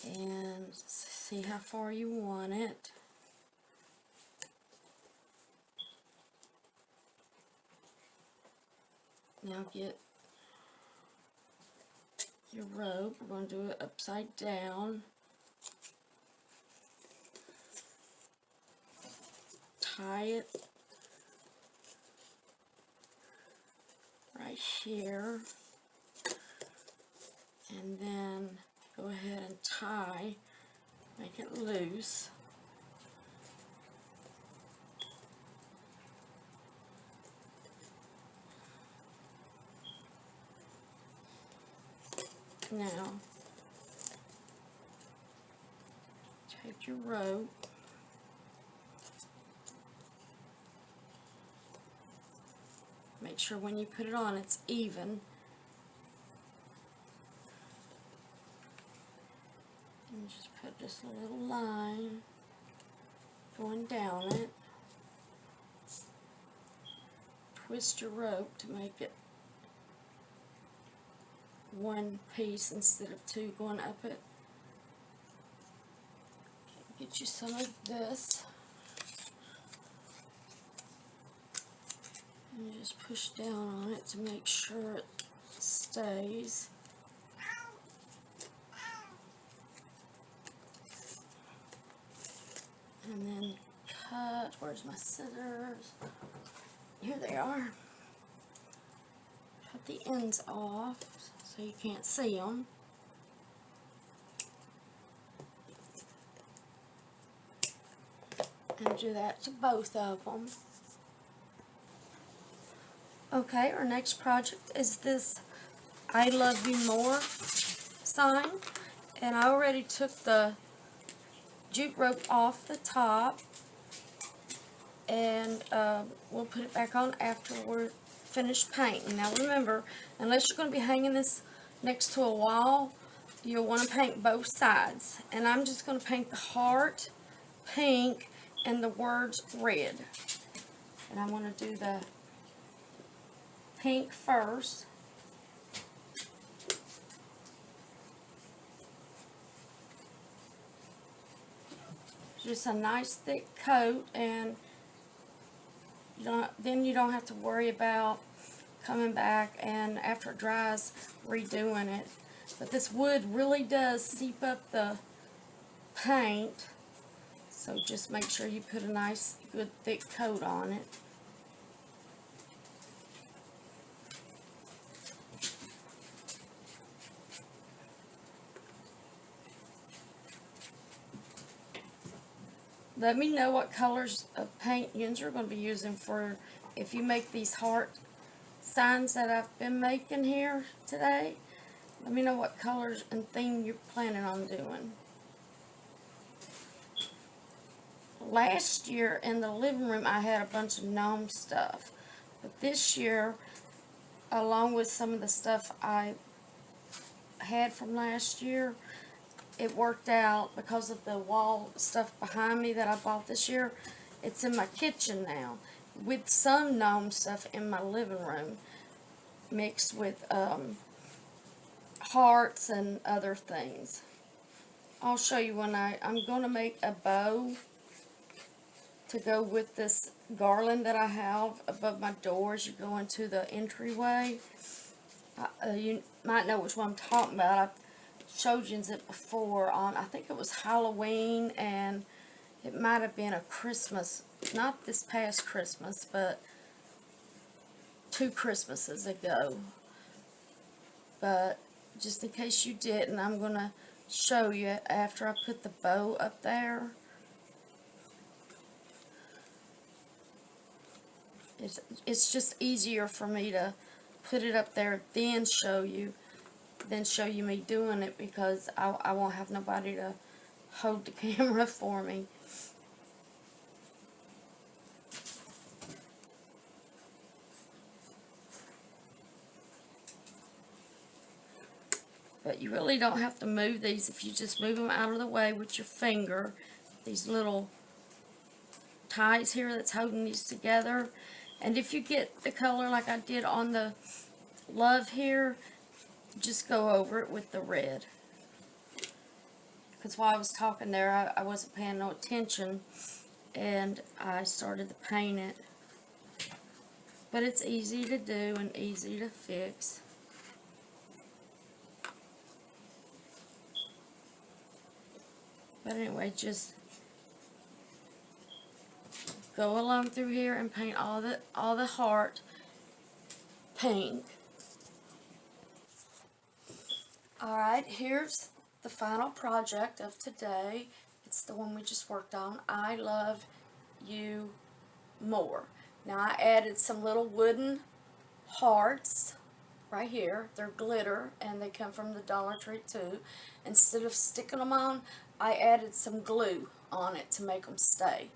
And see how far you want it. Now get your rope. We're going to do it upside down. Tie it right here. And then go ahead and tie, make it loose. Now, take your rope, make sure when you put it on it's even, and just put just a little line going down it. twist your rope to make it one piece instead of two going up it. Get you some of this. And just push down on it to make sure it stays. And then cut. Where's my scissors? Here they are. Cut the ends off so you can't see them. And do that to both of them. Okay, our next project is this I Love You More sign. And I already took the jute rope off the top. And we'll put it back on after we're finished painting. Now remember, unless you're going to be hanging this next to a wall, you'll want to paint both sides. And I'm just going to paint the heart pink and the words red. And I'm going to do the pink first. Just a nice thick coat, and then you don't have to worry about coming back and after it dries redoing it. But this wood really does seep up the paint, so just make sure you put a nice good thick coat on it. Let me know what colors of paint you're going to be using for if you make these heart signs that I've been making here today. Let me know what colors and theme you're planning on doing. Last year in the living room I had a bunch of gnome stuff. But this year, along with some of the stuff I had from last year, it worked out because of the wall stuff behind me that I bought this year. It's in my kitchen now with some gnome stuff in my living room mixed with hearts and other things. I'll show you when I'm going to make a bow to go with this garland that I have above my door as you go into the entryway. You might know which one I'm talking about. I've showed you it before on, I think it was Halloween, and it might have been a Christmas, not this past Christmas, but 2 Christmases ago. But just in case you didn't, I'm going to show you after I put the bow up there. It's just easier for me to put it up there, then show you me doing it, because I won't have nobody to hold the camera for me. But you really don't have to move these if you just move them out of the way with your finger. These little ties here that's holding these together. And if you get the color like I did on the love here, just go over it with the red. Because while I was talking there, I wasn't paying no attention, and I started to paint it. But it's easy to do and easy to fix. But anyway, just go along through here and paint all the heart pink. Alright, here's the final project of today. It's the one we just worked on. I Love You More. Now I added some little wooden hearts right here. They're glitter and they come from the Dollar Tree too. Instead of sticking them on, I added some glue on it to make them stay.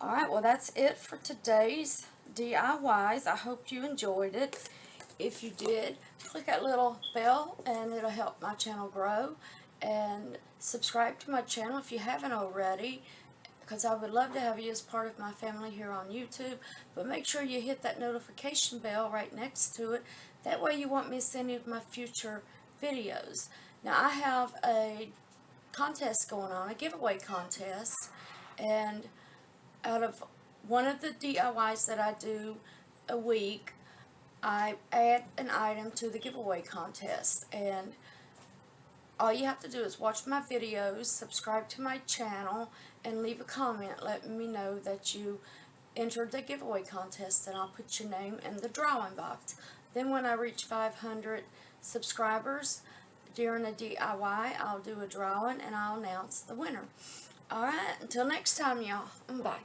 Alright, well that's it for today's DIYs. I hope you enjoyed it. If you did, click that little bell and it'll help my channel grow. And subscribe to my channel if you haven't already. because I would love to have you as part of my family here on YouTube. But make sure you hit that notification bell right next to it. That way you won't miss any of my future videos. Now I have a contest going on, a giveaway contest, and out of one of the DIYs that I do a week, I add an item to the giveaway contest, and all you have to do is watch my videos, subscribe to my channel, and leave a comment letting me know that you entered the giveaway contest, and I'll put your name in the drawing box. Then when I reach 500 subscribers during a DIY, I'll do a drawing and I'll announce the winner. Alright, until next time, y'all. Bye.